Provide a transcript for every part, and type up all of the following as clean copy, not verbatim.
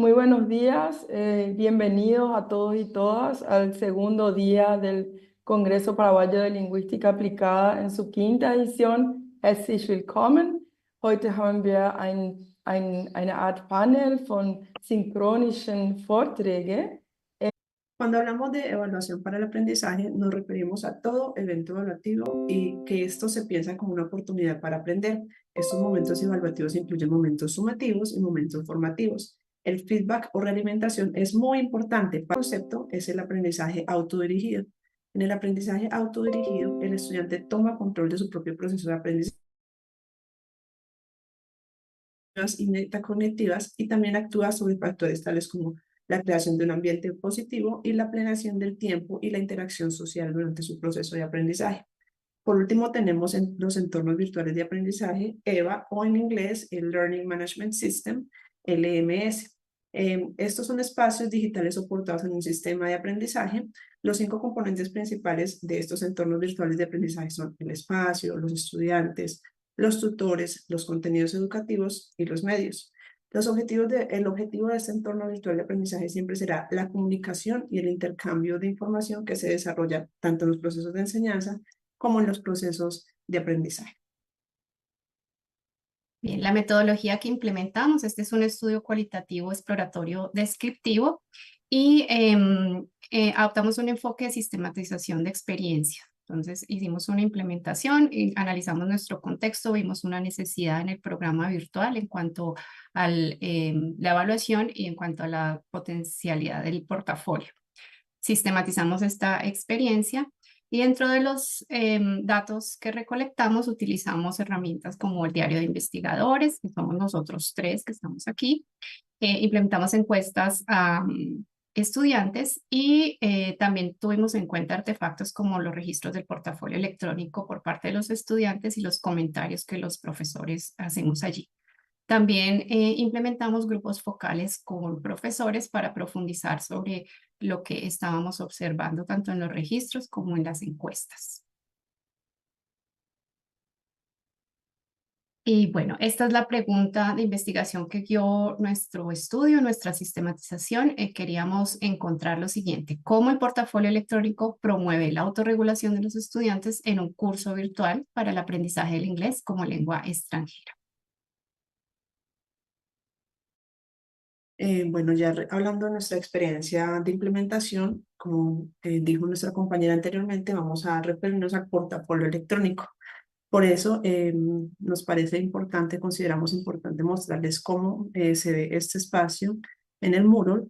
Muy buenos días, bienvenidos a todos y todas al segundo día del Congreso Paraguayo de Lingüística Aplicada en su quinta edición. Herzlich willkommen. Heute haben wir eine Art Panel von synchronischen Vorträgen. Cuando hablamos de evaluación para el aprendizaje, nos referimos a todo evento evaluativo y que esto se piensa como una oportunidad para aprender. Estos momentos evaluativos incluyen momentos sumativos y momentos formativos. El feedback o realimentación es muy importante. Para el concepto es el aprendizaje autodirigido. En el aprendizaje autodirigido, el estudiante toma control de su propio proceso de aprendizaje y metacognitivas y también actúa sobre factores tales como la creación de un ambiente positivo y la planeación del tiempo y la interacción social durante su proceso de aprendizaje. Por último, tenemos los entornos virtuales de aprendizaje, EVA, o en inglés, el Learning Management System, LMS. Estos son espacios digitales soportados en un sistema de aprendizaje. Los 5 componentes principales de estos entornos virtuales de aprendizaje son el espacio, los estudiantes, los tutores, los contenidos educativos y los medios. El objetivo de este entorno virtual de aprendizaje siempre será la comunicación y el intercambio de información que se desarrolla tanto en los procesos de enseñanza como en los procesos de aprendizaje. Bien, la metodología que implementamos, este es un estudio cualitativo exploratorio descriptivo y adoptamos un enfoque de sistematización de experiencia. Entonces hicimos una implementación y analizamos nuestro contexto, vimos una necesidad en el programa virtual en cuanto a la evaluación y en cuanto a la potencialidad del portafolio. Sistematizamos esta experiencia y dentro de los datos que recolectamos utilizamos herramientas como el diario de investigadores, que somos nosotros tres que estamos aquí. Implementamos encuestas a estudiantes y también tuvimos en cuenta artefactos como los registros del portafolio electrónico por parte de los estudiantes y los comentarios que los profesores hacemos allí. También implementamos grupos focales con profesores para profundizar sobre lo que estábamos observando tanto en los registros como en las encuestas. Y bueno, esta es la pregunta de investigación que guió nuestro estudio, nuestra sistematización. Queríamos encontrar lo siguiente: cómo el portafolio electrónico promueve la autorregulación de los estudiantes en un curso virtual para el aprendizaje del inglés como lengua extranjera. Bueno, ya hablando de nuestra experiencia de implementación, como dijo nuestra compañera anteriormente, vamos a referirnos al portafolio electrónico. Por eso nos parece importante, consideramos importante mostrarles cómo se ve este espacio en el Moodle.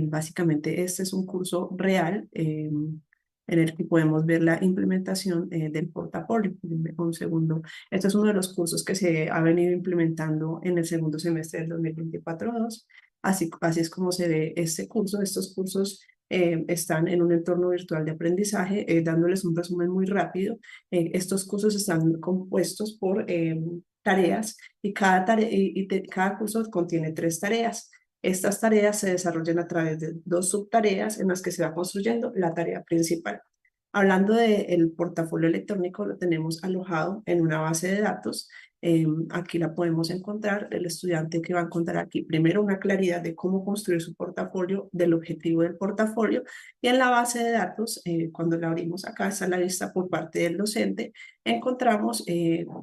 Básicamente este es un curso real en el que podemos ver la implementación del portafolio. Un segundo. Este es uno de los cursos que se ha venido implementando en el segundo semestre del 2024-2. Así es como se ve este curso. Estos cursos están en un entorno virtual de aprendizaje, dándoles un resumen muy rápido. Estos cursos están compuestos por tareas y cada curso contiene 3 tareas. Estas tareas se desarrollan a través de 2 subtareas en las que se va construyendo la tarea principal. Hablando del portafolio electrónico, lo tenemos alojado en una base de datos. Aquí la podemos encontrar. El estudiante que va a encontrar aquí primero una claridad de cómo construir su portafolio, del objetivo del portafolio, y en la base de datos, cuando la abrimos acá, está la vista por parte del docente, encontramos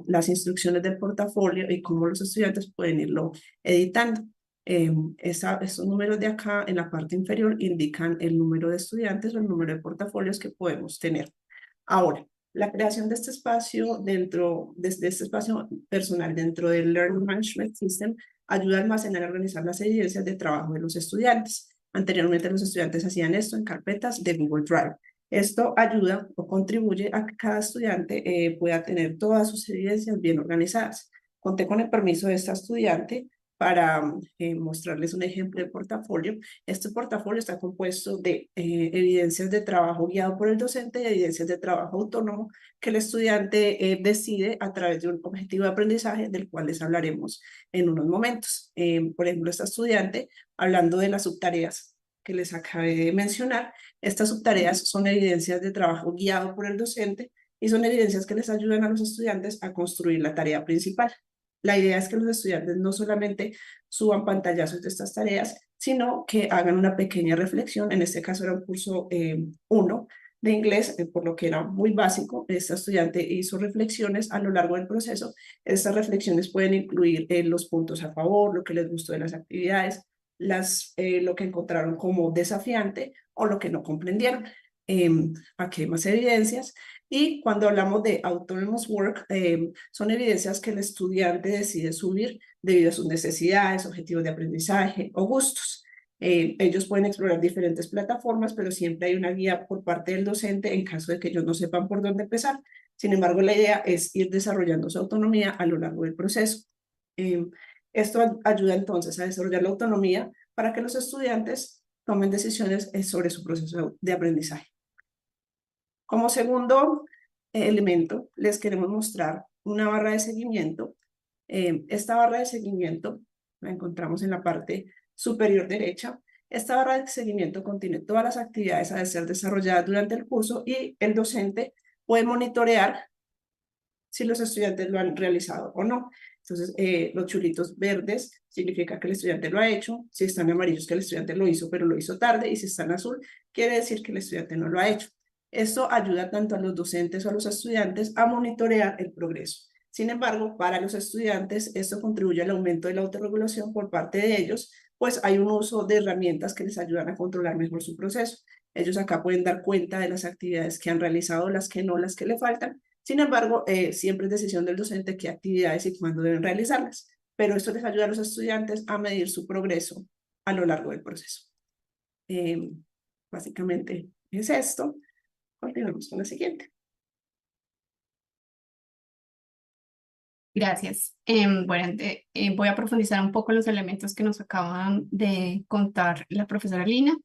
las instrucciones del portafolio y cómo los estudiantes pueden irlo editando. Estos números de acá en la parte inferior indican el número de estudiantes o el número de portafolios que podemos tener. Ahora, la creación de este espacio de este espacio personal dentro del Learning Management System ayuda a almacenar y organizar las evidencias de trabajo de los estudiantes. Anteriormente los estudiantes hacían esto en carpetas de Google Drive. Esto ayuda o contribuye a que cada estudiante pueda tener todas sus evidencias bien organizadas. Conté con el permiso de esta estudiante para mostrarles un ejemplo de portafolio. Este portafolio está compuesto de evidencias de trabajo guiado por el docente y evidencias de trabajo autónomo que el estudiante decide a través de un objetivo de aprendizaje del cual les hablaremos en unos momentos. Por ejemplo, esta estudiante, hablando de las subtareas que les acabé de mencionar, estas subtareas son evidencias de trabajo guiado por el docente y son evidencias que les ayudan a los estudiantes a construir la tarea principal. La idea es que los estudiantes no solamente suban pantallazos de estas tareas, sino que hagan una pequeña reflexión. En este caso era un curso 1 de inglés, por lo que era muy básico. Esta estudiante hizo reflexiones a lo largo del proceso. Estas reflexiones pueden incluir los puntos a favor, lo que les gustó de las actividades, lo que encontraron como desafiante o lo que no comprendieron. Aquí hay más evidencias. Y cuando hablamos de autonomous work, son evidencias que el estudiante decide subir debido a sus necesidades, objetivos de aprendizaje o gustos. Ellos pueden explorar diferentes plataformas, pero siempre hay una guía por parte del docente en caso de que ellos no sepan por dónde empezar. Sin embargo, la idea es ir desarrollando su autonomía a lo largo del proceso. Esto ayuda entonces a desarrollar la autonomía para que los estudiantes tomen decisiones sobre su proceso de aprendizaje. Como segundo elemento, les queremos mostrar una barra de seguimiento. Esta barra de seguimiento la encontramos en la parte superior derecha. Esta barra de seguimiento contiene todas las actividades a ser desarrolladas durante el curso y el docente puede monitorear si los estudiantes lo han realizado o no. Entonces, los chulitos verdes significa que el estudiante lo ha hecho, si están amarillos que el estudiante lo hizo, pero lo hizo tarde, y si están azul, quiere decir que el estudiante no lo ha hecho. Esto ayuda tanto a los docentes o a los estudiantes a monitorear el progreso. Sin embargo, para los estudiantes, esto contribuye al aumento de la autorregulación por parte de ellos, pues hay un uso de herramientas que les ayudan a controlar mejor su proceso. Ellos acá pueden dar cuenta de las actividades que han realizado, las que no, las que le faltan. Sin embargo, siempre es decisión del docente qué actividades y cuándo deben realizarlas, pero esto les ayuda a los estudiantes a medir su progreso a lo largo del proceso. Básicamente es esto. Continuamos con la siguiente. Gracias. Bueno, voy a profundizar un poco en los elementos que nos acaban de contar la profesora Lina.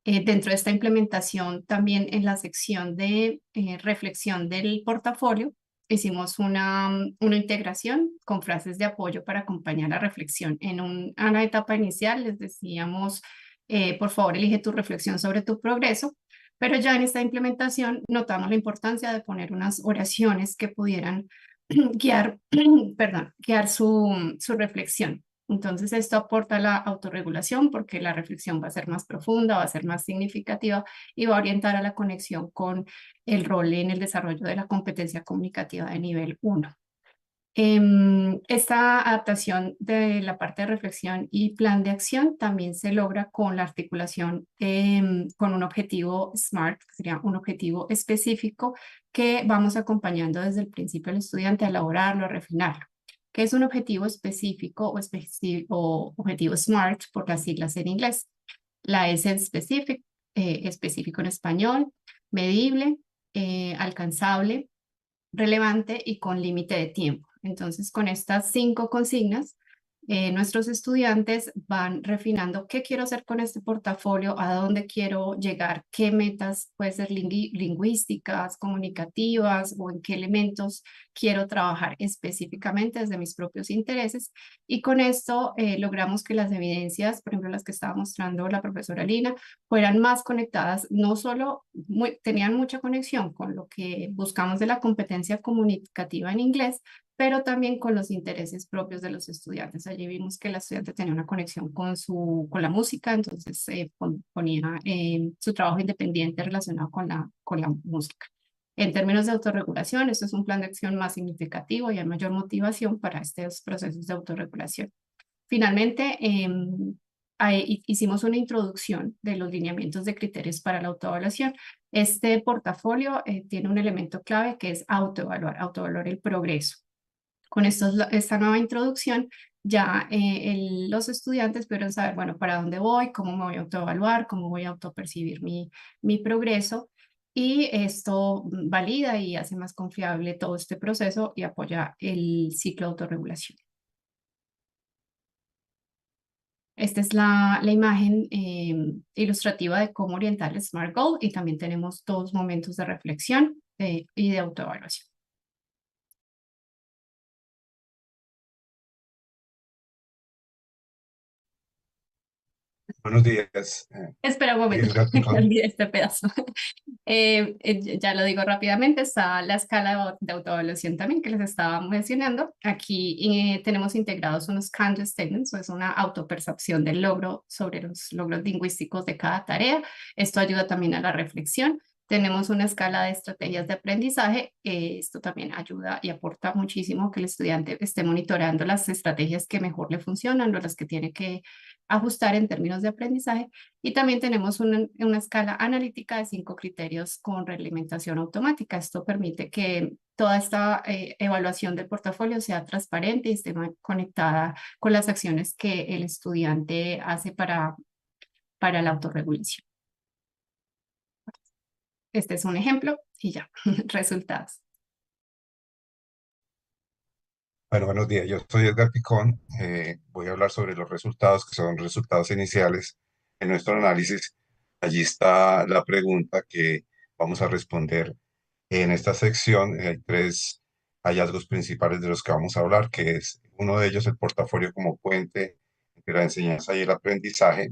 Dentro de esta implementación, también en la sección de reflexión del portafolio, hicimos una integración con frases de apoyo para acompañar la reflexión. En una etapa inicial les decíamos, por favor, elige tu reflexión sobre tu progreso, pero ya en esta implementación notamos la importancia de poner unas oraciones que pudieran guiar, guiar su reflexión. Entonces, esto aporta la autorregulación porque la reflexión va a ser más profunda, va a ser más significativa y va a orientar a la conexión con el rol en el desarrollo de la competencia comunicativa de nivel 1. Esta adaptación de la parte de reflexión y plan de acción también se logra con la articulación con un objetivo SMART, que sería un objetivo específico que vamos acompañando desde el principio al estudiante a elaborarlo, a refinarlo. ¿Qué es un objetivo específico o objetivo SMART por las siglas en inglés? La S es específico en español, medible, alcanzable, relevante y con límite de tiempo. Entonces, con estas 5 consignas, nuestros estudiantes van refinando qué quiero hacer con este portafolio, a dónde quiero llegar, qué metas pueden ser lingüísticas, comunicativas o en qué elementos quiero trabajar específicamente desde mis propios intereses. Y con esto logramos que las evidencias, por ejemplo, las que estaba mostrando la profesora Lina, fueran más conectadas, no solo tenían mucha conexión con lo que buscamos de la competencia comunicativa en inglés, pero también con los intereses propios de los estudiantes. Allí vimos que la estudiante tenía una conexión con la música, entonces ponía su trabajo independiente relacionado con la música. En términos de autorregulación, esto es un plan de acción más significativo y hay mayor motivación para estos procesos de autorregulación. Finalmente, hicimos una introducción de los lineamientos de criterios para la autoevaluación. Este portafolio tiene un elemento clave que es autoevaluar el progreso. Con esta nueva introducción, ya los estudiantes pudieron saber, bueno, para dónde voy, cómo me voy a autoevaluar, cómo voy a autopercibir mi progreso. Y esto valida y hace más confiable todo este proceso y apoya el ciclo de autorregulación. Esta es la imagen ilustrativa de cómo orientar el SMART Goal y también tenemos 2 momentos de reflexión y de autoevaluación. Buenos días. Espera un momento, Edgar me Picón. olvidé este pedazo. Ya lo digo rápidamente, está la escala de autoevaluación también que les estaba mencionando. Aquí tenemos integrados unos kind statements, o es una autopercepción del logro sobre los logros lingüísticos de cada tarea. Esto ayuda también a la reflexión. Tenemos una escala de estrategias de aprendizaje. Esto también ayuda y aporta muchísimo que el estudiante esté monitoreando las estrategias que mejor le funcionan o las que tiene que ajustar en términos de aprendizaje. Y también tenemos una escala analítica de 5 criterios con realimentación automática. Esto permite que toda esta evaluación del portafolio sea transparente y esté conectada con las acciones que el estudiante hace para la autorregulación. Este es un ejemplo y ya, resultados. Bueno, buenos días. Yo soy Edgar Picón. Voy a hablar sobre los resultados, que son resultados iniciales en nuestro análisis. Allí está la pregunta que vamos a responder en esta sección. Hay tres hallazgos principales de los que vamos a hablar, que es uno de ellos el portafolio como puente entre la enseñanza y el aprendizaje.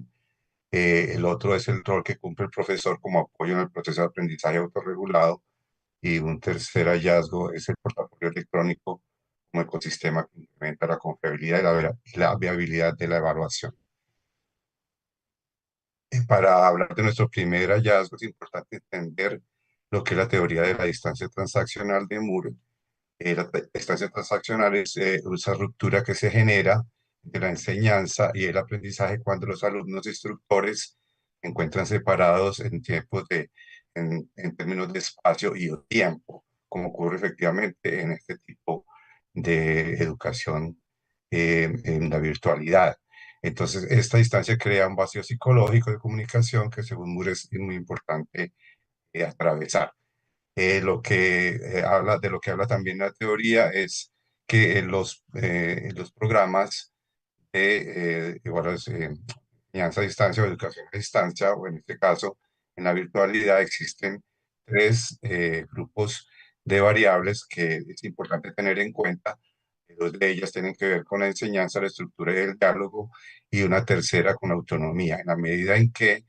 El otro es el rol que cumple el profesor como apoyo en el proceso de aprendizaje autorregulado. Y un tercer hallazgo es el portafolio electrónico como ecosistema que incrementa la confiabilidad y la viabilidad de la evaluación. Para hablar de nuestro primer hallazgo es importante entender lo que es la teoría de la distancia transaccional de Moore. La distancia transaccional es esa ruptura que se genera entre la enseñanza y el aprendizaje cuando los alumnos e instructores se encuentran separados en en términos de espacio y o tiempo, como ocurre efectivamente en este tipo de educación en la virtualidad. Entonces, esta distancia crea un vacío psicológico de comunicación que según Moore es muy importante atravesar. De lo que habla también la teoría es que en los programas de enseñanza a distancia o educación a distancia, o en este caso en la virtualidad, existen tres grupos de variables que es importante tener en cuenta. Dos de ellas tienen que ver con la enseñanza, la estructura y el diálogo, y una tercera con autonomía. En la medida en que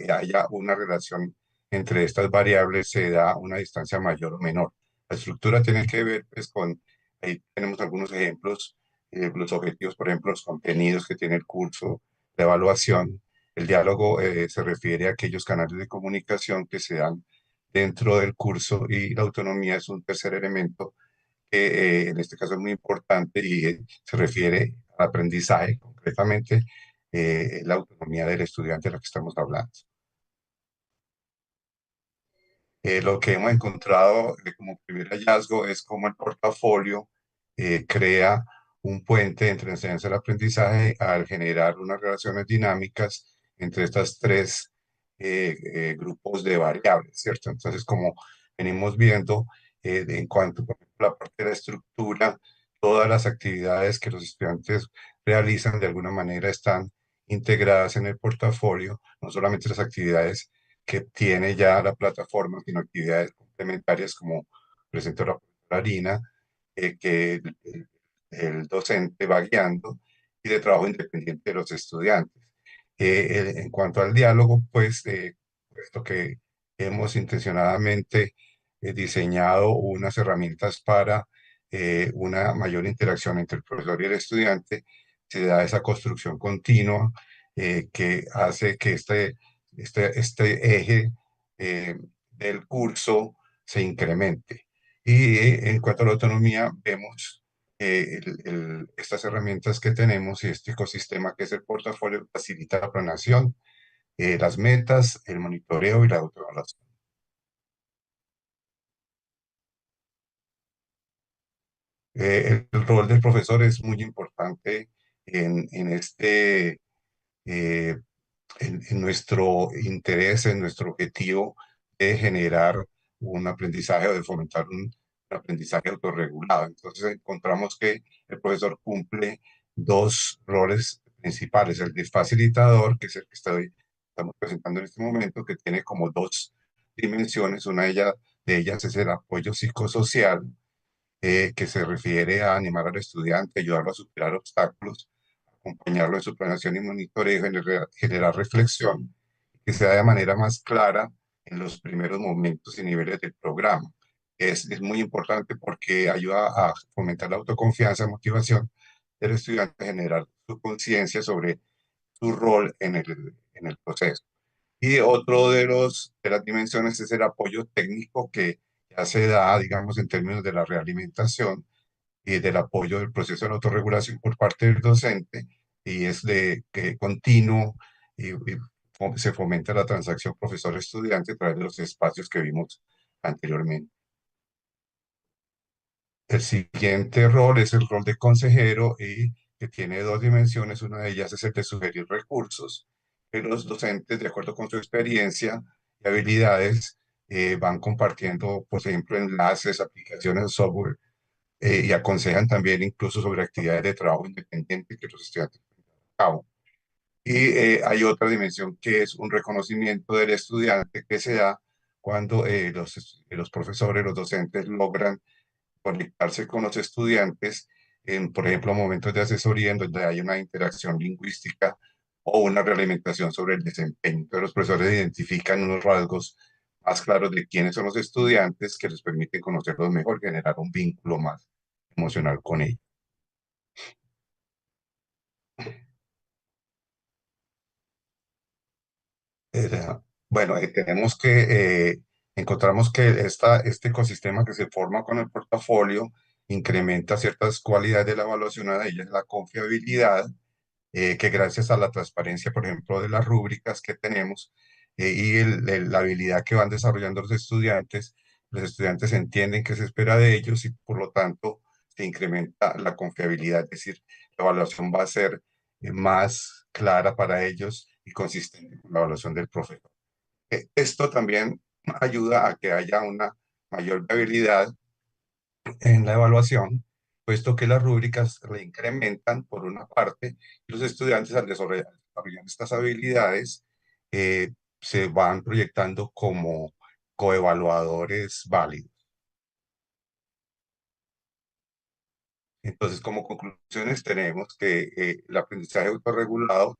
haya una relación entre estas variables, se da una distancia mayor o menor. La estructura tiene que ver pues, ahí tenemos algunos ejemplos, los objetivos, por ejemplo, los contenidos que tiene el curso, la evaluación. El diálogo se refiere a aquellos canales de comunicación que se dan dentro del curso, y la autonomía es un tercer elemento que en este caso es muy importante y se refiere al aprendizaje, concretamente la autonomía del estudiante de la que estamos hablando. Lo que hemos encontrado como primer hallazgo es cómo el portafolio crea un puente entre la enseñanza y el aprendizaje al generar unas relaciones dinámicas entre estas tres grupos de variables, ¿cierto? Entonces, como venimos viendo, en cuanto por ejemplo, a la parte de la estructura, todas las actividades que los estudiantes realizan de alguna manera están integradas en el portafolio, no solamente las actividades que tiene ya la plataforma, sino actividades complementarias como presentó la profesora Arina, que el docente va guiando, y de trabajo independiente de los estudiantes. En cuanto al diálogo, pues, puesto que hemos intencionadamente diseñado unas herramientas para una mayor interacción entre el profesor y el estudiante, se da esa construcción continua que hace que este eje del curso se incremente. Y en cuanto a la autonomía, vemos estas herramientas que tenemos y este ecosistema que es el portafolio facilita la planeación, las metas, el monitoreo y la autoevaluación. El rol del profesor es muy importante en eh, en nuestro interés, en nuestro objetivo de generar un aprendizaje o de fomentar un aprendizaje autorregulado. Entonces encontramos que el profesor cumple dos roles principales: el de facilitador, que es el que estamos presentando en este momento, que tiene como dos dimensiones. Una de ellas es el apoyo psicosocial, que se refiere a animar al estudiante, ayudarlo a superar obstáculos, acompañarlo en su planeación y monitoreo, generar reflexión, que sea de manera más clara en los primeros momentos y niveles del programa. Es muy importante porque ayuda a fomentar la autoconfianza, motivación del estudiante a generar su conciencia sobre su rol en el proceso. Y otro de las dimensiones es el apoyo técnico que ya se da, digamos, en términos de la realimentación y del apoyo del proceso de la autorregulación por parte del docente, y es de que continuo se fomenta la transacción profesor-estudiante a través de los espacios que vimos anteriormente. El siguiente rol es el rol de consejero y que tiene dos dimensiones. Una de ellas es el de sugerir recursos que los docentes, de acuerdo con su experiencia y habilidades, van compartiendo, por ejemplo, enlaces, aplicaciones, software, y aconsejan también incluso sobre actividades de trabajo independiente que los estudiantes llevan a cabo. Y hay otra dimensión que es un reconocimiento del estudiante que se da cuando los profesores, los docentes logran conectarse con los estudiantes en, por ejemplo, momentos de asesoría en donde hay una interacción lingüística o una realimentación sobre el desempeño. Entonces, los profesores identifican unos rasgos más claros de quiénes son los estudiantes que les permiten conocerlos mejor, generar un vínculo más emocional con ellos. Bueno, tenemos que, encontramos que este ecosistema que se forma con el portafolio incrementa ciertas cualidades de la evaluación, una de ellas es la confiabilidad, que gracias a la transparencia, por ejemplo, de las rúbricas que tenemos y la habilidad que van desarrollando los estudiantes entienden qué se espera de ellos y por lo tanto se incrementa la confiabilidad, es decir, la evaluación va a ser más clara para ellos y consistente con la evaluación del profesor. Esto también ayuda a que haya una mayor viabilidad en la evaluación, puesto que las rúbricas le incrementan por una parte y los estudiantes al desarrollar estas habilidades se van proyectando como coevaluadores válidos. Entonces, como conclusiones tenemos que el aprendizaje autorregulado,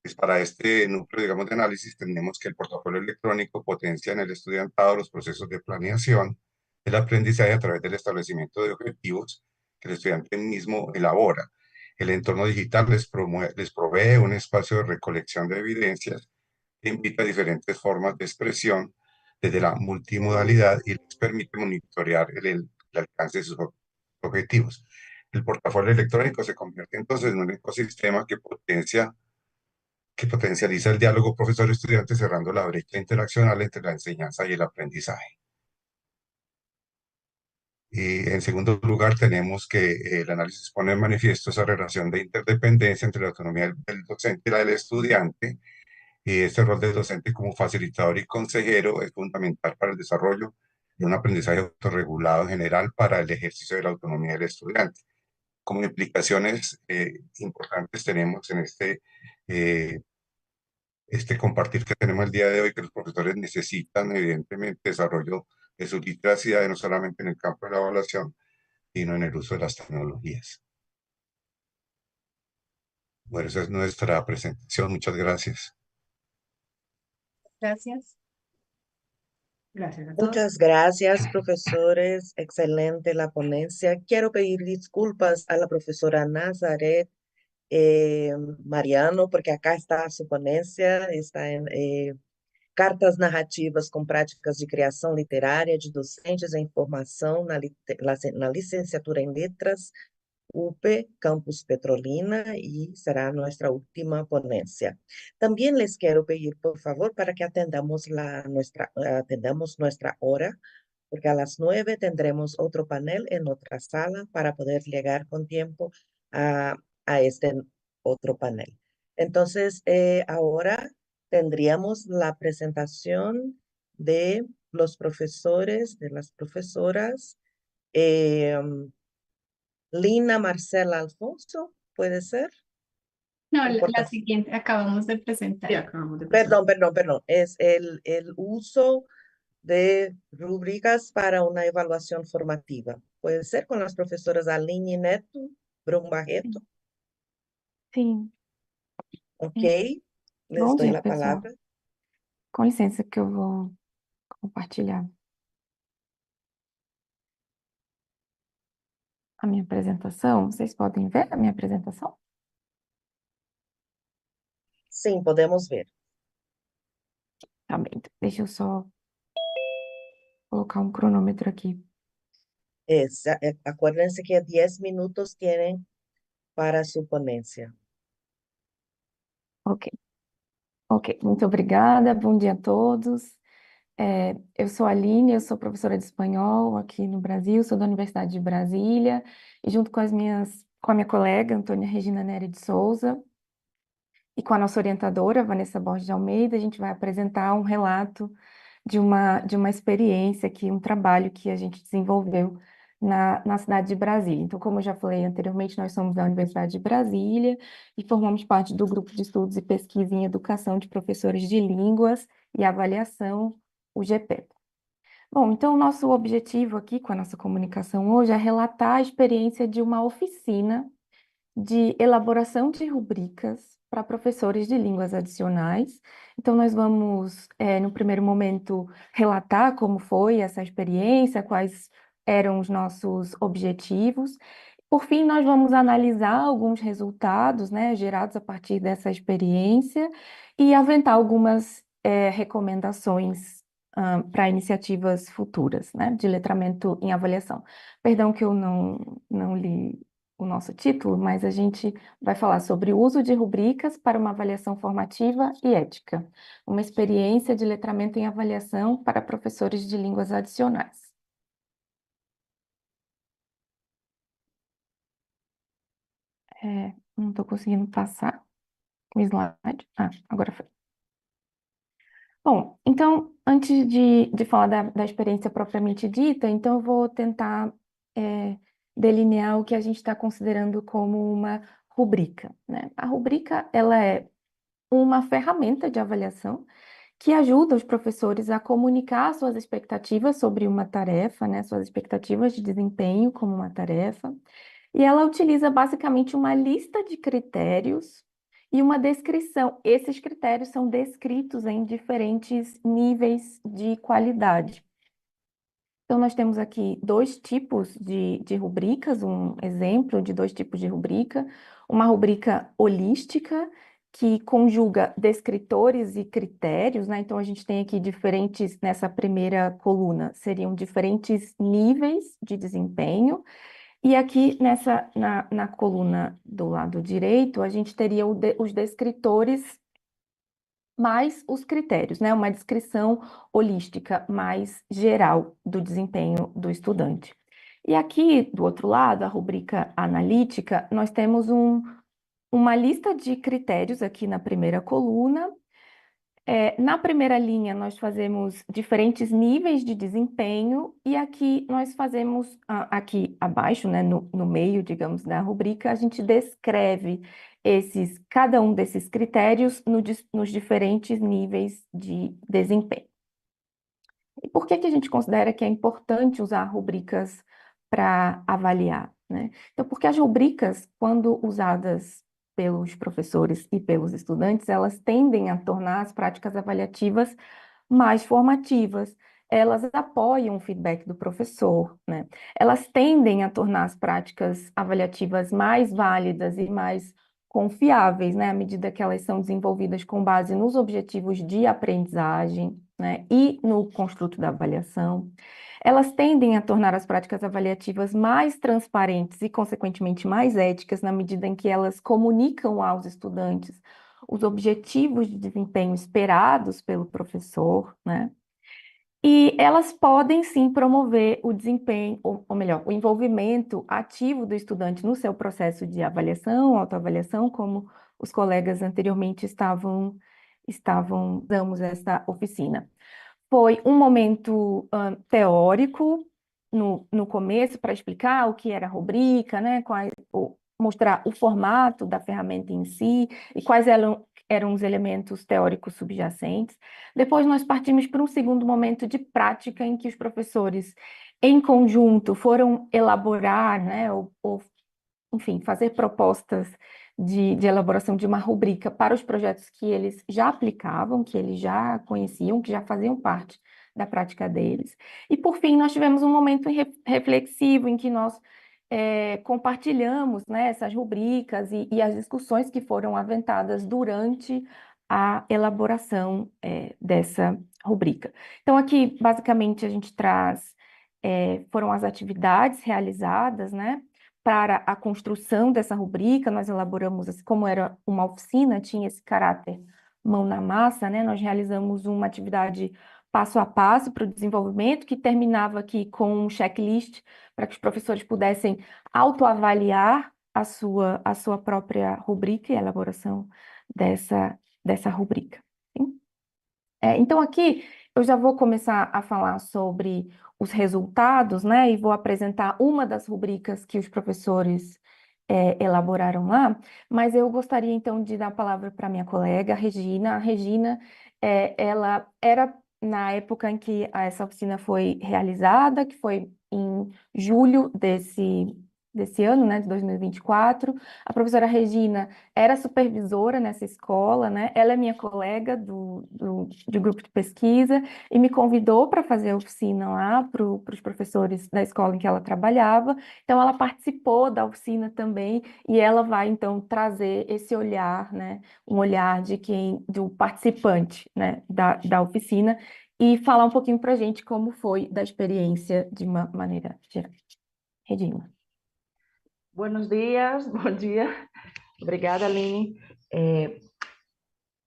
pues para este núcleo, digamos, de análisis, tenemos que el portafolio electrónico potencia en el estudiantado los procesos de planeación, el aprendizaje a través del establecimiento de objetivos que el estudiante mismo elabora. El entorno digital les provee un espacio de recolección de evidencias que invita a diferentes formas de expresión desde la multimodalidad y les permite monitorear el alcance de sus objetivos. El portafolio electrónico se convierte entonces en un ecosistema que potencializa el diálogo profesor-estudiante, cerrando la brecha interaccional entre la enseñanza y el aprendizaje. Y en segundo lugar, tenemos que el análisis pone en manifiesto esa relación de interdependencia entre la autonomía del docente y la del estudiante. Y este rol del docente como facilitador y consejero es fundamental para el desarrollo de un aprendizaje autorregulado en general para el ejercicio de la autonomía del estudiante. Como implicaciones importantes tenemos en eh, este compartir que tenemos el día de hoy, que los profesores necesitan evidentemente desarrollo de su literacidad, no solamente en el campo de la evaluación, sino en el uso de las tecnologías. Bueno, esa es nuestra presentación. Muchas gracias. Gracias. Gracias a todos. Muchas gracias, profesores. Excelente la ponencia. Quiero pedir disculpas a la profesora Nazaret Mariano, porque acá está su ponencia, está en Cartas Narrativas com Práticas de Criação Literária de Docentes em Formação na Licenciatura em Letras, UP Campus Petrolina, y será nuestra última ponencia. También les quiero pedir, por favor, para que atendamos nuestra hora, porque a las 9 tendremos otro panel en otra sala para poder llegar con tiempo a este otro panel. Entonces, ahora tendríamos la presentación de los profesores, de las profesoras. Lina Marcela Alfonso, ¿puede ser? No, El la portafolio. siguiente acabamos de presentar. Sí, acabamos de presentar. Perdón. Es el uso de rúbricas para una evaluación formativa. Puede ser con las profesoras Aline Neto, Brum Barreto. Sim. Ok, les Bom doy dia, la pessoal. palabra. Com licença que eu vou compartilhar a minha apresentação. Vocês podem ver a minha apresentação? Sim, podemos ver. Tá bem, então deixa eu só colocar um cronômetro aqui. Acuérdense que 10 minutos tienen para su ponencia. Ok, ok. Muito obrigada. Bom dia a todos. Eu sou a Aline, eu sou professora de espanhol aqui no Brasil, sou da Universidade de Brasília, e junto com com a minha colega, Antônia Regina Nery de Souza, e com a nossa orientadora, Vanessa Borges de Almeida, a gente vai apresentar um relato de uma experiência aqui, um trabalho que a gente desenvolveu na cidade de Brasília. Então, como eu já falei anteriormente, nós somos da Universidade de Brasília e formamos parte do Grupo de Estudos e Pesquisa em Educação de Professores de Línguas e Avaliação, o GPEP. Bom, então o nosso objetivo aqui com a nossa comunicação hoje é relatar a experiência de uma oficina de elaboração de rubricas para professores de línguas adicionais. Então, nós vamos, no primeiro momento, relatar como foi essa experiência, quais eram os nossos objetivos. Por fim, nós vamos analisar alguns resultados, né, gerados a partir dessa experiência e aventar algumas, recomendações, para iniciativas futuras, né, de letramento em avaliação. Perdão que eu não li o nosso título, mas a gente vai falar sobre o uso de rubricas para uma avaliação formativa e ética, uma experiência de letramento em avaliação para professores de línguas adicionais. Não estou conseguindo passar o slide. Ah, agora foi. Bom, então, antes de falar da experiência propriamente dita, então eu vou tentar delinear o que a gente está considerando como uma rubrica, né? A rubrica, ela é uma ferramenta de avaliação que ajuda os professores a comunicar suas expectativas sobre uma tarefa, né, suas expectativas de desempenho como uma tarefa, e ela utiliza basicamente uma lista de critérios e uma descrição. Esses critérios são descritos em diferentes níveis de qualidade. Então, nós temos aqui dois tipos de rubricas, um exemplo de dois tipos de rubrica. Uma rubrica holística, que conjuga descritores e critérios, né? Então, a gente tem aqui diferentes, nessa primeira coluna, seriam diferentes níveis de desempenho. E aqui, na coluna do lado direito, a gente teria os descritores mais os critérios, né? Uma descrição holística mais geral do desempenho do estudante. E aqui, do outro lado, a rubrica analítica, nós temos uma lista de critérios aqui na primeira coluna. Na primeira linha, nós fazemos diferentes níveis de desempenho, e aqui nós fazemos, aqui abaixo, né, no meio, digamos, da rubrica, a gente descreve cada um desses critérios nos diferentes níveis de desempenho. E por que que a gente considera que é importante usar rubricas para avaliar, né? Então, porque as rubricas, quando usadas pelos professores e pelos estudantes, elas tendem a tornar as práticas avaliativas mais formativas. Elas apoiam o feedback do professor, né? Elas tendem a tornar as práticas avaliativas mais válidas e mais confiáveis, né? À medida que elas são desenvolvidas com base nos objetivos de aprendizagem, né? E no construto da avaliação. Elas tendem a tornar as práticas avaliativas mais transparentes e, consequentemente, mais éticas, na medida em que elas comunicam aos estudantes os objetivos de desempenho esperados pelo professor, né? E elas podem sim promover o desempenho, ou melhor, o envolvimento ativo do estudante no seu processo de avaliação, autoavaliação, como os colegas anteriormente damos essa oficina. Foi um momento teórico no começo para explicar o que era a rubrica, né? Mostrar o formato da ferramenta em si e quais eram os elementos teóricos subjacentes. Depois nós partimos para um segundo momento de prática em que os professores, em conjunto, foram elaborar, né, ou enfim, fazer propostas de elaboração de uma rubrica para os projetos que eles já aplicavam, que eles já conheciam, que já faziam parte da prática deles. E, por fim, nós tivemos um momento reflexivo em que nós compartilhamos, né, essas rubricas e as discussões que foram aventadas durante a elaboração dessa rubrica. Então, aqui, basicamente, a gente traz, foram as atividades realizadas, né, para a construção dessa rubrica. Nós elaboramos, assim, como era uma oficina, tinha esse caráter mão na massa, né, nós realizamos uma atividade passo a passo para o desenvolvimento, que terminava aqui com um checklist para que os professores pudessem autoavaliar a sua própria rubrica e a elaboração dessa rubrica. Sim? Então, aqui eu já vou começar a falar sobre os resultados, né? E vou apresentar uma das rubricas que os professores elaboraram lá, mas eu gostaria, então, de dar a palavra para minha colega, Regina. A Regina, ela era, na época em que essa oficina foi realizada, que foi em julho desse ano, né, de 2024, a professora Regina era supervisora nessa escola, né? Ela é minha colega de grupo de pesquisa e me convidou para fazer a oficina lá para os professores da escola em que ela trabalhava. Então, ela participou da oficina também e ela vai, então, trazer esse olhar, né? Um olhar do participante, né? Da oficina e falar um pouquinho para a gente como foi da experiência de uma maneira geral. Regina. Buenos dias, bom dia. Obrigada, Aline.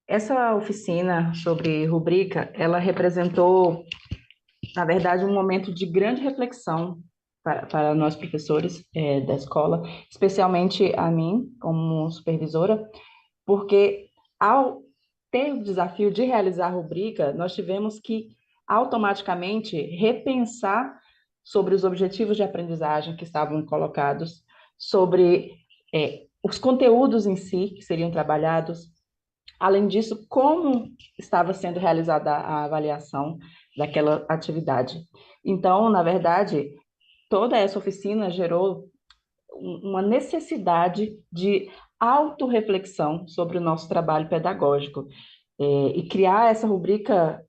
Essa oficina sobre rubrica, ela representou, na verdade, um momento de grande reflexão para nós professores da escola, especialmente a mim, como supervisora, porque ao ter o desafio de realizar a rubrica, nós tivemos que automaticamente repensar sobre os objetivos de aprendizagem que estavam colocados, sobre os conteúdos em si que seriam trabalhados. Além disso, como estava sendo realizada a avaliação daquela atividade. Então, na verdade, toda essa oficina gerou uma necessidade de autorreflexão sobre o nosso trabalho pedagógico. E criar essa rubrica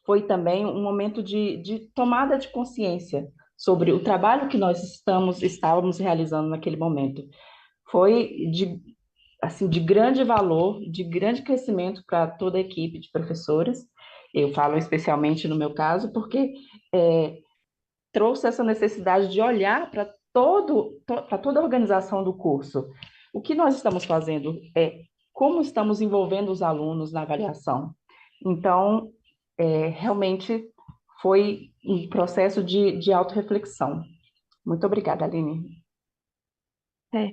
foi também um momento de tomada de consciência sobre o trabalho que nós estávamos realizando naquele momento. Foi de grande valor, de grande crescimento para toda a equipe de professores. Eu falo especialmente no meu caso, porque trouxe essa necessidade de olhar para toda a organização do curso. O que nós estamos fazendo é como estamos envolvendo os alunos na avaliação. Então, realmente foi um processo de autorreflexão. Muito obrigada, Aline.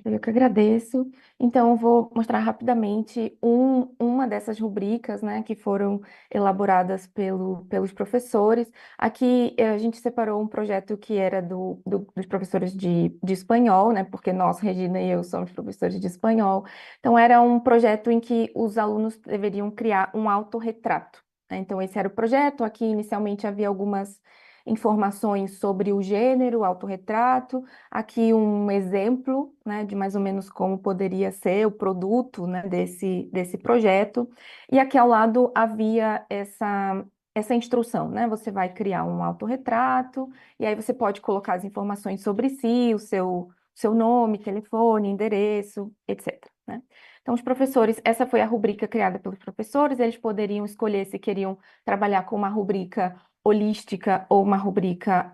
Eu que agradeço. Então, eu vou mostrar rapidamente uma dessas rubricas, né, que foram elaboradas pelos professores. Aqui a gente separou um projeto que era dos professores de espanhol, né, porque nós, Regina e eu, somos professores de espanhol. Então, era um projeto em que os alunos deveriam criar um autorretrato, né? Então, esse era o projeto. Aqui, inicialmente, havia algumas informações sobre o gênero, o autorretrato. Aqui um exemplo, né, de mais ou menos como poderia ser o produto, né, desse projeto. E aqui ao lado havia essa instrução, né? Você vai criar um autorretrato e aí você pode colocar as informações sobre si, o seu nome, telefone, endereço, etc., né? Então, os professores, essa foi a rubrica criada pelos professores, eles poderiam escolher se queriam trabalhar com uma rubrica holística ou uma rubrica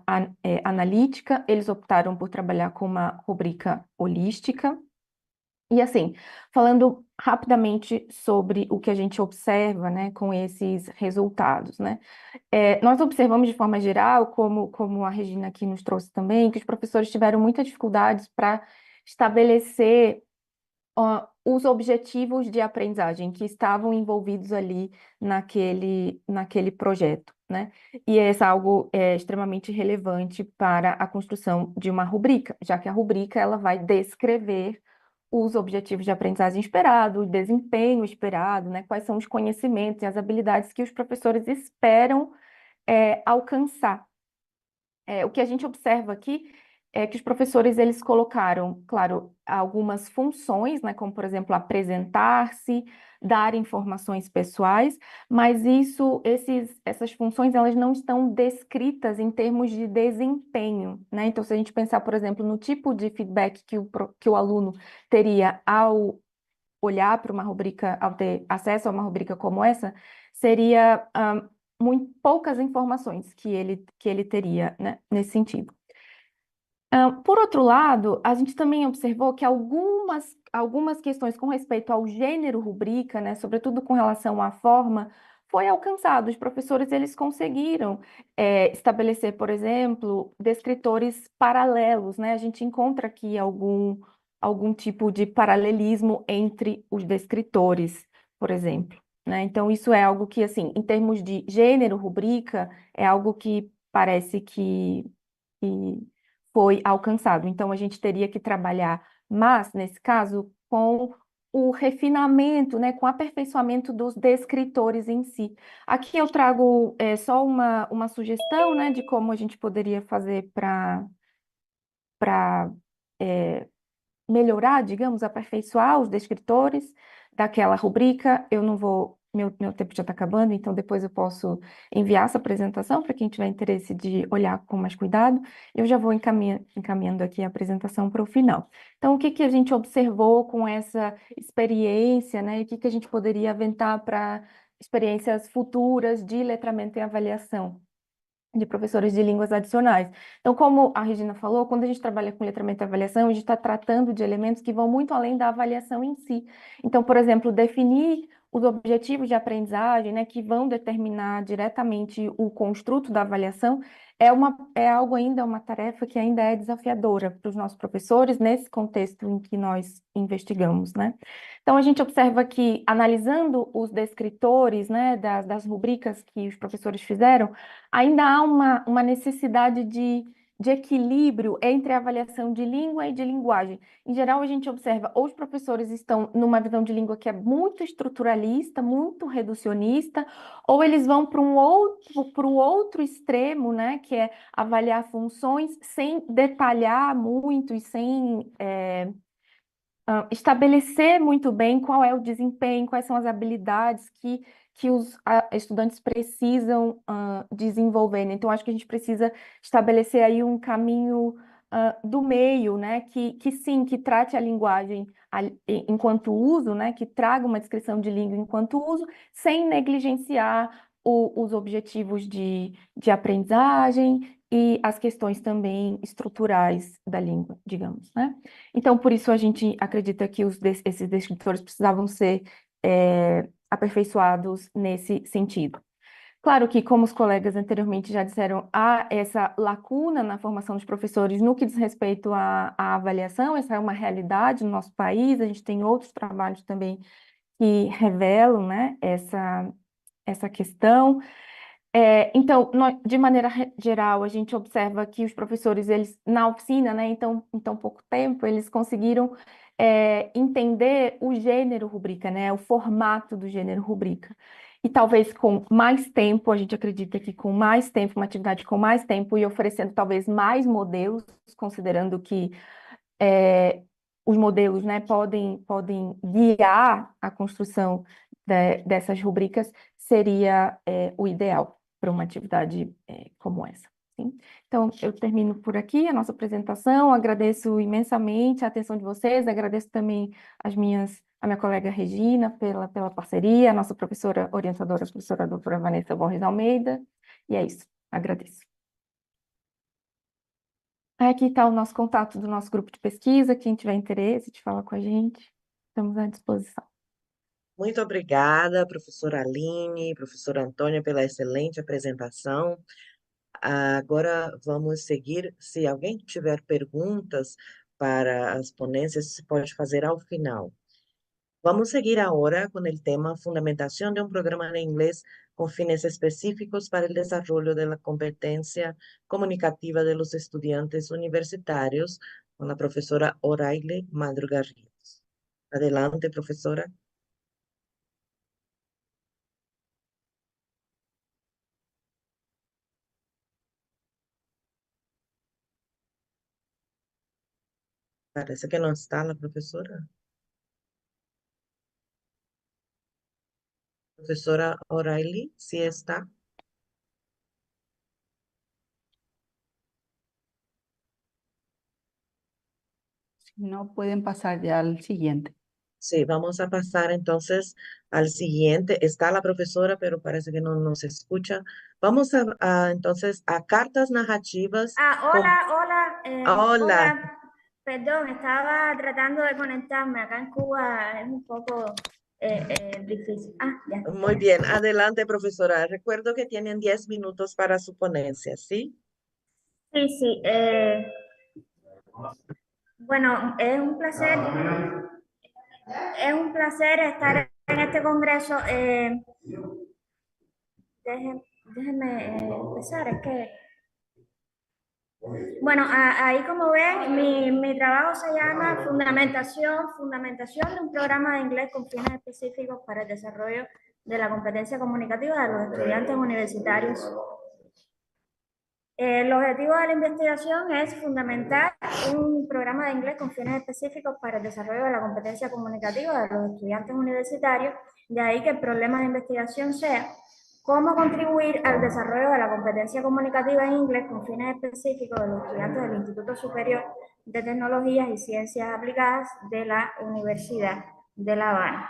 analítica. Eles optaram por trabalhar com uma rubrica holística. E assim, falando rapidamente sobre o que a gente observa, né, com esses resultados, né? Nós observamos de forma geral, como a Regina aqui nos trouxe também, que os professores tiveram muitas dificuldades para estabelecer os objetivos de aprendizagem que estavam envolvidos ali naquele projeto, né? E é algo extremamente relevante para a construção de uma rubrica, já que a rubrica ela vai descrever os objetivos de aprendizagem esperado, o desempenho esperado, né? Quais são os conhecimentos e as habilidades que os professores esperam alcançar. O que a gente observa aqui é que os professores eles colocaram, claro, algumas funções, né, como por exemplo apresentar-se, dar informações pessoais, mas essas funções elas não estão descritas em termos de desempenho, né? Então, se a gente pensar, por exemplo, no tipo de feedback que o aluno teria ao olhar para uma rubrica, ao ter acesso a uma rubrica como essa, seria muito poucas informações que ele teria, né, nesse sentido. Por outro lado, a gente também observou que algumas questões com respeito ao gênero rubrica, né, sobretudo com relação à forma, foi alcançado. Os professores eles conseguiram estabelecer, por exemplo, descritores paralelos, né? A gente encontra aqui algum tipo de paralelismo entre os descritores, por exemplo, né? Então, isso é algo que, assim, em termos de gênero rubrica, é algo que parece que foi alcançado. Então, a gente teria que trabalhar mais, nesse caso, com o refinamento, né, com o aperfeiçoamento dos descritores em si. Aqui eu trago só uma sugestão, né, de como a gente poderia fazer para melhorar, digamos, aperfeiçoar os descritores daquela rubrica. Eu não vou, meu tempo já está acabando, então depois eu posso enviar essa apresentação para quem tiver interesse de olhar com mais cuidado. Eu já vou encaminhando aqui a apresentação para o final. Então, o que que a gente observou com essa experiência, né? E o que que a gente poderia aventar para experiências futuras de letramento e avaliação de professores de línguas adicionais. Então, como a Regina falou, quando a gente trabalha com letramento e avaliação, a gente está tratando de elementos que vão muito além da avaliação em si. Então, por exemplo, definir os objetivos de aprendizagem, né, que vão determinar diretamente o construto da avaliação, é algo ainda, uma tarefa que ainda é desafiadora para os nossos professores nesse contexto em que nós investigamos, né? Então, a gente observa que, analisando os descritores, né, das rubricas que os professores fizeram, ainda há uma necessidade de equilíbrio entre a avaliação de língua e de linguagem. Em geral, a gente observa, ou os professores estão numa visão de língua que é muito estruturalista, muito reducionista, ou eles vão para o outro extremo, né, que é avaliar funções sem detalhar muito e sem estabelecer muito bem qual é o desempenho, quais são as habilidades que os estudantes precisam desenvolver, né? Então, acho que a gente precisa estabelecer aí um caminho do meio, né? Que sim, que trate a linguagem enquanto uso, né? Que traga uma descrição de língua enquanto uso, sem negligenciar os objetivos de aprendizagem e as questões também estruturais da língua, digamos, né? Então, por isso, a gente acredita que esses descritores precisavam ser aperfeiçoados nesse sentido. Claro que, como os colegas anteriormente já disseram, há essa lacuna na formação dos professores no que diz respeito à avaliação, essa é uma realidade no nosso país, a gente tem outros trabalhos também que revelam, né, essa questão. Então, de maneira geral, a gente observa que os professores, eles, na oficina, né, então, em tão pouco tempo, eles conseguiram entender o gênero rubrica, né, o formato do gênero rubrica. E talvez com mais tempo, a gente acredita que com mais tempo, uma atividade com mais tempo e oferecendo talvez mais modelos, considerando que os modelos, né, podem guiar a construção dessas rubricas, seria o ideal para uma atividade como essa. Sim? Então, eu termino por aqui a nossa apresentação, agradeço imensamente a atenção de vocês, agradeço também a minha colega Regina pela parceria, a nossa professora orientadora, a professora doutora Vanessa Borges Almeida, e é isso, agradeço. Aqui está o nosso contato do nosso grupo de pesquisa, quem tiver interesse de falar com a gente, estamos à disposição. Muito obrigada, professora Aline, professora Antônia, pela excelente apresentação. Agora vamos seguir. Se alguém tiver perguntas para as ponências, se pode fazer ao final. Vamos seguir ahora con el tema Fundamentación de un programa de inglés con fines específicos para el desarrollo de la competencia comunicativa de los estudiantes universitarios con la profesora Oraile Madruga Ríos. Adelante, profesora. Parece que no está la profesora. Profesora O'Reilly, ¿sí está? Si no, pueden pasar ya al siguiente. Sí, vamos a pasar entonces al siguiente. Está la profesora, pero parece que no nos escucha. Vamos entonces a cartas narrativas. Hola, Hola, perdón, estaba tratando de conectarme. Acá en Cuba es un poco difícil. Ya. muy bien. Adelante, profesora. Recuerdo que tienen 10 minutos para su ponencia, ¿sí? Sí, sí. Bueno, es un placer estar en este congreso. Déjenme empezar, es que bueno, ahí como ven, mi trabajo se llama Fundamentación de un programa de inglés con fines específicos para el desarrollo de la competencia comunicativa de los estudiantes universitarios. El objetivo de la investigación es fundamentar un programa de inglés con fines específicos para el desarrollo de la competencia comunicativa de los estudiantes universitarios. De ahí que el problema de investigación sea cómo contribuir al desarrollo de la competencia comunicativa en inglés con fines específicos de los estudiantes del Instituto Superior de Tecnologías y Ciencias Aplicadas de la Universidad de La Habana.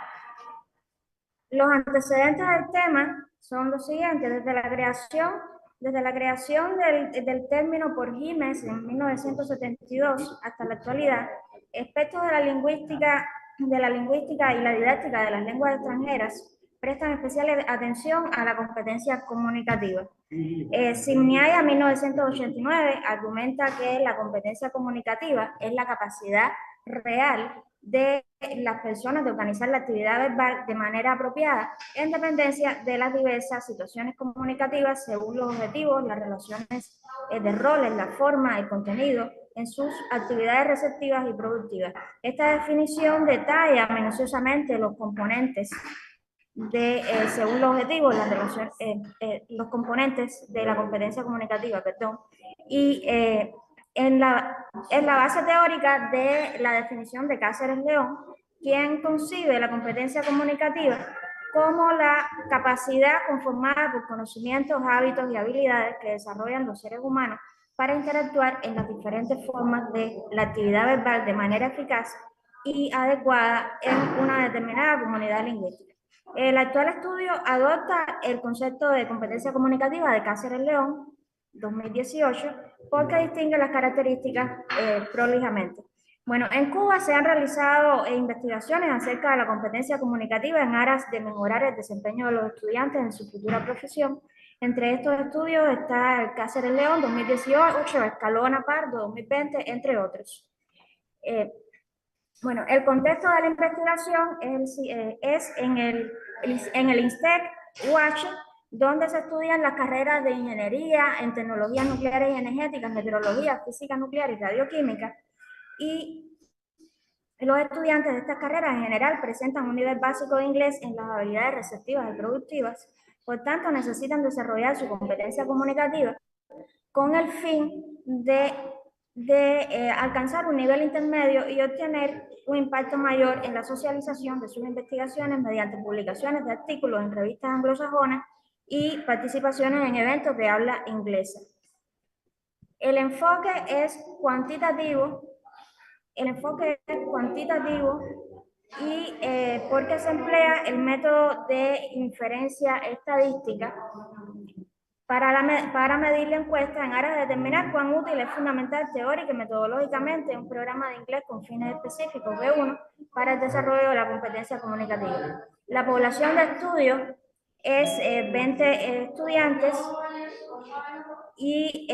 Los antecedentes del tema son los siguientes. Desde la creación del término por Gimes en 1972 hasta la actualidad, expertos de la lingüística y la didáctica de las lenguas extranjeras prestan especial atención a la competencia comunicativa. Simniaya, 1989, argumenta que la competencia comunicativa es la capacidad real de las personas de organizar la actividad verbal de manera apropiada en dependencia de las diversas situaciones comunicativas según los objetivos, las relaciones de roles, la forma, el contenido en sus actividades receptivas y productivas. Esta definición detalla minuciosamente los componentes según los objetivos, los componentes de la competencia comunicativa, y en la base teórica de la definición de Cáceres-León, quien concibe la competencia comunicativa como la capacidad conformada por conocimientos, hábitos y habilidades que desarrollan los seres humanos para interactuar en las diferentes formas de la actividad verbal de manera eficaz y adecuada en una determinada comunidad lingüística. El actual estudio adopta el concepto de competencia comunicativa de Cáceres-León, 2018, porque distingue las características prolijamente. Bueno, en Cuba se han realizado investigaciones acerca de la competencia comunicativa en aras de mejorar el desempeño de los estudiantes en su futura profesión. Entre estos estudios está el Cáceres-León 2018, Escalona Pardo 2020, entre otros. Bueno, el contexto de la investigación es en el INSTEC UH, donde se estudian las carreras de ingeniería en tecnologías nucleares y energéticas, meteorología, física nuclear y radioquímica, y los estudiantes de estas carreras en general presentan un nivel básico de inglés en las habilidades receptivas y productivas, por tanto necesitan desarrollar su competencia comunicativa con el fin de alcanzar un nivel intermedio y obtener un impacto mayor en la socialización de sus investigaciones mediante publicaciones de artículos en revistas anglosajonas y participaciones en eventos de habla inglesa. El enfoque es cuantitativo y porque se emplea el método de inferencia estadística para medir la encuesta en aras de determinar cuán útil es fundamental teórica y metodológicamente un programa de inglés con fines específicos B1 para el desarrollo de la competencia comunicativa. La población de estudio es 20 estudiantes y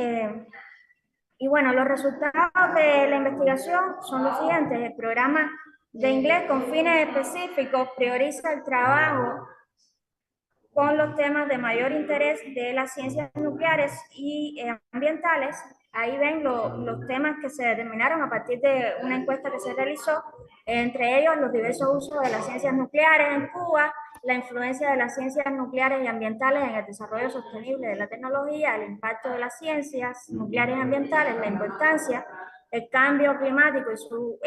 bueno, los resultados de la investigación son los siguientes. El programa de inglés con fines específicos prioriza el trabajo con los temas de mayor interés de las ciencias nucleares y ambientales. Ahí ven los temas que se determinaron a partir de una encuesta que se realizó, entre ellos los diversos usos de las ciencias nucleares en Cuba, la influencia de las ciencias nucleares y ambientales en el desarrollo sostenible de la tecnología, el impacto de las ciencias nucleares y ambientales, la importancia el cambio climático y su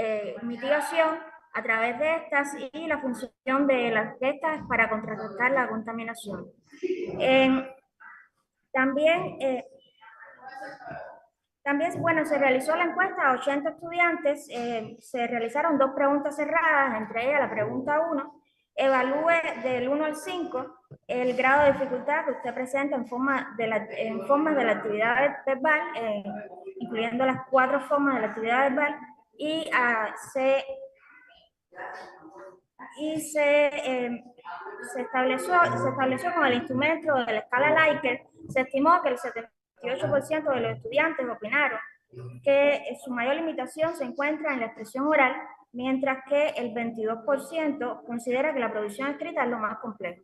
mitigación a través de estas y la función de estas para contrarrestar la contaminación. También, bueno, se realizó la encuesta a 80 estudiantes, se realizaron 2 preguntas cerradas, entre ellas la pregunta 1, evalúe del 1 al 5 el grado de dificultad que usted presenta en formas de la actividad verbal, incluyendo las 4 formas de la actividad verbal, se estableció con el instrumento de la escala Likert, se estimó que el 78% de los estudiantes opinaron que su mayor limitación se encuentra en la expresión oral, mientras que el 22% considera que la producción escrita es lo más complejo.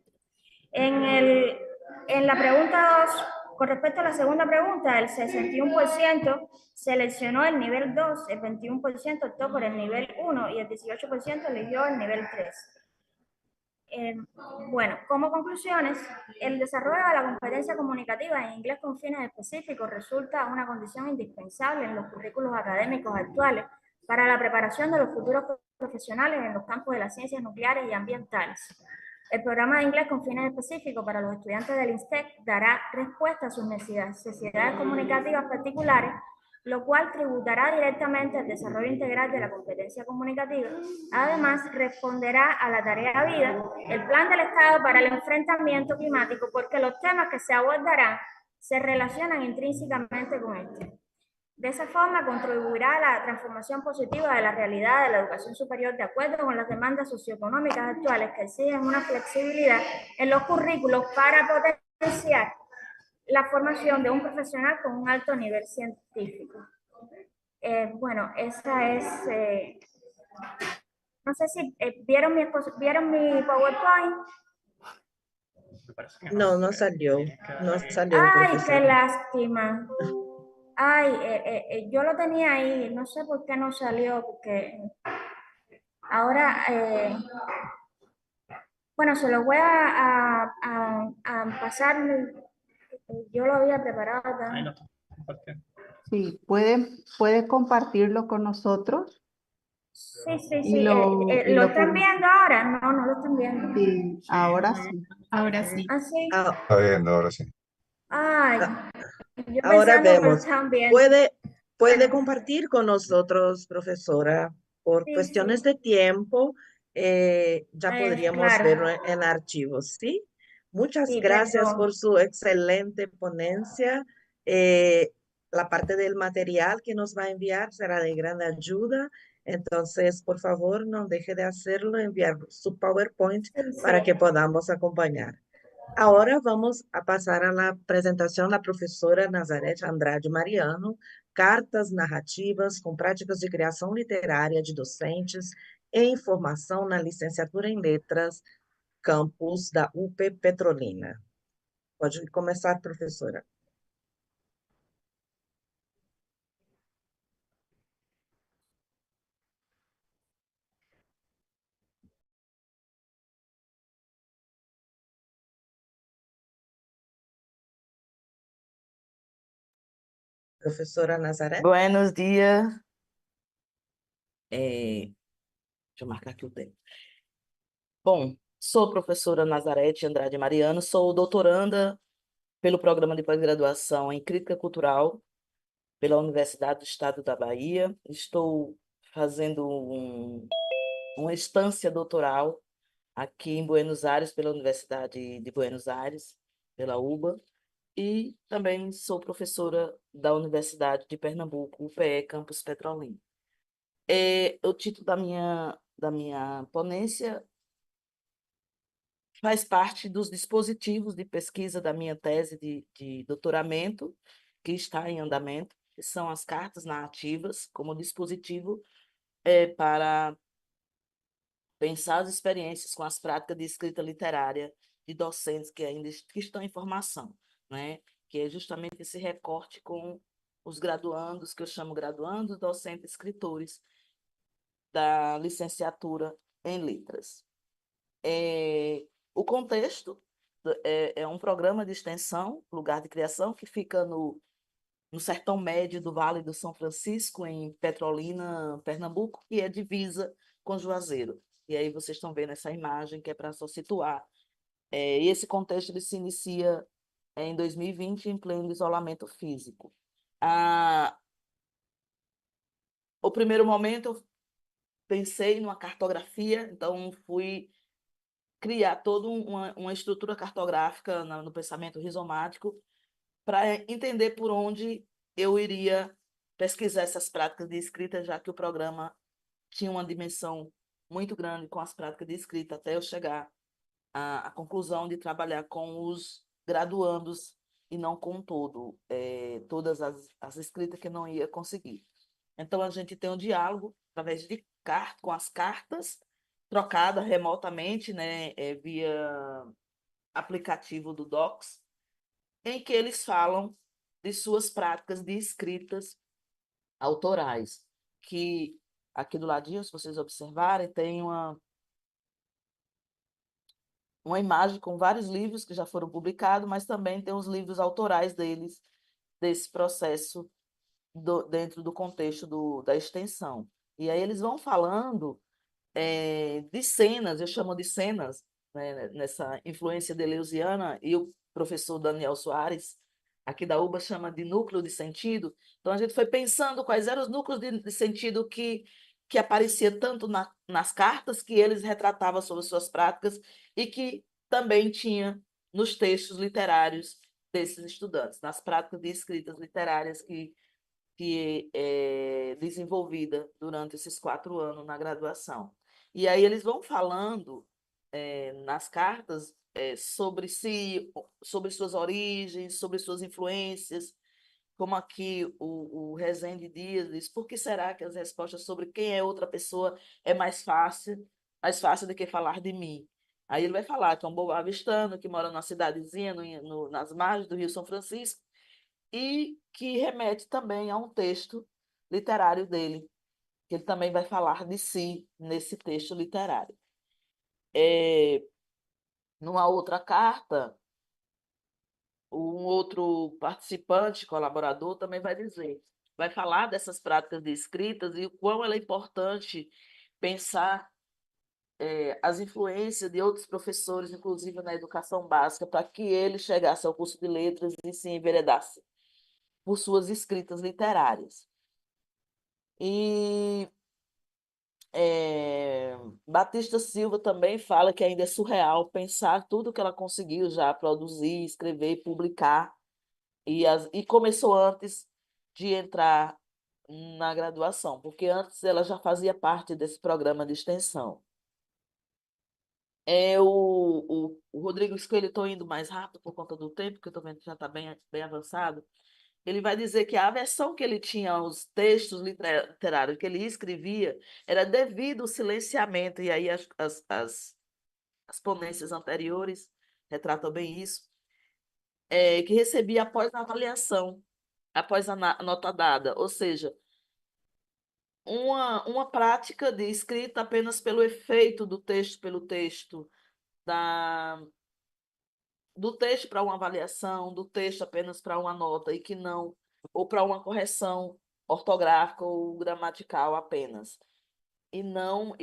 En la pregunta 2, con respecto a la segunda pregunta, el 61% seleccionó el nivel 2, el 21% optó por el nivel 1 y el 18% eligió el nivel 3. Bueno, como conclusiones, el desarrollo de la competencia comunicativa en inglés con fines específicos resulta una condición indispensable en los currículos académicos actuales para la preparación de los futuros profesionales en los campos de las ciencias nucleares y ambientales. El programa de inglés con fines específicos para los estudiantes del INSTEC dará respuesta a sus necesidades comunicativas particulares, lo cual tributará directamente al desarrollo integral de la competencia comunicativa. Además, responderá a la tarea vida, el plan del Estado para el enfrentamiento climático, porque los temas que se abordarán se relacionan intrínsecamente con este. De esa forma, contribuirá a la transformación positiva de la realidad de la educación superior de acuerdo con las demandas socioeconómicas actuales que exigen una flexibilidad en los currículos para potenciar la formación de un profesional con un alto nivel científico. Bueno, esa es... no sé si vieron mi PowerPoint. No, no salió, Ay, profesora. qué lástima. Ay, yo lo tenía ahí, no sé por qué no salió, porque ahora, bueno, se lo voy a pasar, yo lo había preparado también. Sí, puede compartirlo con nosotros Sí, y ¿lo están viendo ahora? No, no lo están viendo. sí, ahora sí. Ahora sí. ¿Ah, sí? Ah, Está viendo, ahora sí. Ay, yo ahora pensando que lo vemos. estaban viendo. Puede compartir con nosotros, profesora, por Sí, cuestiones sí, de tiempo, ya podríamos claro. verlo en archivos, ¿sí? Muchas Sí, gracias perdón. por su excelente ponencia. Eh, la parte del material que nos va a enviar será de gran ayuda. Entonces, por favor, no deje de hacerlo, enviar su PowerPoint Sí, para que sí. podamos acompañar. Ahora vamos a pasar a la presentación da professora Nazareth Andrade Mariano, Cartas Narrativas com Práticas de Criação Literária de Docentes e Informação na Licenciatura em Letras, campus da UP Petrolina. Pode começar, professora. Professora Nazareth? Buenos dias. Deixa eu marcar aqui o tempo. Bom, sou professora Nazareth Andrade Mariano, sou doutoranda pelo Programa de Pós-Graduação em Crítica Cultural pela Universidade do Estado da Bahia. Estou fazendo uma estância doutoral aqui em Buenos Aires, pela Universidade de Buenos Aires, pela UBA, e também sou professora da Universidade de Pernambuco, UPE, Campus Petrolina. O título da minha ponência faz parte dos dispositivos de pesquisa da minha tese de doutoramento, que está em andamento, que são as cartas narrativas, como dispositivo para pensar as experiências com as práticas de escrita literária de docentes que ainda estão em formação, né? Que é justamente esse recorte com os graduandos, que eu chamo graduandos, docentes, escritores, da licenciatura em letras. O contexto é um programa de extensão, lugar de criação, que fica no no sertão médio do Vale do São Francisco, em Petrolina, Pernambuco, que é divisa com Juazeiro. E aí vocês estão vendo essa imagem que é para só situar. E esse contexto ele se inicia em 2020, em pleno isolamento físico. O primeiro momento eu pensei numa cartografia, então fui criar toda uma estrutura cartográfica no pensamento rizomático para entender por onde eu iria pesquisar essas práticas de escrita, já que o programa tinha uma dimensão muito grande com as práticas de escrita, até eu chegar à conclusão de trabalhar com os graduandos e não com todas as escritas que eu não ia conseguir. Então, a gente tem um diálogo através de com as cartas, trocada remotamente, né, via aplicativo do Docs, em que eles falam de suas práticas de escritas autorais, que aqui do ladinho, se vocês observarem, tem uma imagem com vários livros que já foram publicados, mas também tem os livros autorais deles, desse processo dentro do contexto da extensão. E aí eles vão falando de cenas, eu chamo de cenas, né, nessa influência deleuziana, e o professor Daniel Soares, aqui da UBA, chama de núcleo de sentido. Então, a gente foi pensando quais eram os núcleos de sentido que aparecia tanto nas cartas que eles retratavam sobre suas práticas e que também tinha nos textos literários desses estudantes, nas práticas de escritas literárias que é desenvolvida durante esses 4 anos na graduação. E aí eles vão falando nas cartas sobre si, sobre suas origens, sobre suas influências, como aqui o Rezende Dias diz, por que será que as respostas sobre quem é outra pessoa é mais fácil do que falar de mim? Aí ele vai falar que é um boavistano que mora numa cidadezinha nas margens do Rio São Francisco, e que remete também a um texto literário dele, que ele também vai falar de si nesse texto literário. Numa outra carta, um outro participante, colaborador, também vai falar dessas práticas de escritas e o quão ela é importante pensar as influências de outros professores, inclusive na educação básica, para que ele chegasse ao curso de letras e se enveredasse por suas escritas literárias. E Batista Silva também fala que ainda é surreal pensar tudo que ela conseguiu já produzir, escrever e publicar, e começou antes de entrar na graduação, porque antes ela já fazia parte desse programa de extensão. O Rodrigo Escolho, estou indo mais rápido por conta do tempo, que eu estou vendo que já está bem avançado. Ele vai dizer que a aversão que ele tinha aos textos literários que ele escrevia era devido ao silenciamento, e aí as ponências anteriores retratam bem isso, que recebia após a avaliação, após a nota dada, ou seja, uma prática de escrita apenas pelo efeito do texto, pelo texto, do texto para uma avaliação, do texto apenas para uma nota, e que não, ou para uma correção ortográfica ou gramatical apenas, e não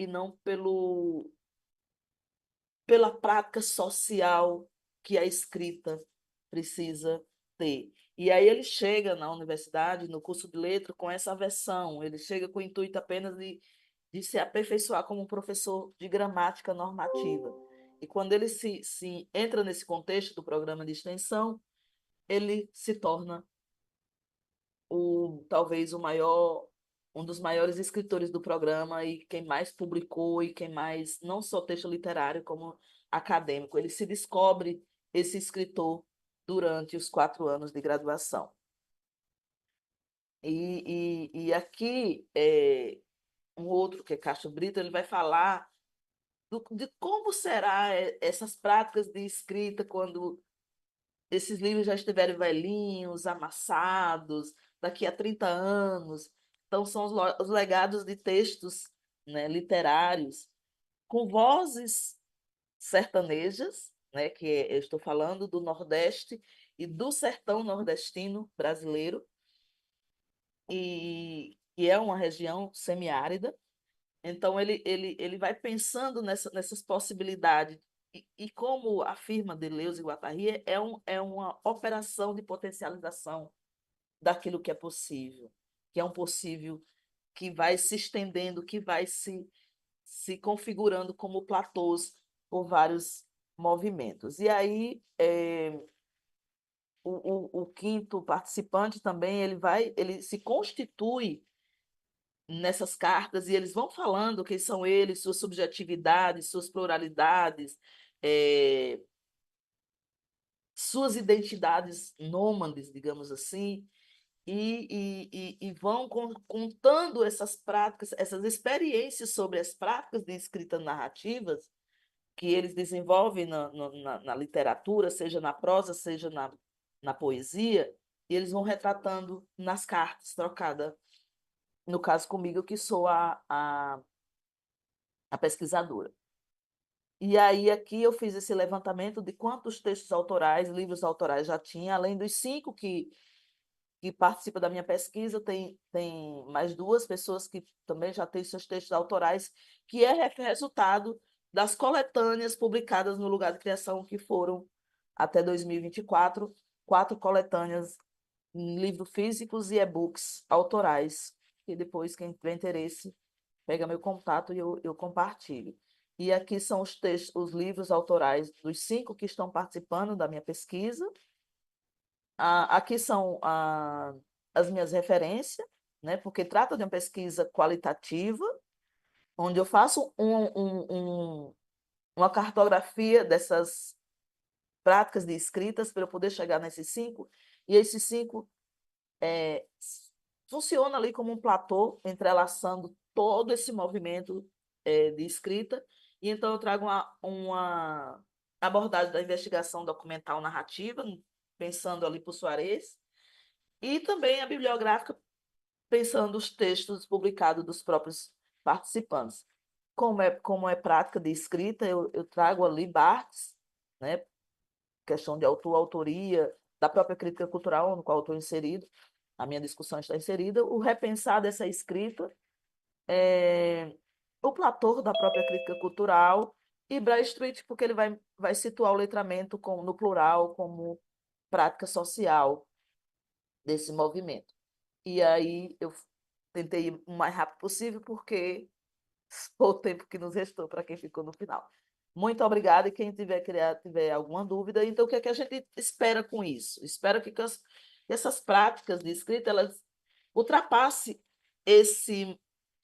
pela prática social que a escrita precisa ter. E aí ele chega na universidade, no curso de letra, com essa versão, ele chega com o intuito apenas de se aperfeiçoar como um professor de gramática normativa. E quando ele se entra nesse contexto do programa de extensão, ele se torna talvez um dos maiores escritores do programa e quem mais publicou e quem mais, não só texto literário, como acadêmico. Ele se descobre esse escritor durante os 4 anos de graduação. E aqui, um outro, que é Castro Brito, ele vai falar de como será essas práticas de escrita quando esses livros já estiverem velhinhos, amassados, daqui a 30 anos. Então, são os legados de textos, né, literários, com vozes sertanejas, né, eu estou falando do Nordeste e do sertão nordestino brasileiro, e é uma região semiárida. Então, ele vai pensando nessas possibilidades. E como afirma Deleuze e Guattari, é uma operação de potencialização daquilo que é possível, que é um possível que vai se estendendo, que vai se configurando como platôs por vários movimentos. E aí, o quinto participante também, ele se constitui nessas cartas e eles vão falando quem são eles, suas subjetividades, suas pluralidades, suas identidades nômades, digamos assim, e vão contando essas práticas, essas experiências sobre as práticas de escrita narrativas que eles desenvolvem na literatura, seja na prosa, seja na poesia, e eles vão retratando nas cartas trocadas, no caso comigo, que sou a pesquisadora. E aí aqui eu fiz esse levantamento de quantos textos autorais, livros autorais já tinha, além dos 5 que participam da minha pesquisa, tem mais 2 pessoas que também já têm seus textos autorais, que é resultado das coletâneas publicadas no Lugar de Criação, que foram, até 2024, 4 coletâneas em livros físicos e e-books autorais, e depois, quem tiver interesse, pega meu contato e eu compartilho. E aqui são os textos, os livros autorais dos 5 que estão participando da minha pesquisa. Aqui são as minhas referências, né? Porque trata de uma pesquisa qualitativa, onde eu faço uma cartografia dessas práticas de escritas para eu poder chegar nesses 5, e esses 5 funcionam ali como um platô, entrelaçando todo esse movimento de escrita, e então eu trago uma abordagem da investigação documental narrativa, pensando ali por Soares, e também a bibliográfica, pensando os textos publicados dos próprios participantes. Como é prática de escrita, eu trago ali Barthes, né, questão de autor, autoria, da própria crítica cultural, no qual eu estou inserido, a minha discussão está inserida, o repensar dessa escrita, o Platão da própria crítica cultural, e Bradstreet, porque ele vai situar o letramento no plural, como prática social desse movimento. E aí eu tentei ir o mais rápido possível, porque foi o tempo que nos restou para quem ficou no final. Muito obrigada, e quem tiver alguma dúvida, então o que é que a gente espera com isso? Espero que essas práticas de escrita elas ultrapassem esse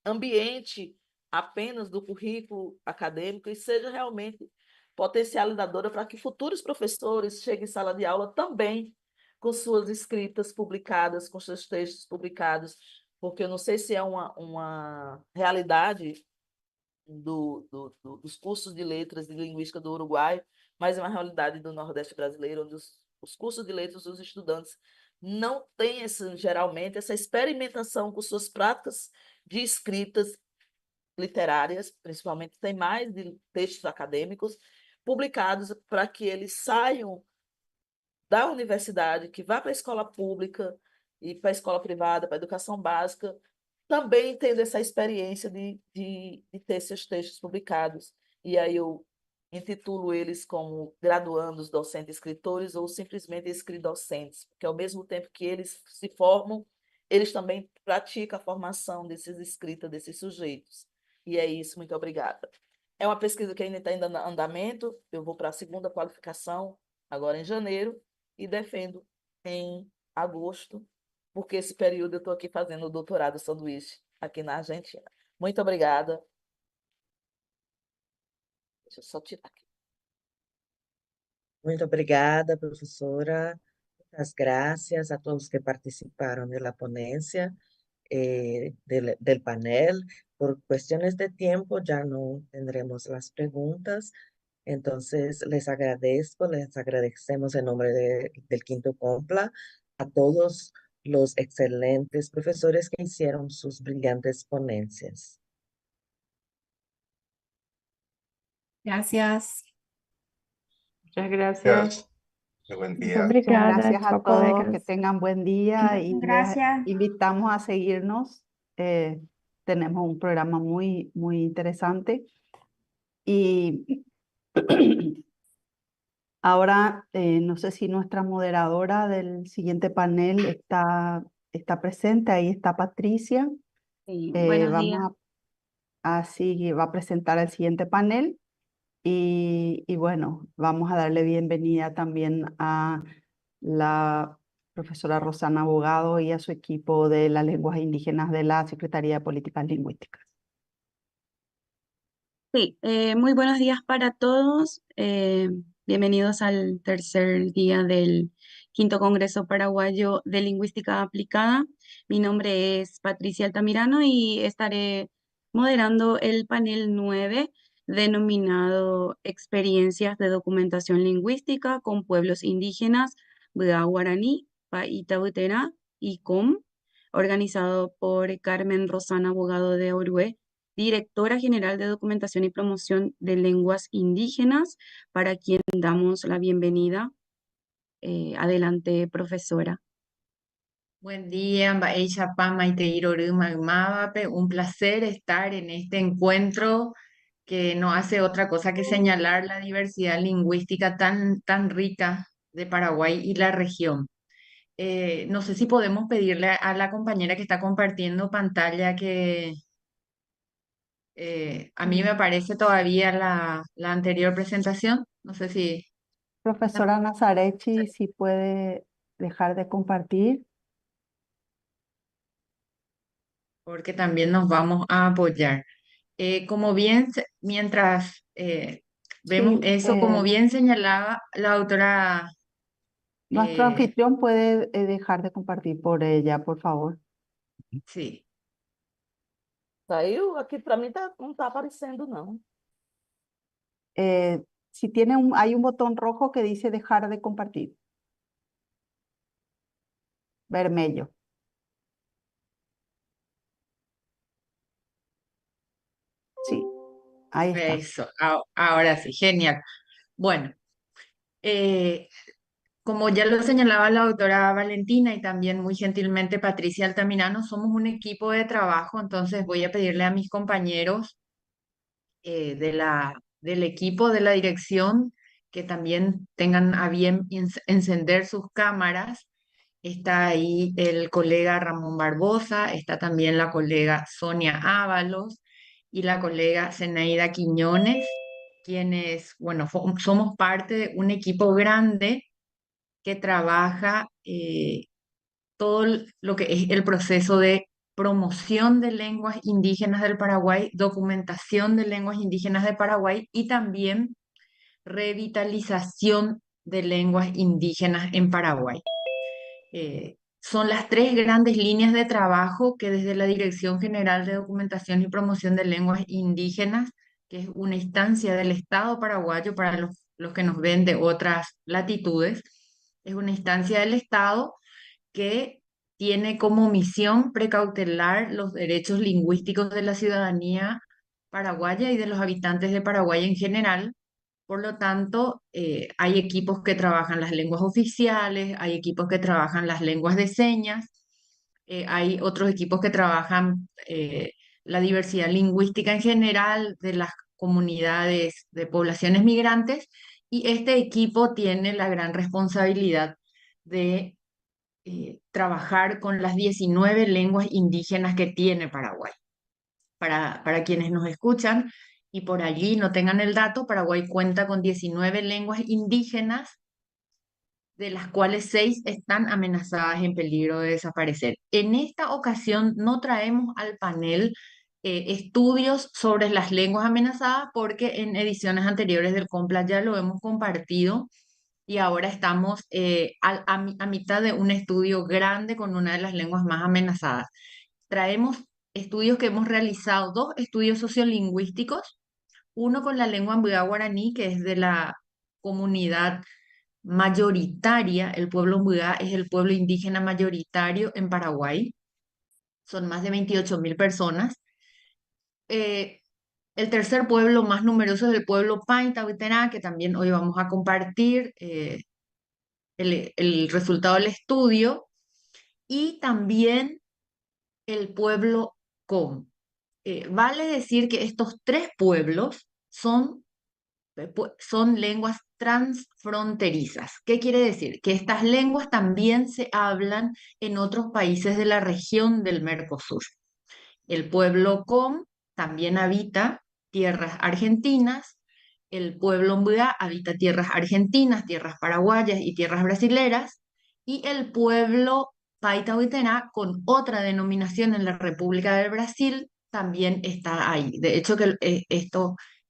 ambiente apenas do currículo acadêmico e seja realmente potencializadora para que futuros professores cheguem em sala de aula também com suas escritas publicadas, com seus textos publicados, porque eu não sei se é uma realidade dos cursos de letras e linguística do Uruguai, mas é uma realidade do Nordeste brasileiro, onde os cursos de letras dos estudantes não têm, geralmente, essa experimentação com suas práticas de escritas literárias, principalmente, tem mais de textos acadêmicos publicados para que eles saiam da universidade, que vá para a escola pública e para a escola privada, para a educação básica, também tendo essa experiência de ter seus textos publicados. E aí eu intitulo eles como graduandos, docentes, escritores ou simplesmente escritores-docentes, porque ao mesmo tempo que eles se formam, eles também praticam a formação desses escritas, desses sujeitos. E é isso, muito obrigada. É uma pesquisa que ainda está em andamento, eu vou para a segunda qualificação, agora em janeiro, e defendo em agosto, porque esse período eu estou aqui fazendo o doutorado sanduíche aqui na Argentina. Muito obrigada. Deixa eu só tirar aqui. Muito obrigada, profesora. Muchas gracias a todos que participaron de la ponencia, del panel. Por cuestiones de tiempo ya no tendremos las preguntas. Entonces, les agradecemos en nombre del Quinto Compla a todos los excelentes profesores que hicieron sus brillantes ponencias. Gracias. Muchas gracias. Buen Muchas día. Obrigada, gracias a tchau, todos, que colegas. tengan buen día y les Gracias. invitamos a seguirnos. Tenemos un programa muy, muy interesante. Y ahora, no sé si nuestra moderadora del siguiente panel está presente. Ahí está Patricia. Sí, buenos días. Vamos así va a presentar el siguiente panel. Y bueno, vamos a darle bienvenida también a la profesora Rosana Abogado y a su equipo de las lenguas indígenas de la Secretaría de Políticas Lingüísticas. Sí, muy buenos días para todos. Bienvenidos al tercer día del Quinto Congreso Paraguayo de Lingüística Aplicada. Mi nombre es Patricia Altamirano y estaré moderando el panel 9 denominado Experiencias de Documentación Lingüística con Pueblos Indígenas, Bua Guaraní, Paita Butera y COM, organizado por Carmen Rosana Abogado de Orué, Directora General de Documentación y Promoción de Lenguas Indígenas, para quien damos la bienvenida. Adelante, profesora. Buen día, Mba'éichapa Maiteírory Magmávape. Un placer estar en este encuentro que no hace otra cosa que señalar la diversidad lingüística tan rica de Paraguay y la región. No sé si podemos pedirle a la compañera que está compartiendo pantalla que a mí me aparece todavía la anterior presentación. No sé si, Profesora Nazarechi, si puede dejar de compartir. porque también nos vamos a apoyar. Como bien, mientras vemos Sí, eso, como bien señalaba la autora, nuestro eh, anfitrión puede dejar de compartir por ella, por favor. sí, Saiu? Aqui para mim não está aparecendo, não. Si hay un botón rojo que dice dejar de compartir. Vermelho. Sí, ahí está. eso, ahora sí, genial. Bueno, eh, como ya lo señalaba la autora Valentina y también muy gentilmente Patricia Altamirano, somos un equipo de trabajo, entonces voy a pedirle a mis compañeros del equipo de la dirección que también tengan a bien encender sus cámaras. Está ahí el colega Ramón Barbosa, está también la colega Sonia Ábalos y la colega Zenaida Quiñones, quienes, bueno, somos parte de un equipo grande que trabaja todo lo que es el proceso de promoción de lenguas indígenas del Paraguay, documentación de lenguas indígenas de Paraguay y también revitalización de lenguas indígenas en Paraguay. Son las tres grandes líneas de trabajo que desde la Dirección General de Documentación y Promoción de Lenguas Indígenas, que es una instancia del Estado paraguayo para los que nos ven de otras latitudes, es una instancia del Estado que tiene como misión precautelar los derechos lingüísticos de la ciudadanía paraguaya y de los habitantes de Paraguay en general. Por lo tanto, hay equipos que trabajan las lenguas oficiales, hay equipos que trabajan las lenguas de señas, hay otros equipos que trabajan la diversidad lingüística en general de las comunidades de poblaciones migrantes, y este equipo tiene la gran responsabilidad de trabajar con las 19 lenguas indígenas que tiene Paraguay. Para quienes nos escuchan y por allí no tengan el dato, Paraguay cuenta con 19 lenguas indígenas, de las cuales 6 están amenazadas en peligro de desaparecer. En esta ocasión no traemos al panel estudios sobre las lenguas amenazadas porque en ediciones anteriores del COMPLA ya lo hemos compartido y ahora estamos a mitad de un estudio grande con una de las lenguas más amenazadas. Traemos estudios que hemos realizado, dos estudios sociolingüísticos, uno con la lengua mbuya guaraní, que es de la comunidad mayoritaria, el pueblo mbuya es el pueblo indígena mayoritario en Paraguay, son más de 28.000 personas. El tercer pueblo más numeroso es el pueblo Paita Huitena, que también hoy vamos a compartir el resultado del estudio, y también el pueblo Com. Vale decir que estos tres pueblos son lenguas transfronterizas. ¿Qué quiere decir? Que estas lenguas también se hablan en otros países de la región del Mercosur. El pueblo Com también habita tierras argentinas, el pueblo Mbuá habita tierras argentinas, tierras paraguayas y tierras brasileras, y el pueblo Paitahuitená, con otra denominación en la República del Brasil, también está ahí. De hecho,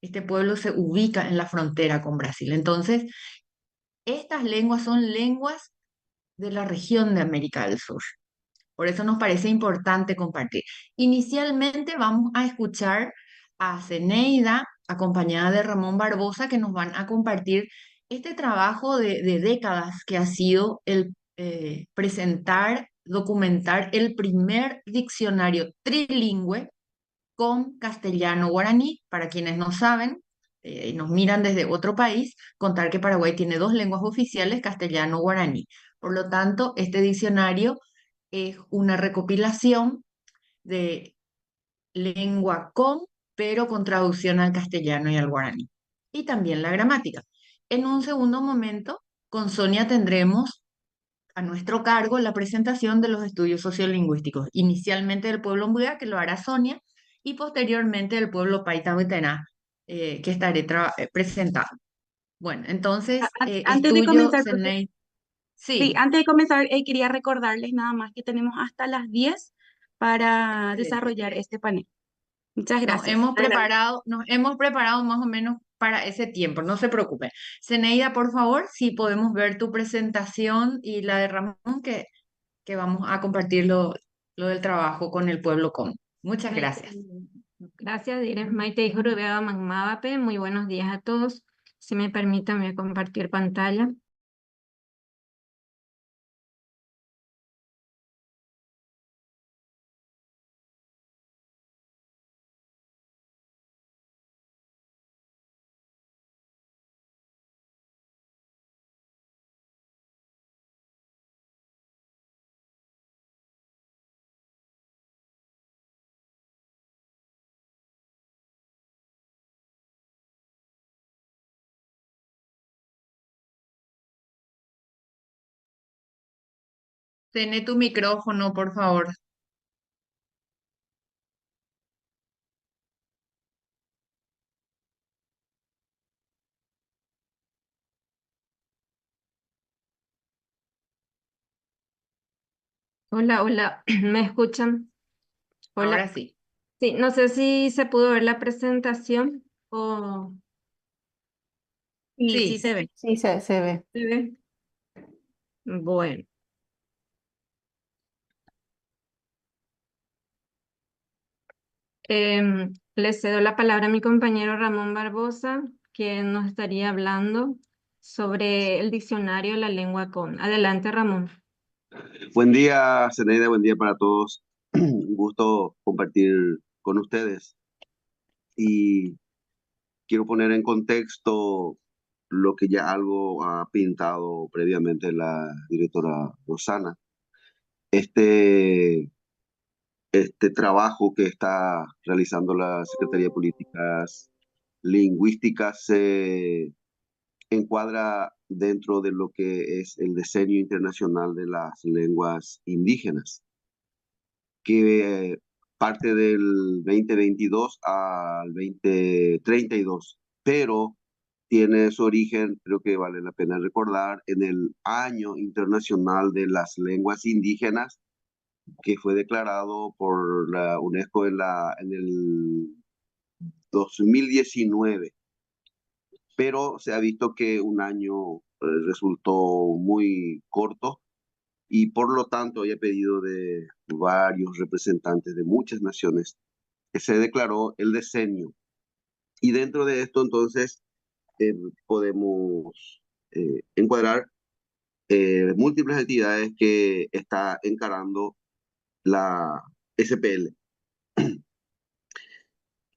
este pueblo se ubica en la frontera con Brasil. Entonces, estas lenguas son lenguas de la región de América del Sur. Por eso nos parece importante compartir. Inicialmente vamos a escuchar a Zeneida, acompañada de Ramón Barbosa, que nos van a compartir este trabajo de décadas que ha sido el presentar, documentar el primer diccionario trilingüe con castellano-guaraní. Para quienes no saben y nos miran desde otro país, contar que Paraguay tiene dos lenguas oficiales, castellano-guaraní. Por lo tanto, este diccionario es una recopilación de lengua con, pero con traducción al castellano y al guaraní. Y también la gramática. En un segundo momento, con Sonia tendremos a nuestro cargo la presentación de los estudios sociolingüísticos, inicialmente del pueblo Mbuya, que lo hará Sonia, y posteriormente del pueblo Paitahuitená, que estaré presentando. Bueno, entonces es Antes de tuyo, comenzar, Zeneida. sí, Sí, antes de comenzar, quería recordarles nada más que tenemos hasta las 10 para desarrollar este panel. Muchas gracias. Adelante. nos hemos preparado más o menos para ese tiempo, no se preocupen. Zeneida, por favor, si podemos ver tu presentación y la de Ramón, que vamos a compartir lo del trabajo con el pueblo com. Muchas gracias. Gracias, Direct Maite y Jurubeba Magmabape. Muy buenos días a todos. Si me permiten, voy a compartir pantalla. Tené tu micrófono, por favor. Hola, hola, ¿me escuchan? Ahora Hola. sí. Sí, no sé si se pudo ver la presentación o Sí, sí Sí. se ve. Sí, se ve. se ve. Bueno. Le cedo la palabra a mi compañero Ramón Barbosa, quien nos estaría hablando sobre el diccionario de la lengua con. Adelante, Ramón. Buen día, Zeneida, buen día para todos. Un gusto compartir con ustedes. Y quiero poner en contexto lo que ya algo ha pintado previamente la directora Rosana. Este, este trabajo que está realizando la Secretaría de Políticas Lingüísticas se encuadra dentro de lo que es el Decenio Internacional de las Lenguas Indígenas, que parte del 2022 al 2032, pero tiene su origen, creo que vale la pena recordar, en el Año Internacional de las Lenguas Indígenas, que fue declarado por la UNESCO en el 2019, pero se ha visto que un año resultó muy corto y por lo tanto, y a pedido de varios representantes de muchas naciones, que se declaró el decenio. Y dentro de esto, entonces, podemos encuadrar múltiples actividades que está encarando la SPL.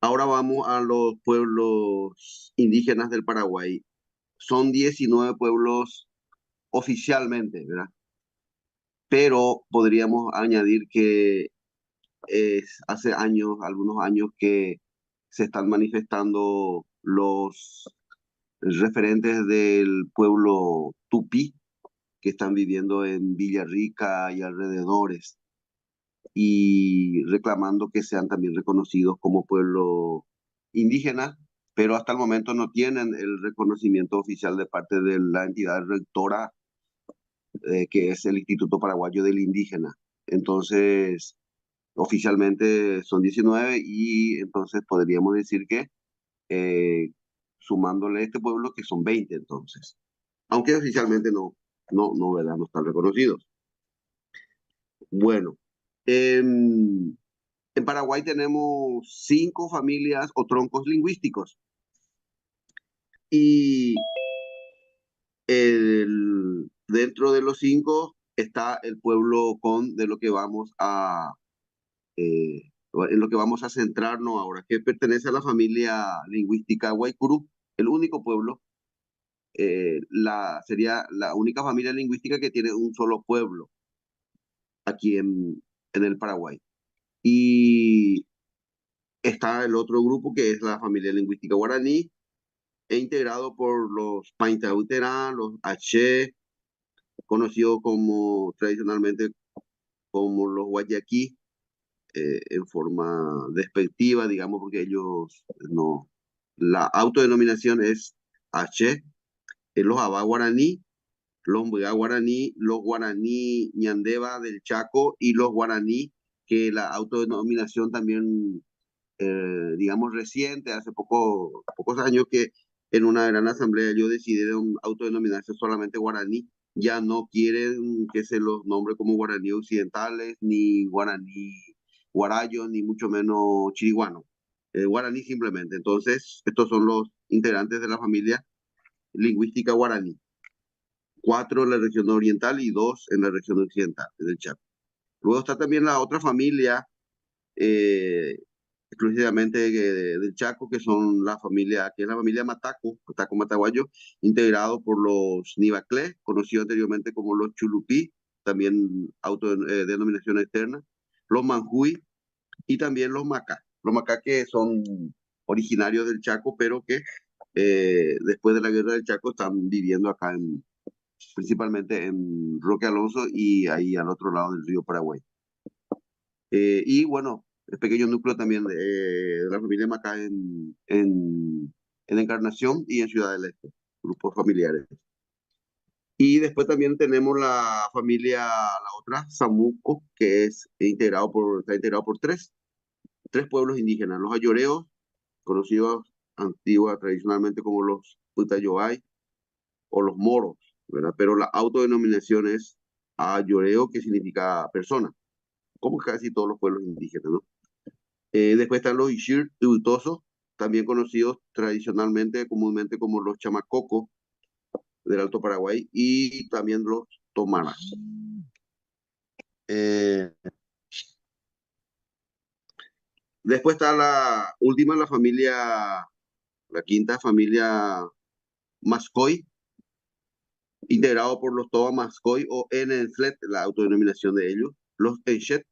Ahora vamos a los pueblos indígenas del Paraguay. Son 19 pueblos oficialmente, ¿verdad? Pero podríamos añadir que hace años, algunos años que se están manifestando los referentes del pueblo tupí que están viviendo en Villarrica y alrededores y reclamando que sean también reconocidos como pueblo indígena, pero hasta el momento no tienen el reconocimiento oficial de parte de la entidad rectora, que es el Instituto Paraguayo del Indígena. Entonces, oficialmente son 19 y entonces podríamos decir que sumándole este pueblo que son 20 entonces, aunque oficialmente ¿verdad? No están reconocidos. Bueno, en Paraguay tenemos 5 familias o troncos lingüísticos y dentro de los 5 está el pueblo con de lo que vamos en lo que vamos a centrarnos ahora, que pertenece a la familia lingüística Guaycurú, el único pueblo, sería la única familia lingüística que tiene un solo pueblo aquí en el Paraguay. Y está el otro grupo que es la familia lingüística guaraní, integrado por los Paintauterá, los Aché, conocidos como tradicionalmente como los Guayaquí, en forma despectiva, digamos, porque ellos no. La autodenominación es H, los Abá guaraní, los Mbegá guaraní, los guaraní ñandeva del Chaco y los guaraní, que la autodenominación también, digamos, reciente, hace pocos años que en una gran asamblea ellos decidieron autodenominarse solamente guaraní, ya no quieren que se los nombre como guaraní occidentales, ni guaraní guarayo, ni mucho menos chiriguano, guaraní simplemente. Entonces, estos son los integrantes de la familia lingüística guaraní. 4 en la región oriental y 2 en la región occidental, en el Chaco. Luego está también la otra familia, exclusivamente del Chaco, que son que es la familia Mataco, Mataco Mataguayo, integrado por los Nivaclé, conocidos anteriormente como los Chulupí, también denominación externa, los Manjuy y también los Macá. Los Macá que son originarios del Chaco, pero que después de la guerra del Chaco están viviendo acá principalmente en Roque Alonso y ahí al otro lado del río Paraguay. Y bueno, el pequeño núcleo también de la familia Macá en Encarnación y en Ciudad del Este, grupos familiares. Y después también tenemos la familia, la otra, Samuco, que está integrado por 3 pueblos indígenas, los ayoreos, conocidos tradicionalmente como los Putayoay o los moros, ¿verdad? Pero la autodenominación es ayoreo, que significa persona, como casi todos los pueblos indígenas, ¿no? Después están los Ishir tributosos, también conocidos tradicionalmente, comúnmente como los chamacocos del Alto Paraguay, y también los tomaras. Después está la última, la quinta familia Mascoy, integrado por los Toba Mascoy o Enenslet, la autodenominación de ellos, los Enchet,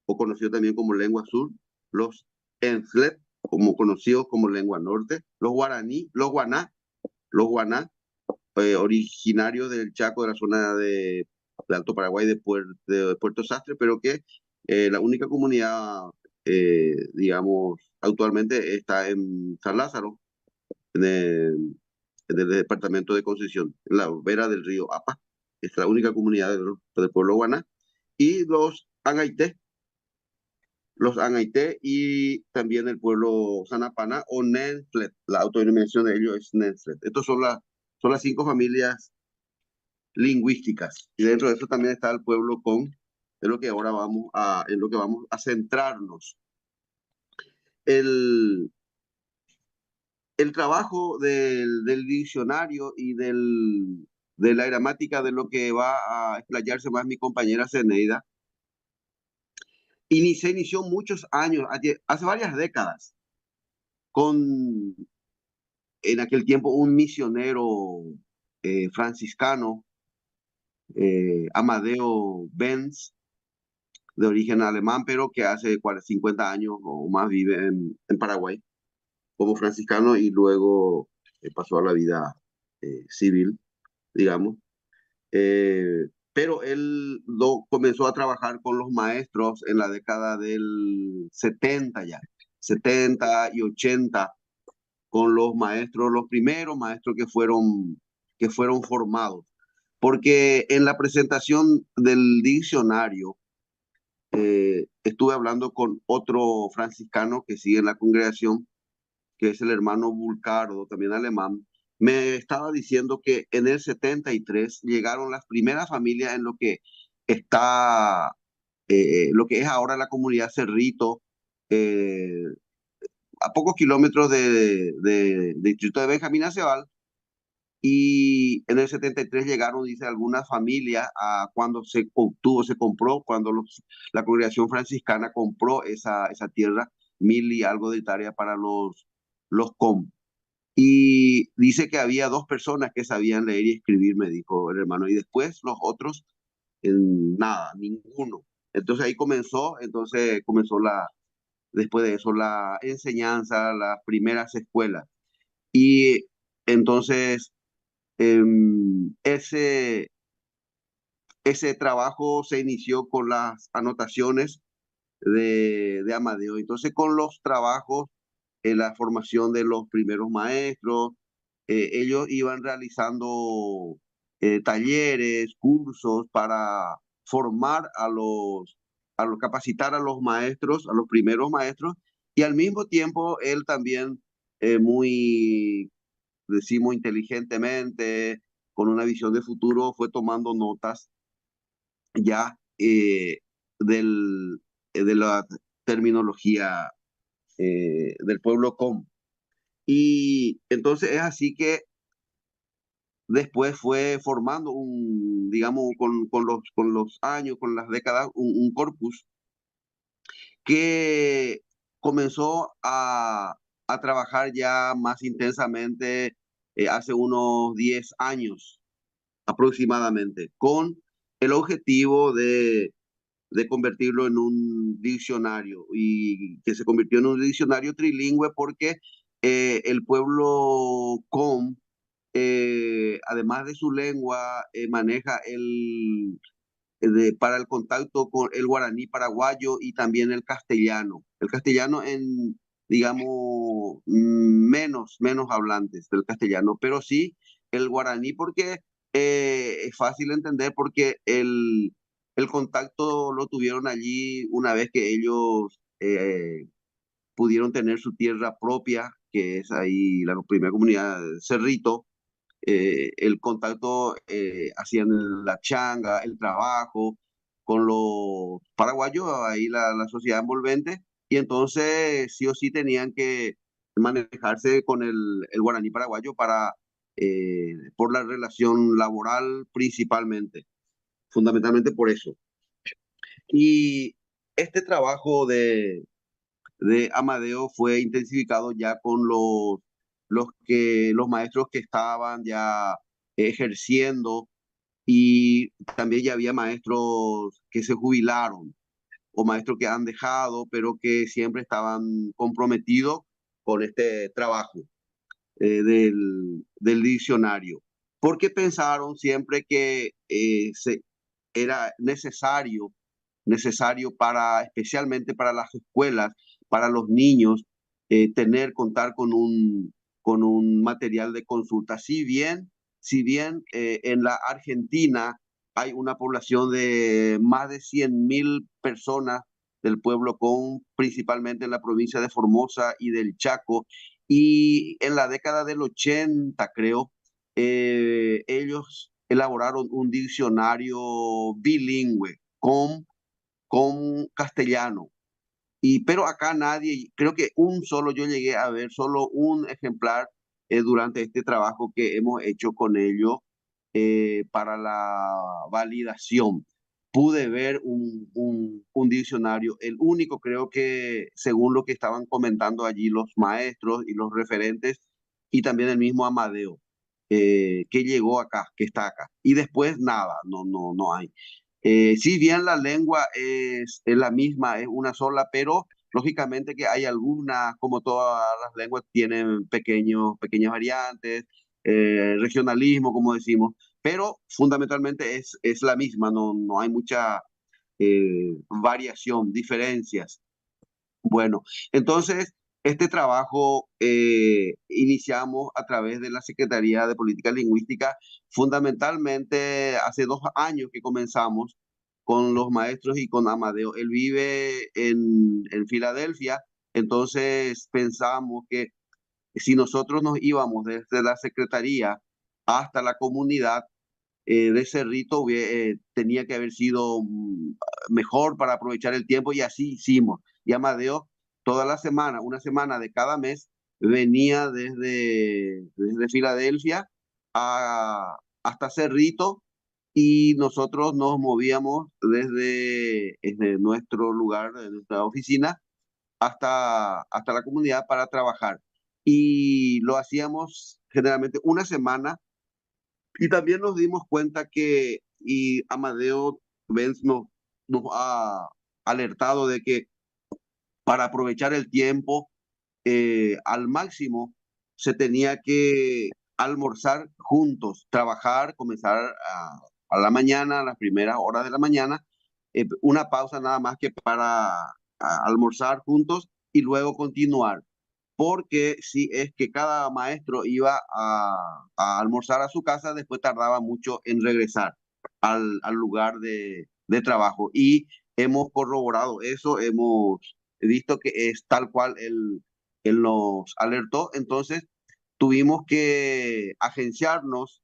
o conocidos también como lengua sur, los Enslet, como conocidos como lengua norte, los guaraní, los guaná, originarios del Chaco, de la zona de Alto Paraguay, de Puerto Sastre, pero que la única comunidad, digamos, actualmente está en San Lázaro, en el departamento de Concepción, en la vera del río Apa. Es la única comunidad del pueblo guaná. Y los Angaité, y también el pueblo Sanapana o Nenslet, la autodenominación de ellos es Nenslet. Estas son las 5 familias lingüísticas. Y dentro de eso también está el pueblo con, en lo que ahora vamos a centrarnos. El trabajo del diccionario y de la gramática, de lo que va a explayarse más mi compañera Zeneida, se inició muchos años, hace varias décadas, en aquel tiempo un misionero franciscano Amadeo Benz, de origen alemán, pero que hace 50 años o más vive en Paraguay como franciscano y luego pasó a la vida civil, digamos. Pero él comenzó a trabajar con los maestros en la década del 70 ya, 70 y 80, con los maestros, los primeros maestros que fueron formados. Porque en la presentación del diccionario, estuve hablando con otro franciscano que sigue en la congregación, que es el hermano Bulcardo, también alemán. Me estaba diciendo que en el 73 llegaron las primeras familias en lo que está, lo que es ahora la comunidad Cerrito, eh, a pocos kilómetros del distrito de Benjamín Acebal. Y en el 73 llegaron, dice, algunas familias cuando se compró, cuando la congregación franciscana compró esa tierra, 1000 y algo de hectáreas para los COM. Y dice que había 2 personas que sabían leer y escribir, me dijo el hermano, y después los otros, nada, ninguno. Entonces después de eso, la enseñanza, las primeras escuelas. Y entonces ese trabajo se inició con las anotaciones de Amadeo. Entonces, con los trabajos, la formación de los primeros maestros, ellos iban realizando talleres, cursos para formar capacitar a los maestros, a los primeros maestros, y al mismo tiempo él también muy, decimos, inteligentemente, con una visión de futuro, fue tomando notas ya de la terminología del pueblo com. Y entonces es así que después fue formando digamos, con los años, con las décadas, un corpus que comenzó a trabajar ya más intensamente hace unos 10 años aproximadamente, con el objetivo de convertirlo en un diccionario, y que se convirtió en un diccionario trilingüe porque el pueblo com, además de su lengua, maneja para el contacto con el guaraní paraguayo y también el castellano. El castellano digamos, menos hablantes del castellano, pero sí el guaraní, porque es fácil entender, porque el contacto lo tuvieron allí una vez que ellos pudieron tener su tierra propia, que es ahí la primera comunidad de Cerrito. El contacto, hacían la changa, el trabajo con los paraguayos, ahí la sociedad envolvente, y entonces sí o sí tenían que manejarse con el guaraní paraguayo por la relación laboral principalmente, fundamentalmente por eso. Y este trabajo de Amadeo fue intensificado ya con los maestros que estaban ya ejerciendo, y también ya había maestros que se jubilaron o maestros que han dejado, pero que siempre estaban comprometidos con este trabajo del diccionario, porque pensaron siempre que era necesario especialmente para las escuelas, para los niños, contar con un material de consulta. Si bien en la Argentina hay una población de más de 100.000 personas del pueblo principalmente en la provincia de Formosa y del Chaco, y en la década del 80, creo, ellos elaboraron un diccionario bilingüe con castellano. Pero acá nadie, creo que yo llegué a ver solo un ejemplar durante este trabajo que hemos hecho con ellos para la validación. Pude ver un diccionario, el único, creo que según lo que estaban comentando allí los maestros y los referentes, y también el mismo Amadeo. que llegó acá, que está acá. Y después nada, no hay. Si bien la lengua es la misma, es una sola, pero lógicamente que hay algunas, como todas las lenguas, tienen pequeñas variantes, regionalismo, como decimos, pero fundamentalmente es la misma, no hay mucha variación, diferencias. Bueno, entonces, este trabajo iniciamos a través de la Secretaría de Política Lingüística, fundamentalmente hace 2 años que comenzamos con los maestros y con Amadeo. Él vive en Filadelfia, entonces pensamos que si nosotros nos íbamos desde la Secretaría hasta la comunidad de Cerrito, tenía que haber sido mejor para aprovechar el tiempo y así hicimos. Y Amadeo, toda la semana, una semana de cada mes, venía desde Filadelfia hasta Cerrito y nosotros nos movíamos desde nuestro lugar, de nuestra oficina, hasta la comunidad para trabajar. Y lo hacíamos generalmente una semana y también nos dimos cuenta y Amadeo Benz nos ha alertado de que para aprovechar el tiempo al máximo se tenía que almorzar juntos, trabajar, comenzar a la mañana, a las primeras horas de la mañana, una pausa nada más que para almorzar juntos y luego continuar. Porque si es que cada maestro iba a almorzar a su casa, después tardaba mucho en regresar al lugar de trabajo. Y hemos corroborado eso, hemos visto que es tal cual él nos alertó. Entonces tuvimos que agenciarnos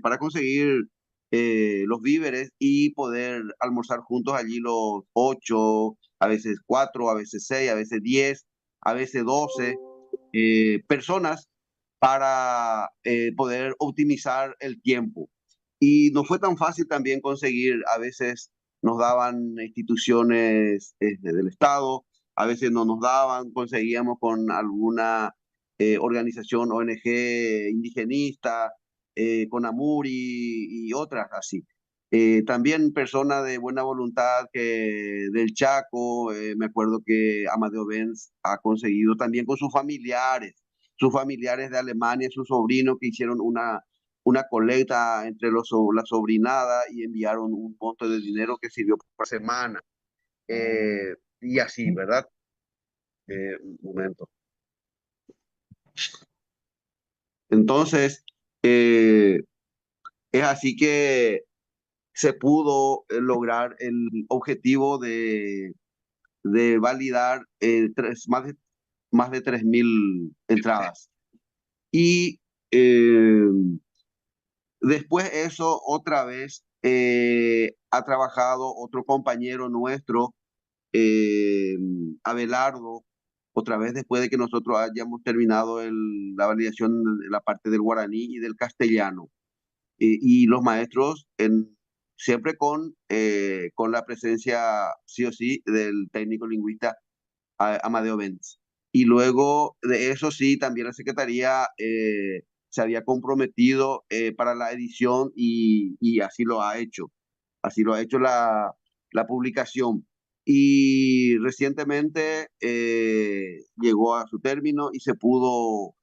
para conseguir los víveres y poder almorzar juntos allí los 8, a veces 4, a veces 6, a veces 10, a veces 12 personas para poder optimizar el tiempo. Y no fue tan fácil también conseguir, a veces nos daban instituciones del Estado, a veces no nos daban, conseguíamos con alguna organización ONG indigenista, con Amuri y otras así. También personas de buena voluntad del Chaco, me acuerdo que Amadeo Benz ha conseguido también con sus familiares de Alemania, sus sobrinos que hicieron una colecta entre la sobrinada y enviaron un monto de dinero que sirvió por semana. Y así, ¿verdad? Un momento. Entonces, es así que se pudo lograr el objetivo de validar más de 3.000 entradas. Y después eso otra vez ha trabajado otro compañero nuestro, Abelardo, otra vez después de que nosotros hayamos terminado la validación de la parte del guaraní y del castellano. Y los maestros siempre con la presencia sí o sí del técnico lingüista Amadeo Benz. Y luego de eso sí, también la Secretaría se había comprometido para la edición y así lo ha hecho. Así lo ha hecho la publicación. Y recientemente llegó a su término y se pudo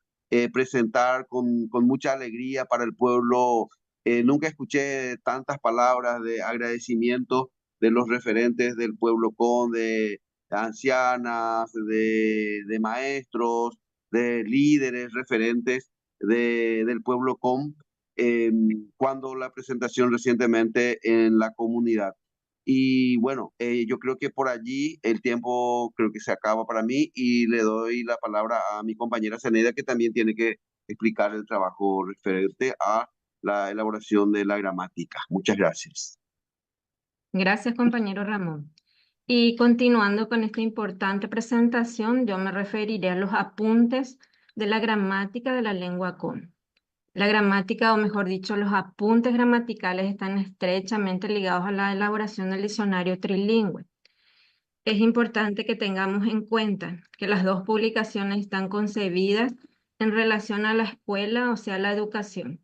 presentar con mucha alegría para el pueblo. Nunca escuché tantas palabras de agradecimiento de los referentes del pueblo de ancianas, de maestros, de líderes, referentes del pueblo cuando la presentación recientemente en la comunidad. Y bueno, yo creo que por allí el tiempo creo que se acaba para mí y le doy la palabra a mi compañera Zeneida, que también tiene que explicar el trabajo referente a la elaboración de la gramática. Muchas gracias. Gracias, compañero Ramón. Y continuando con esta importante presentación, yo me referiré a los apuntes de la gramática de la lengua con. La gramática, o mejor dicho, los apuntes gramaticales están estrechamente ligados a la elaboración del diccionario trilingüe. Es importante que tengamos en cuenta que las dos publicaciones están concebidas en relación a la escuela, o sea, la educación.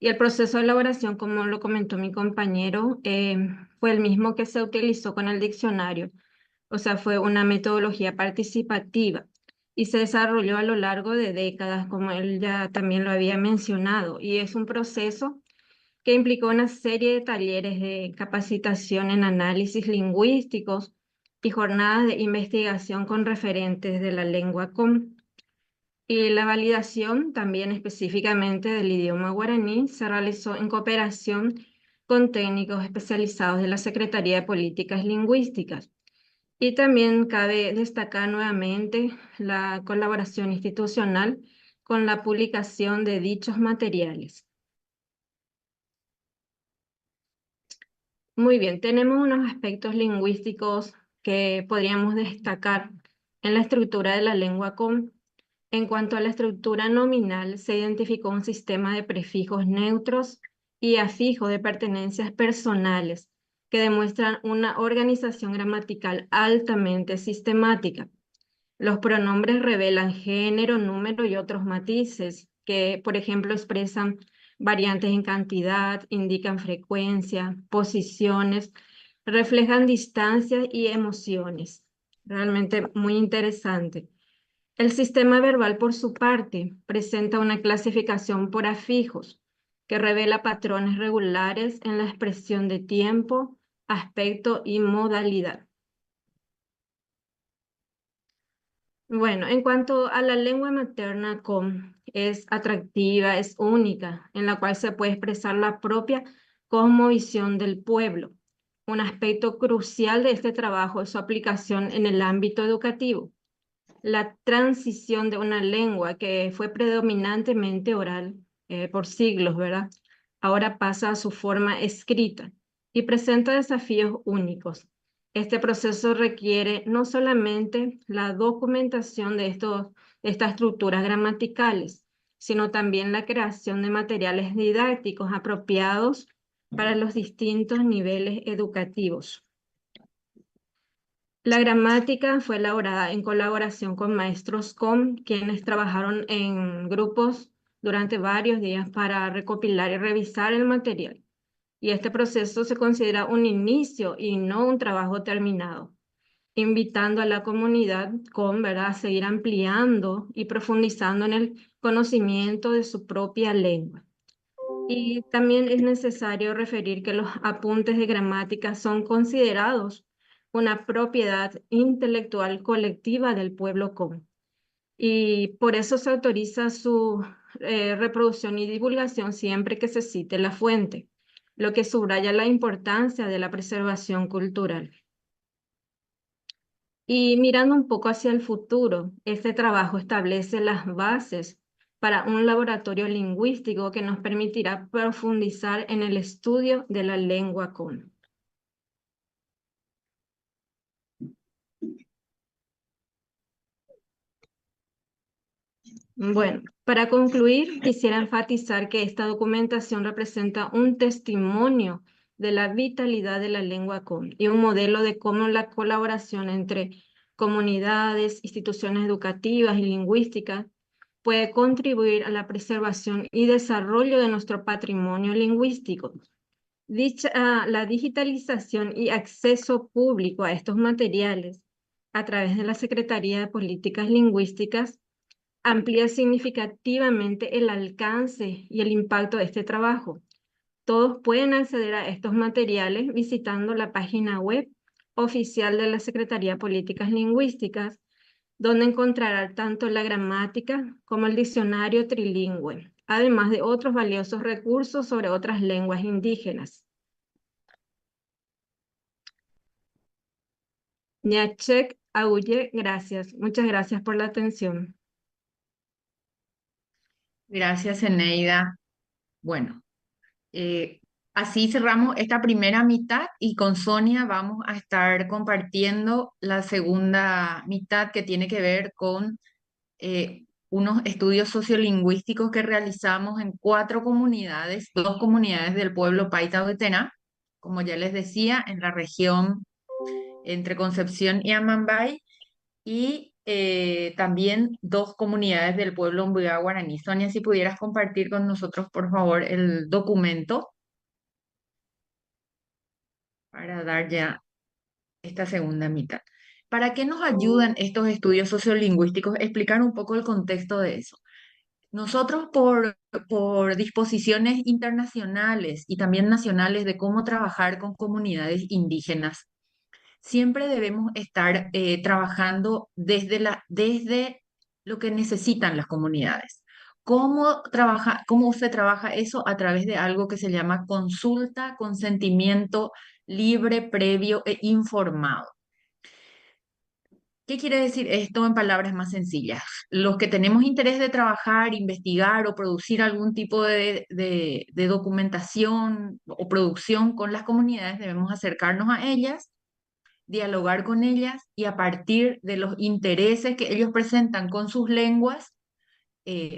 Y el proceso de elaboración, como lo comentó mi compañero, fue el mismo que se utilizó con el diccionario. O sea, fue una metodología participativa y se desarrolló a lo largo de décadas, como él ya también lo había mencionado. Y es un proceso que implicó una serie de talleres de capacitación en análisis lingüísticos y jornadas de investigación con referentes de la lengua com. Y la validación también específicamente del idioma guaraní se realizó en cooperación con técnicos especializados de la Secretaría de Políticas Lingüísticas. Y también cabe destacar nuevamente la colaboración institucional con la publicación de dichos materiales. Muy bien, tenemos unos aspectos lingüísticos que podríamos destacar en la estructura de la lengua com. En cuanto a la estructura nominal, se identificó un sistema de prefijos neutros y afijos de pertenencias personales que demuestran una organización gramatical altamente sistemática. Los pronombres revelan género, número y otros matices que, por ejemplo, expresan variantes en cantidad, indican frecuencia, posiciones, reflejan distancias y emociones. Realmente muy interesante. El sistema verbal, por su parte, presenta una clasificación por afijos que revela patrones regulares en la expresión de tiempo, aspecto y modalidad. Bueno, en cuanto a la lengua materna com, es atractiva, es única, en la cual se puede expresar la propia cosmovisión del pueblo. Un aspecto crucial de este trabajo es su aplicación en el ámbito educativo. La transición de una lengua que fue predominantemente oral por siglos, ¿verdad? Ahora pasa a su forma escrita y presenta desafíos únicos. Este proceso requiere no solamente la documentación de estas estructuras gramaticales, sino también la creación de materiales didácticos apropiados para los distintos niveles educativos. La gramática fue elaborada en colaboración con maestros com, quienes trabajaron en grupos durante varios días para recopilar y revisar el material. Y este proceso se considera un inicio y no un trabajo terminado, invitando a la comunidad com, ¿verdad?, a seguir ampliando y profundizando en el conocimiento de su propia lengua. Y también es necesario referir que los apuntes de gramática son considerados una propiedad intelectual colectiva del pueblo com. Y por eso se autoriza su reproducción y divulgación siempre que se cite la fuente, lo que subraya la importancia de la preservación cultural. Y mirando un poco hacia el futuro, este trabajo establece las bases para un laboratorio lingüístico que nos permitirá profundizar en el estudio de la lengua com. Bueno, para concluir, quisiera enfatizar que esta documentación representa un testimonio de la vitalidad de la lengua com y un modelo de cómo la colaboración entre comunidades, instituciones educativas y lingüísticas puede contribuir a la preservación y desarrollo de nuestro patrimonio lingüístico. La digitalización y acceso público a estos materiales a través de la Secretaría de Políticas Lingüísticas amplía significativamente el alcance y el impacto de este trabajo. Todos pueden acceder a estos materiales visitando la página web oficial de la Secretaría de Políticas Lingüísticas, donde encontrará tanto la gramática como el diccionario trilingüe, además de otros valiosos recursos sobre otras lenguas indígenas. Ñachek Auye, gracias. Muchas gracias por la atención. Gracias, Eneida. Bueno, así cerramos esta primera mitad y con Sonia vamos a estar compartiendo la segunda mitad que tiene que ver con unos estudios sociolingüísticos que realizamos en 4 comunidades, 2 comunidades del pueblo Paita Oetena, como ya les decía, en la región entre Concepción y Amambay, y también 2 comunidades del pueblo Mbuyá guaraní. Sonia, si pudieras compartir con nosotros, por favor, el documento para dar ya esta segunda mitad. ¿Para qué nos ayudan estos estudios sociolingüísticos? Explicar un poco el contexto de eso. Nosotros por disposiciones internacionales y también nacionales de cómo trabajar con comunidades indígenas, siempre debemos estar trabajando desde lo que necesitan las comunidades. ¿Cómo se trabaja eso? A través de algo que se llama consulta, consentimiento libre, previo e informado. ¿Qué quiere decir esto en palabras más sencillas? Los que tenemos interés de trabajar, investigar o producir algún tipo de documentación o producción con las comunidades, debemos acercarnos a ellas, dialogar con ellas y a partir de los intereses que ellos presentan con sus lenguas,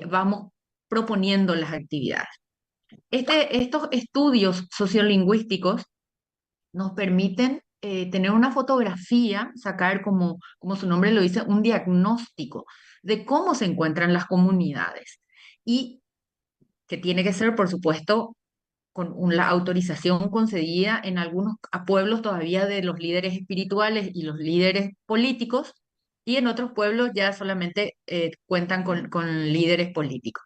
vamos proponiendo las actividades. Estos estudios sociolingüísticos nos permiten tener una fotografía, sacar, como su nombre lo dice, un diagnóstico de cómo se encuentran las comunidades y que tiene que ser, por supuesto, con la autorización concedida en algunos pueblos todavía de los líderes espirituales y los líderes políticos, y en otros pueblos ya solamente cuentan con líderes políticos.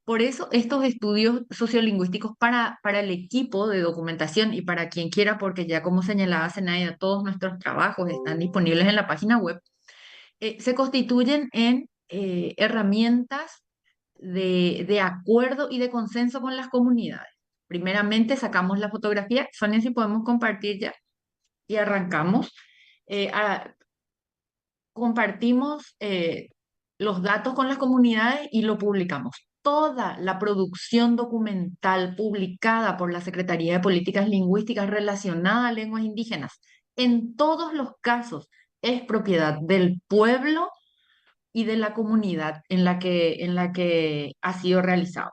Por eso estos estudios sociolingüísticos para el equipo de documentación y para quien quiera, porque ya como señalaba Zenaida, todos nuestros trabajos están disponibles en la página web, se constituyen en herramientas de acuerdo y de consenso con las comunidades. Primeramente sacamos la fotografía, Sonia, si podemos compartir ya, y arrancamos. Compartimos los datos con las comunidades y lo publicamos. Toda la producción documental publicada por la Secretaría de Políticas Lingüísticas relacionada a lenguas indígenas, en todos los casos, es propiedad del pueblo y de la comunidad en la que ha sido realizado.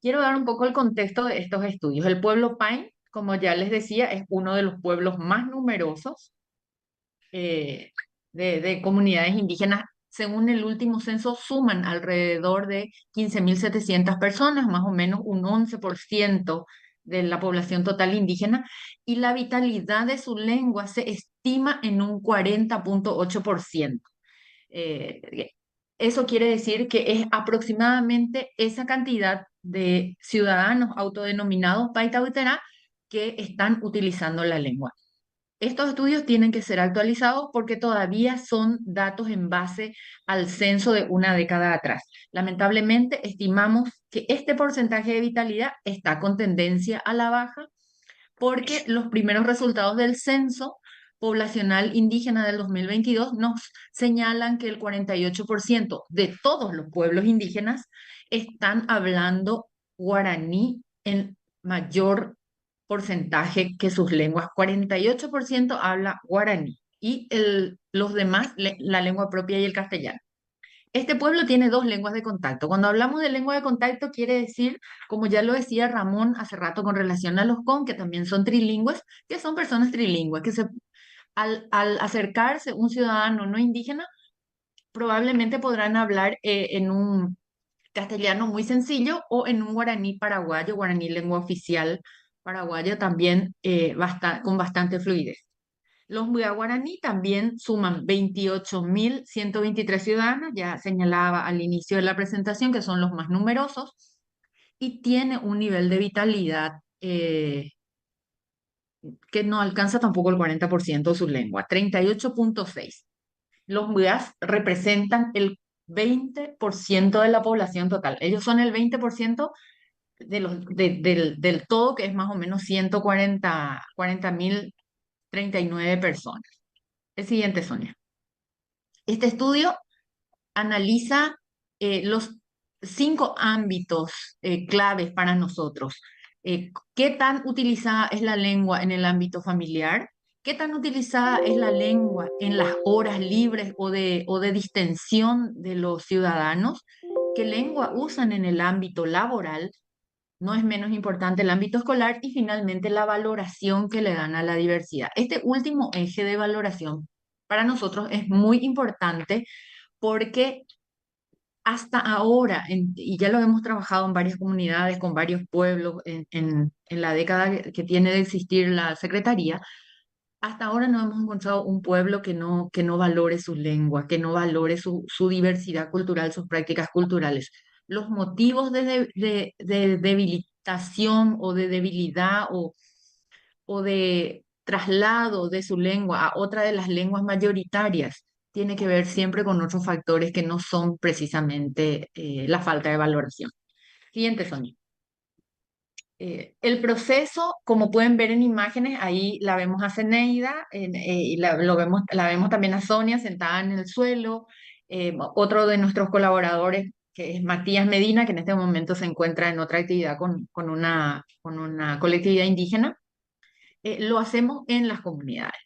Quiero dar un poco el contexto de estos estudios. El pueblo Pain, como ya les decía, es uno de los pueblos más numerosos de comunidades indígenas. Según el último censo, suman alrededor de 15.700 personas, más o menos un 11% de la población total indígena, y la vitalidad de su lengua se estima en un 40.8%. Eso quiere decir que es aproximadamente esa cantidad de ciudadanos autodenominados Paitahuiterá que están utilizando la lengua. Estos estudios tienen que ser actualizados porque todavía son datos en base al censo de una década atrás. Lamentablemente, estimamos que este porcentaje de vitalidad está con tendencia a la baja porque los primeros resultados del censo poblacional indígena del 2022 nos señalan que el 48% de todos los pueblos indígenas están hablando guaraní en mayor porcentaje que sus lenguas. 48% habla guaraní y los demás la lengua propia y el castellano. Este pueblo tiene 2 lenguas de contacto. Cuando hablamos de lengua de contacto, quiere decir, como ya lo decía Ramón hace rato con relación a los con, que también son trilingües, que son personas trilingües, que al acercarse un ciudadano no indígena, probablemente podrán hablar en un castellano muy sencillo o en un guaraní paraguayo, guaraní lengua oficial paraguayo también con bastante fluidez. Los Mbuyá guaraní también suman 28.123 ciudadanos, ya señalaba al inicio de la presentación que son los más numerosos, y tiene un nivel de vitalidad que no alcanza tampoco el 40% de su lengua, 38.6. Los Mbuyás representan el 20% de la población total. Ellos son el 20% del todo, que es más o menos 40.039 personas. El siguiente, Sonia. Este estudio analiza los 5 ámbitos claves para nosotros. ¿Qué tan utilizada es la lengua en el ámbito familiar? ¿Qué tan utilizada es la lengua en las horas libres o de distensión de los ciudadanos? ¿Qué lengua usan en el ámbito laboral? No es menos importante el ámbito escolar y finalmente la valoración que le dan a la diversidad. Este último eje de valoración para nosotros es muy importante porque hasta ahora, y ya lo hemos trabajado en varias comunidades, con varios pueblos, en la década que tiene de existir la Secretaría, hasta ahora no hemos encontrado un pueblo que no valore su lengua, que no valore su diversidad cultural, sus prácticas culturales. Los motivos de debilitación o de debilidad o de traslado de su lengua a otra de las lenguas mayoritarias tiene que ver siempre con otros factores que no son precisamente la falta de valoración. Siguiente, Sonia. El proceso, como pueden ver en imágenes, ahí la vemos a Zeneida, y la vemos también a Sonia sentada en el suelo. Otro de nuestros colaboradores, que es Matías Medina, que en este momento se encuentra en otra actividad con una colectividad indígena. Lo hacemos en las comunidades.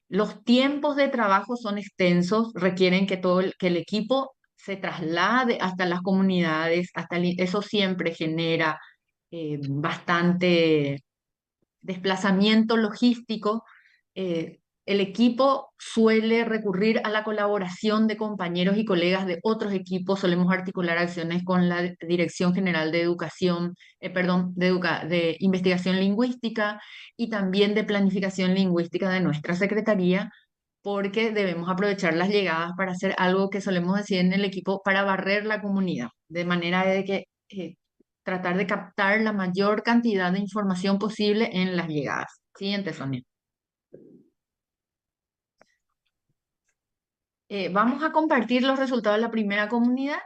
Los tiempos de trabajo son extensos, requieren que el equipo se traslade hasta las comunidades, eso siempre genera bastante desplazamiento logístico. El equipo suele recurrir a la colaboración de compañeros y colegas de otros equipos. Solemos articular acciones con la Dirección General de Educación, perdón, de Investigación Lingüística y también de Planificación Lingüística de nuestra Secretaría, porque debemos aprovechar las llegadas para hacer algo que solemos decir en el equipo, para barrer la comunidad, de manera de que tratar de captar la mayor cantidad de información posible en las llegadas. Siguiente, Sonia. Vamos a compartir los resultados de la primera comunidad.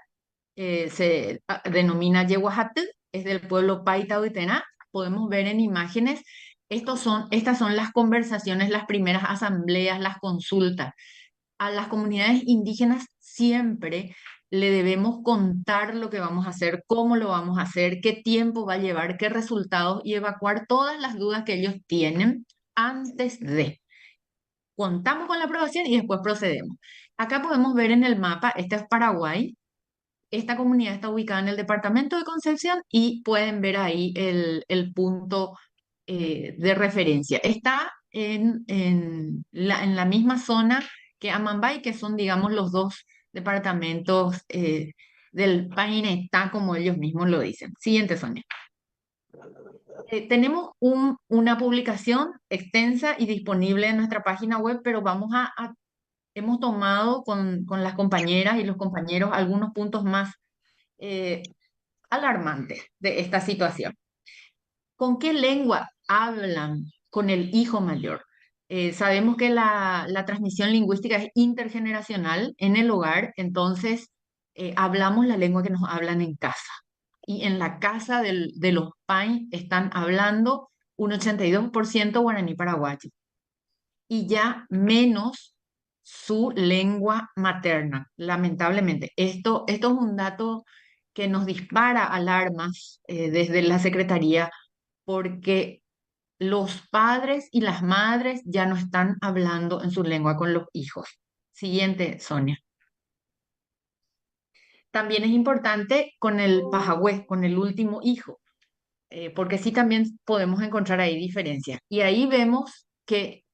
Se denomina Yehuajatl, es del pueblo Paita Huitená. Podemos ver en imágenes, estas son las conversaciones, las primeras asambleas, las consultas. A las comunidades indígenas siempre le debemos contar lo que vamos a hacer, cómo lo vamos a hacer, qué tiempo va a llevar, qué resultados, y evacuar todas las dudas que ellos tienen antes de. Contamos con la aprobación y después procedemos. Acá podemos ver en el mapa, este es Paraguay. Esta comunidad está ubicada en el departamento de Concepción y pueden ver ahí el punto de referencia. Está en la misma zona que Amambay, que son, digamos, los dos departamentos del Painetá, como ellos mismos lo dicen. Siguiente, Sonia. Tenemos una publicación extensa y disponible en nuestra página web, pero hemos tomado con las compañeras y los compañeros algunos puntos más alarmantes de esta situación. ¿Con qué lengua hablan con el hijo mayor? Sabemos que la transmisión lingüística es intergeneracional en el hogar, entonces hablamos la lengua que nos hablan en casa. Y en la casa de los Pai están hablando un 82% guaraní paraguayo y ya menos su lengua materna, lamentablemente. Esto es un dato que nos dispara alarmas desde la Secretaría, porque los padres y las madres ya no están hablando en su lengua con los hijos. Siguiente, Sonia. También es importante con el pajagüe, con el último hijo, porque sí también podemos encontrar ahí diferencias. Y ahí vemos que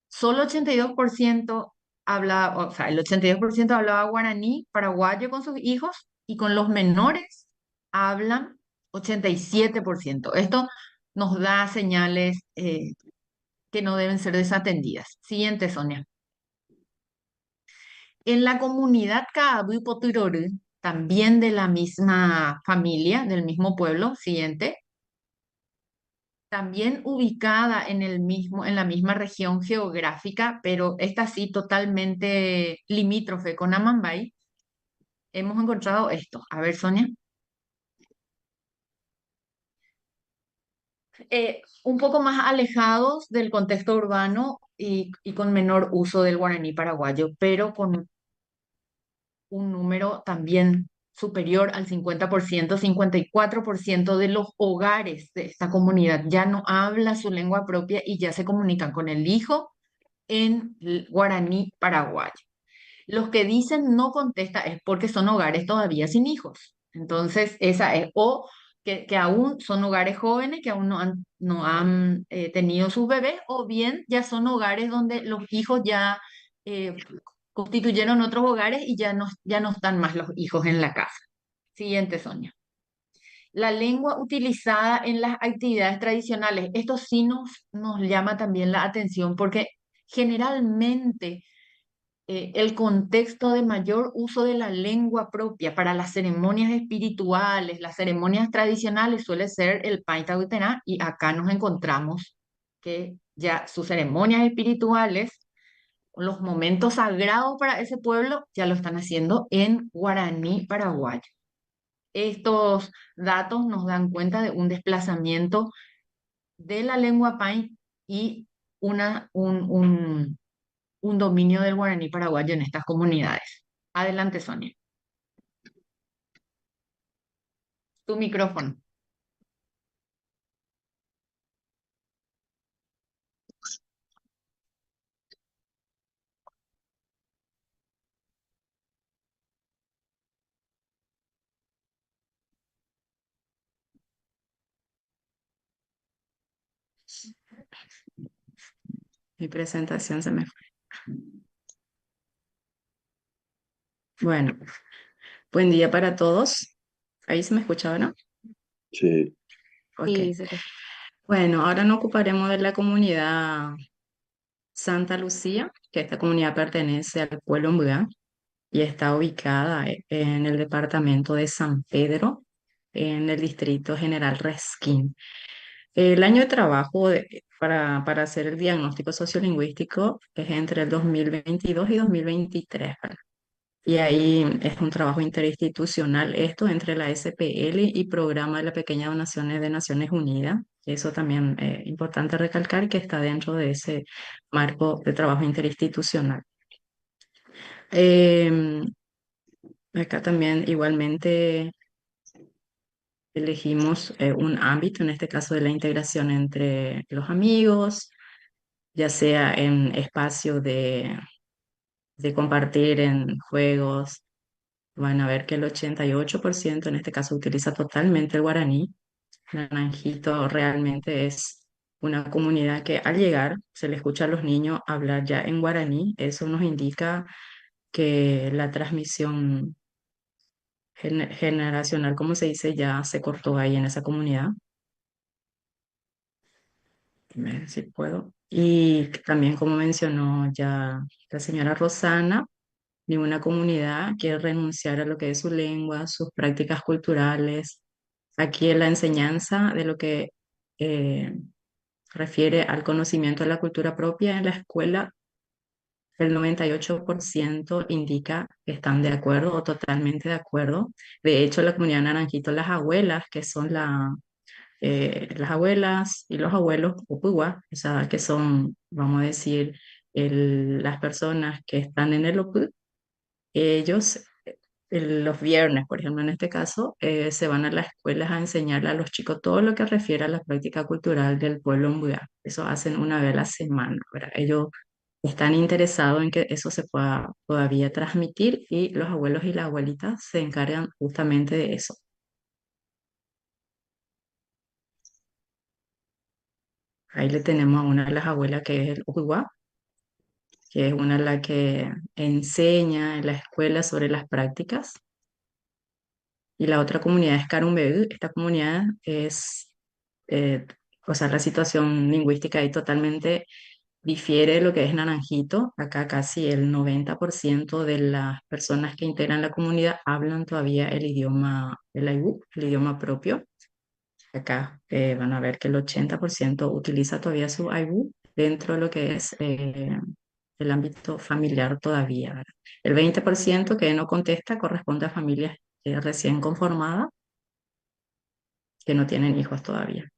solo 82% o sea, el 82% hablaba guaraní paraguayo con sus hijos, y con los menores hablan 87%. Esto nos da señales que no deben ser desatendidas. Siguiente, Sonia. En la comunidad Kaabu Potirorú, también de la misma familia, del mismo pueblo, siguiente, también ubicada en la misma región geográfica, pero esta sí totalmente limítrofe con Amambay, hemos encontrado esto. A ver, Sonia. Un poco más alejados del contexto urbano y con menor uso del guaraní paraguayo, pero con un número también superior al 50%, 54% de los hogares de esta comunidad ya no habla su lengua propia y ya se comunican con el hijo en guaraní paraguayo. Los que dicen no contesta es porque son hogares todavía sin hijos. Entonces, esa es, o que aún son hogares jóvenes que aún no han tenido sus bebés, o bien ya son hogares donde los hijos ya eh, constituyeron otros hogares y ya no están más los hijos en la casa. Siguiente, Sonia. La lengua utilizada en las actividades tradicionales. Esto sí nos llama también la atención porque generalmente el contexto de mayor uso de la lengua propia para las ceremonias espirituales, las ceremonias tradicionales suele ser el Paita Utená, y acá nos encontramos que ya sus ceremonias espirituales, los momentos sagrados para ese pueblo, ya lo están haciendo en guaraní paraguayo. Estos datos nos dan cuenta de un desplazamiento de la lengua pai y un dominio del guaraní paraguayo en estas comunidades. Adelante, Sonia. Tu micrófono. Mi presentación se me fue. Bueno, buen día para todos. Ahí se me escuchaba, ¿no? Sí. Ok. Sí, Bueno, ahora nos ocuparemos de la comunidad Santa Lucía, que esta comunidad pertenece al pueblo Mbua y está ubicada en el departamento de San Pedro, en el distrito General Resquín. El año de trabajo para hacer el diagnóstico sociolingüístico es entre el 2022 y 2023, ¿verdad? Y ahí es un trabajo interinstitucional, esto entre la SPL y Programa de las Pequeñas Donaciones de Naciones Unidas. Eso también es importante recalcar que está dentro de ese marco de trabajo interinstitucional. Em, Acá también igualmente elegimos un ámbito, en este caso de la integración entre los amigos, ya sea en espacio de compartir en juegos. Van a ver que el 88% en este caso utiliza totalmente el guaraní. Naranjito realmente es una comunidad que al llegar se le escucha a los niños hablar ya en guaraní. Eso nos indica que la transmisión generacional, como se dice, ya se cortó ahí en esa comunidad. A ver si puedo. Y también, como mencionó ya la señora Rosana, ninguna comunidad quiere renunciar a lo que es su lengua, sus prácticas culturales. Aquí en la enseñanza de lo que eh, refiere al conocimiento de la cultura propia en la escuela, el 98% indica que están de acuerdo o totalmente de acuerdo. De hecho, la comunidad Naranjito, las abuelas, que son las abuelas y los abuelos, Upuwa, o sea, que son, vamos a decir, las personas que están en el Opu, ellos los viernes, por ejemplo, en este caso, se van a las escuelas a enseñarle a los chicos todo lo que refiere a la práctica cultural del pueblo Mbuya. Eso hacen una vez a la semana, ¿verdad? Ellos están interesados en que eso se pueda todavía transmitir y los abuelos y las abuelitas se encargan justamente de eso. Ahí le tenemos a una de las abuelas que es el Uwa, que es una de las que enseña en la escuela sobre las prácticas. Y la otra comunidad es Carumbeú. Esta comunidad es, eh, o sea, la situación lingüística ahí totalmente difiere de lo que es Naranjito. Acá casi el 90% de las personas que integran la comunidad hablan todavía el idioma del Aymara, el idioma propio. Acá van a ver que el 80% utiliza todavía su Aymara dentro de lo que es el ámbito familiar todavía, ¿verdad? El 20% que no contesta corresponde a familias recién conformadas que no tienen hijos todavía.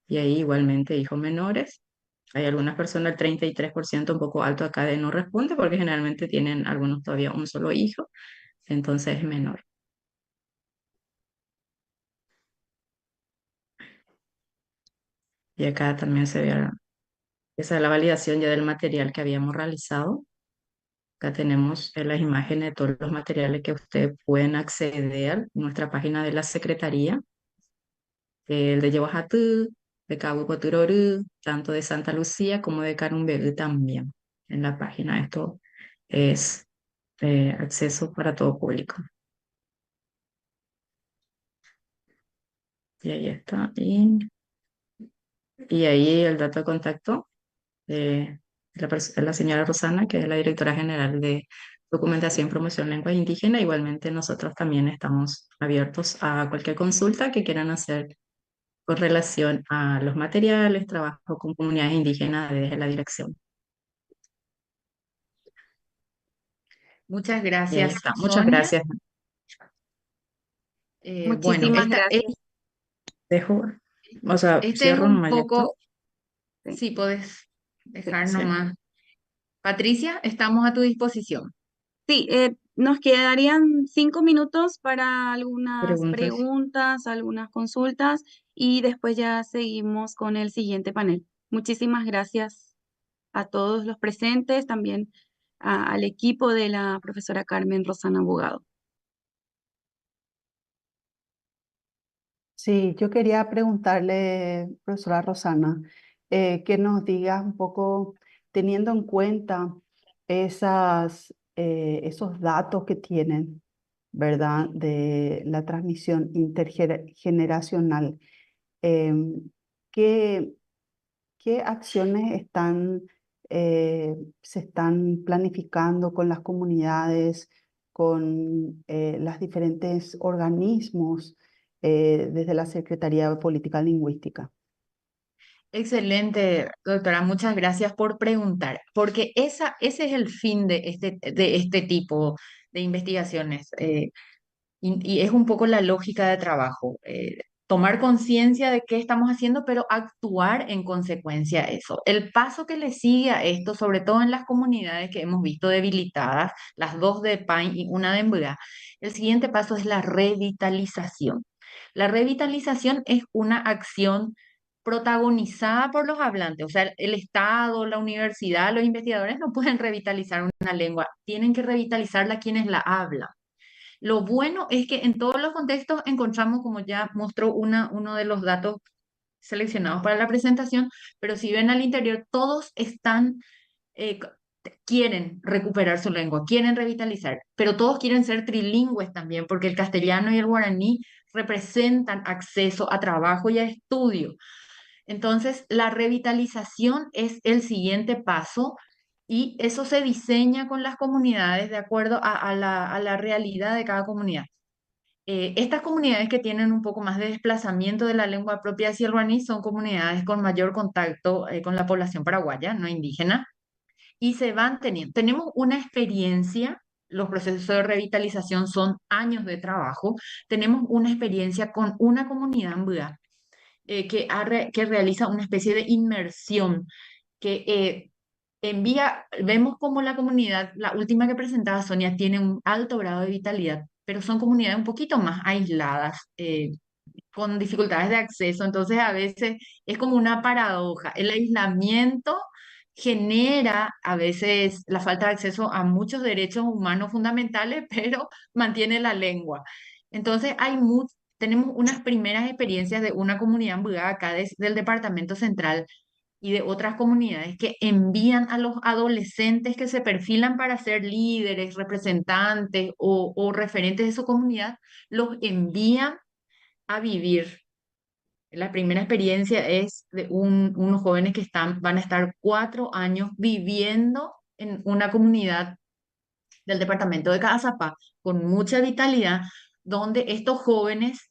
Y ahí igualmente hijos menores. Hay algunas personas, el 33% un poco alto acá de no responde porque generalmente tienen algunos todavía un solo hijo, entonces es menor. Y acá también se ve, esa es la validación ya del material que habíamos realizado. Acá tenemos las imágenes de todos los materiales que ustedes pueden acceder en nuestra página de la Secretaría, el de Yaguajatú, de Cabo Coturorú, tanto de Santa Lucía como de Carumbeú también. en la página. Esto es acceso para todo público. Y ahí está. Y ahí el dato de contacto de la señora Rosana, que es la directora general de Documentación y Promoción de Lengua Indígena. Igualmente nosotros también estamos abiertos a cualquier consulta que quieran hacer con relación a los materiales, trabajo con comunidades indígenas desde la dirección. Muchas Y ahí gracias, está. Muchas Sonia. gracias. Bueno, Muchísimas gracias. Dejo, o sea, este es cierro un nomás ya esto. poco, Sí. sí, puedes dejar Sí. nomás. Patricia, estamos a tu disposición. Sí, nos quedarían 5 minutos para algunas Preguntas. preguntas, algunas consultas y después ya seguimos con el siguiente panel. Muchísimas gracias a todos los presentes, también al equipo de la profesora Carmen Rosana Abogado. Sí, yo quería preguntarle, profesora Rosana, que nos diga un poco, teniendo en cuenta esos datos que tienen, ¿verdad? De la transmisión intergeneracional, em, ¿qué, qué acciones se están planificando con las comunidades, con los diferentes organismos desde la Secretaría de Política Lingüística? Excelente, doctora. Muchas gracias por preguntar, porque ese es el fin de este tipo de investigaciones. Y es un poco la lógica de trabajo, tomar conciencia de qué estamos haciendo, pero actuar en consecuencia a eso. El paso que le sigue a esto, sobre todo en las comunidades que hemos visto debilitadas, las dos de Pain y una de Mbuga, el siguiente paso es la revitalización. La revitalización es una acción protagonizada por los hablantes, o sea, el Estado, la universidad, los investigadores no pueden revitalizar una lengua, tienen que revitalizarla quienes la hablan. Lo bueno es que en todos los contextos encontramos, como ya mostró uno de los datos seleccionados para la presentación, pero si ven al interior, todos eh, quieren recuperar su lengua, quieren revitalizar, pero todos quieren ser trilingües también, porque el castellano y el guaraní representan acceso a trabajo y a estudio. Entonces, la revitalización es el siguiente paso y eso se diseña con las comunidades de acuerdo a la realidad de cada comunidad. Estas comunidades que tienen un poco más de desplazamiento de la lengua propia hacia el guaraní son comunidades con mayor contacto con la población paraguaya, no indígena, y se van teniendo. Tenemos una experiencia, los procesos de revitalización son años de trabajo, tenemos una experiencia con una comunidad en Buda que realiza una especie de inmersión que vemos como la comunidad, la última que presentaba Sonia, tiene un alto grado de vitalidad, pero son comunidades un poquito más aisladas, con dificultades de acceso, entonces a veces es como una paradoja. El aislamiento genera a veces la falta de acceso a muchos derechos humanos fundamentales, pero mantiene la lengua. Entonces tenemos unas primeras experiencias de una comunidad embuyada acá del Departamento Central y de otras comunidades que envían a los adolescentes que se perfilan para ser líderes, representantes o referentes de su comunidad, los envían a vivir. La primera experiencia es de unos jóvenes que van a estar 4 años viviendo en una comunidad del departamento de Caazapá con mucha vitalidad, donde estos jóvenes,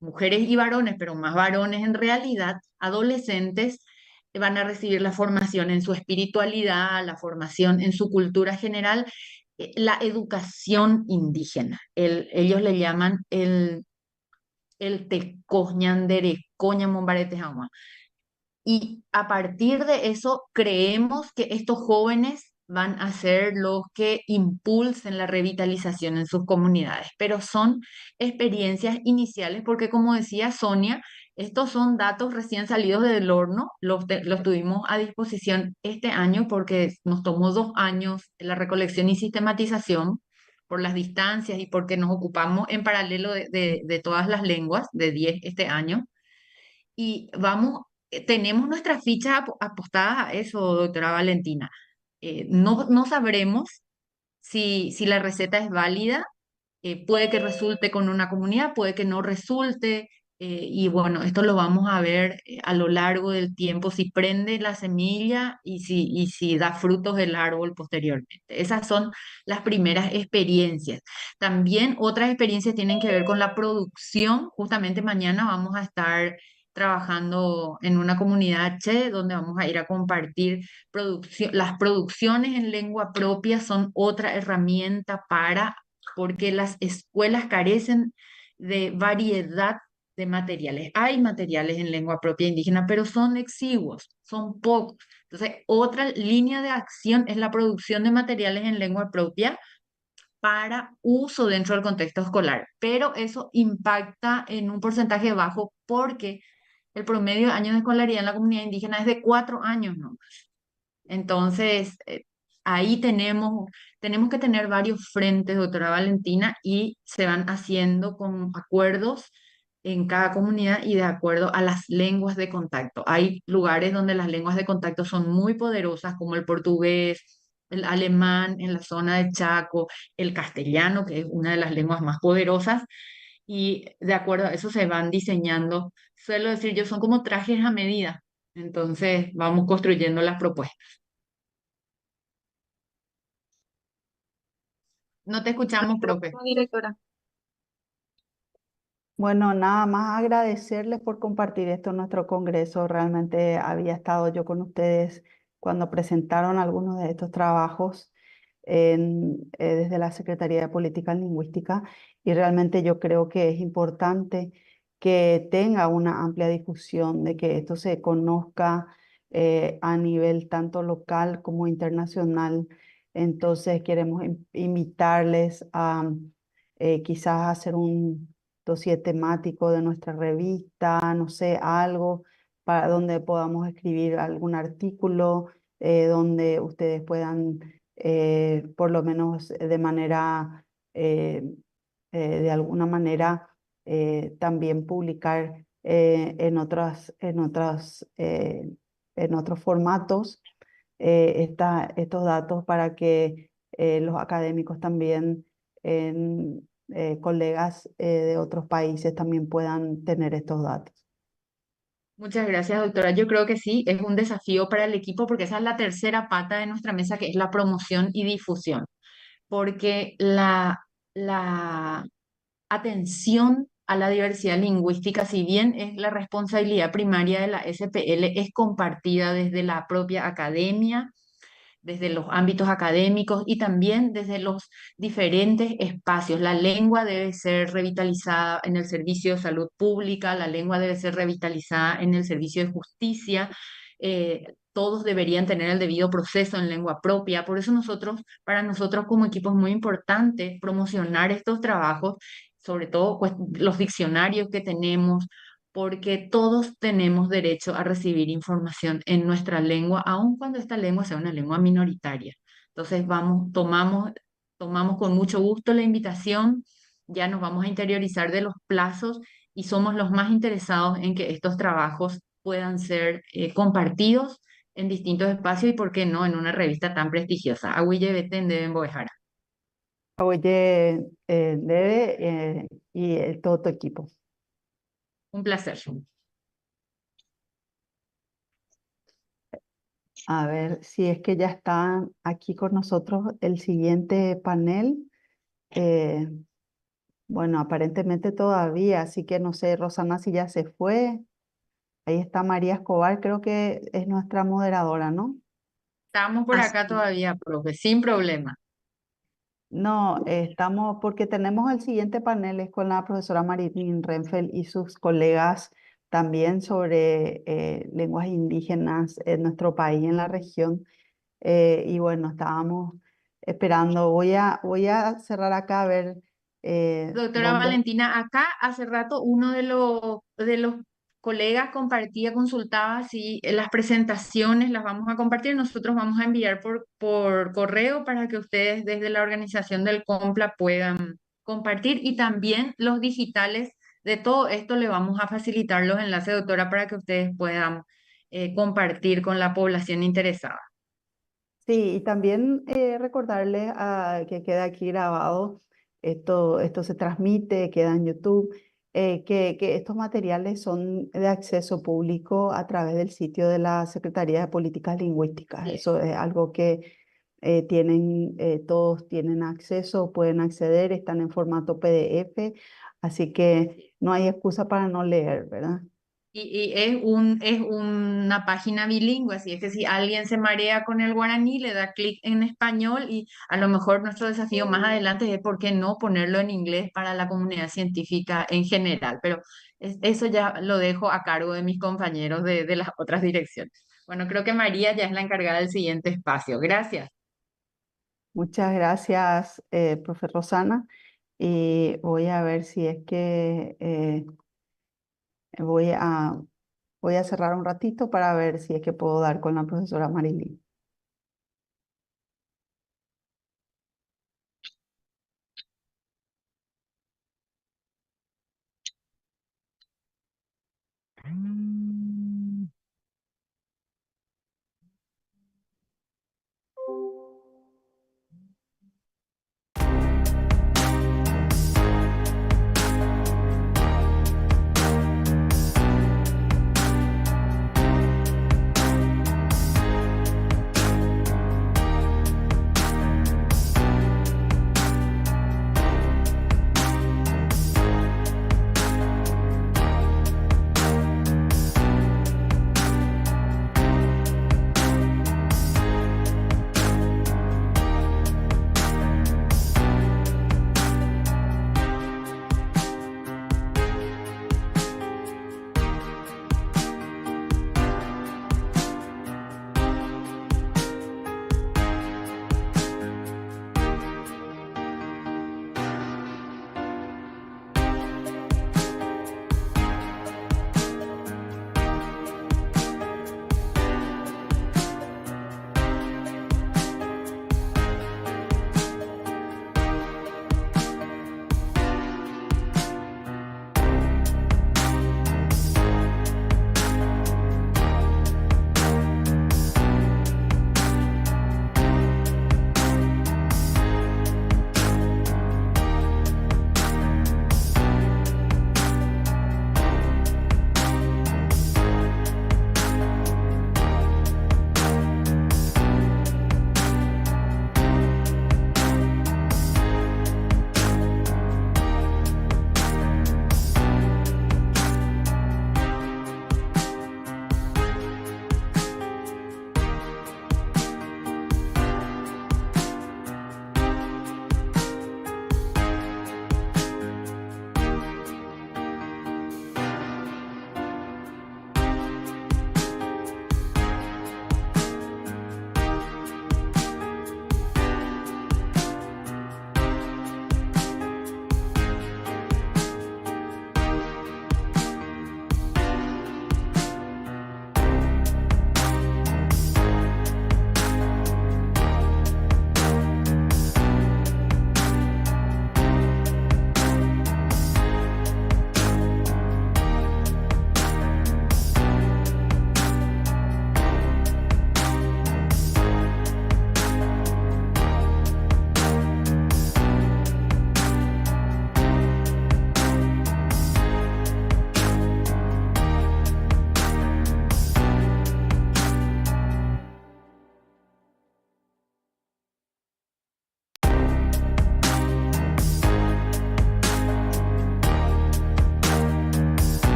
mujeres y varones, pero más varones en realidad, adolescentes, van a recibir la formación en su espiritualidad, la formación en su cultura general, la educación indígena. Ellos le llaman el tecoñandere, coña mombarete jama. Y a partir de eso, creemos que estos jóvenes van a ser los que impulsen la revitalización en sus comunidades, pero son experiencias iniciales porque, como decía Sonia, estos son datos recién salidos del horno, los tuvimos a disposición este año porque nos tomó 2 años la recolección y sistematización por las distancias y porque nos ocupamos en paralelo de todas las lenguas, de 10 este año. Y tenemos nuestras fichas apostadas a eso, doctora Valentina. no sabremos si la receta es válida. Puede que resulte con una comunidad, puede que no resulte, y bueno, esto lo vamos a ver a lo largo del tiempo, si prende la semilla y si da frutos el árbol posteriormente. Esas son las primeras experiencias. También otras experiencias tienen que ver con la producción. Justamente mañana vamos a estar trabajando en una comunidad donde vamos a ir a compartir producción. Las producciones en lengua propia son otra herramienta porque las escuelas carecen de variedad de materiales. Hay materiales en lengua propia indígena, pero son exiguos, son pocos. Entonces, otra línea de acción es la producción de materiales en lengua propia para uso dentro del contexto escolar, pero eso impacta en un porcentaje bajo porque el promedio de años de escolaridad en la comunidad indígena es de 4 años, ¿no? Entonces, ahí tenemos que tener varios frentes, doctora Valentina, y se van haciendo con acuerdos en cada comunidad y de acuerdo a las lenguas de contacto. Hay lugares donde las lenguas de contacto son muy poderosas, como el portugués, el alemán en la zona de Chaco, el castellano, que es una de las lenguas más poderosas, y de acuerdo a eso se van diseñando, suelo decir yo, son como trajes a medida. Entonces, vamos construyendo las propuestas. No te escuchamos, profe. Directora. Bueno, nada más agradecerles por compartir esto en nuestro congreso. Realmente había estado yo con ustedes cuando presentaron algunos de estos trabajos desde la Secretaría de Política Lingüística y realmente yo creo que es importante que tenga una amplia difusión, de que esto se conozca a nivel tanto local como internacional. Entonces queremos invitarles a quizás hacer un dossier temático de nuestra revista, no sé, algo para donde podamos escribir algún artículo, donde ustedes puedan, por lo menos de manera, de alguna manera, también publicar en otros formatos estos datos para que los académicos también colegas de otros países también puedan tener estos datos. Muchas gracias, doctora. Yo creo que sí, es un desafío para el equipo porque esa es la tercera pata de nuestra mesa, que es la promoción y difusión. Porque la atención a la diversidad lingüística, si bien es la responsabilidad primaria de la SPL, es compartida desde la propia academia, desde los ámbitos académicos y también desde los diferentes espacios. La lengua debe ser revitalizada en el servicio de salud pública, la lengua debe ser revitalizada en el servicio de justicia. Todos deberían tener el debido proceso en lengua propia. Por eso para nosotros como equipo es muy importante promocionar estos trabajos, sobre todo pues, los diccionarios que tenemos, porque todos tenemos derecho a recibir información en nuestra lengua, aun cuando esta lengua sea una lengua minoritaria. Entonces tomamos con mucho gusto la invitación, ya nos vamos a interiorizar de los plazos y somos los más interesados en que estos trabajos puedan ser compartidos en distintos espacios y, por qué no, en una revista tan prestigiosa. Agüille Betén de Bojara. Oye, Debe y todo tu equipo. Un placer. A ver si es que ya está aquí con nosotros el siguiente panel. Bueno, aparentemente todavía, así que no sé, Rosana, si ya se fue. Ahí está María Escobar, creo que es nuestra moderadora, ¿no? Estamos por acá todavía, profe, sin problema. No, estamos porque tenemos el siguiente panel, es con la profesora Marilyn Renfeld y sus colegas también sobre lenguas indígenas en nuestro país, en la región. Y bueno, estábamos esperando. Voy a cerrar acá a ver Doctora dónde. Valentina, acá hace rato uno de los colegas compartía, consultaba si las presentaciones las vamos a compartir. Nosotros vamos a enviar por correo para que ustedes desde la organización del COMPLA puedan compartir y también los digitales de todo esto le vamos a facilitar los enlaces, doctora, para que ustedes puedan compartir con la población interesada. Sí, y también recordarles que queda aquí grabado, esto se transmite, queda en YouTube, que estos materiales son de acceso público a través del sitio de la Secretaría de Políticas Lingüísticas. Eso es algo que todos tienen acceso, pueden acceder, están en formato PDF, así que no hay excusa para no leer, ¿verdad? Y es una página bilingüe, así es que si alguien se marea con el guaraní, le da clic en español y a lo mejor nuestro desafío más adelante es por qué no ponerlo en inglés para la comunidad científica en general, pero eso ya lo dejo a cargo de mis compañeros de las otras direcciones. Bueno, creo que María ya es la encargada del siguiente espacio. Gracias. Muchas gracias, profe Rosana. Y voy a ver si es que voy a, voy a cerrar un ratito para ver si es que puedo dar con la profesora Marilyn.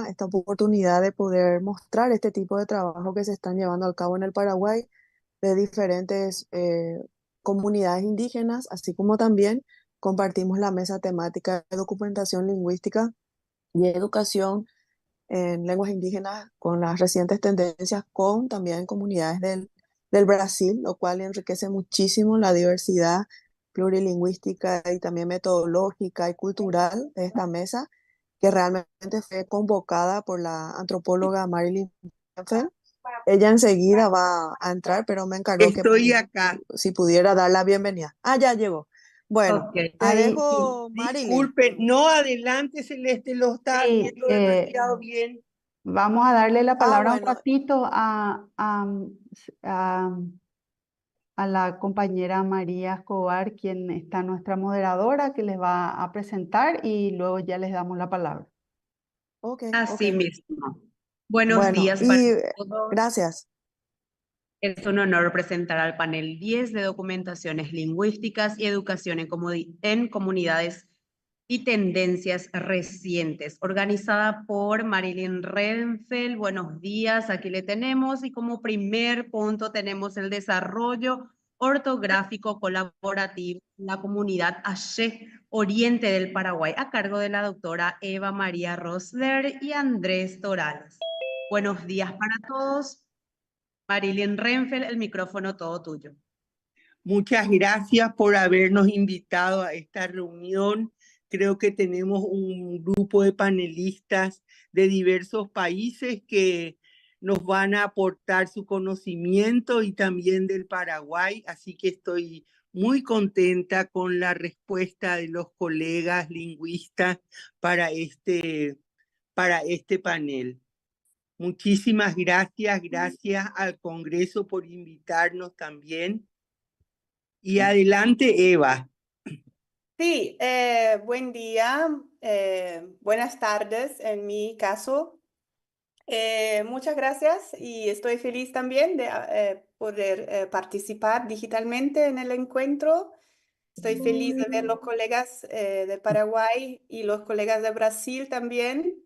Esta oportunidad de poder mostrar este tipo de trabajo que se están llevando a cabo en el Paraguay de diferentes comunidades indígenas, así como también compartimos la mesa temática de documentación lingüística y educación en lenguas indígenas con las recientes tendencias con también comunidades del Brasil, lo cual enriquece muchísimo la diversidad plurilingüística y también metodológica y cultural de esta mesa, que realmente fue convocada por la antropóloga Marilyn Steinfeld Ella enseguida va a entrar, pero me encargó que Estoy acá. si pudiera dar la bienvenida. Ah, ya llegó. Bueno, Ok. te dejo, Marilyn. Disculpe, no adelante, Celeste, lo está Sí, viendo demasiado bien. vamos a darle la palabra un bueno. ratito a la compañera María Escobar, quien está nuestra moderadora, que les va a presentar y luego ya les damos la palabra. Ok, Así ok. mismo. Buenos Bueno, días para y todos. gracias. Es un honor presentar al panel 10 de documentaciones lingüísticas y educación en comunidades y tendencias recientes, organizada por Marilyn Renfeld. Buenos días, aquí le tenemos. Y como primer punto tenemos el desarrollo ortográfico colaborativo en la comunidad Aché Oriente del Paraguay, a cargo de la doctora Eva María Rosler y Andrés Torales. Buenos días para todos. Marilyn Renfeld, el micrófono todo tuyo. Muchas gracias por habernos invitado a esta reunión. Creo que tenemos un grupo de panelistas de diversos países que nos van a aportar su conocimiento y también del Paraguay, así que estoy muy contenta con la respuesta de los colegas lingüistas para este panel. Muchísimas gracias, gracias al Congreso por invitarnos también. Y adelante, Eva. Sí, buen día, buenas tardes en mi caso. Muchas gracias y estoy feliz también de poder participar digitalmente en el encuentro. Estoy feliz de ver los colegas de Paraguay y los colegas de Brasil también.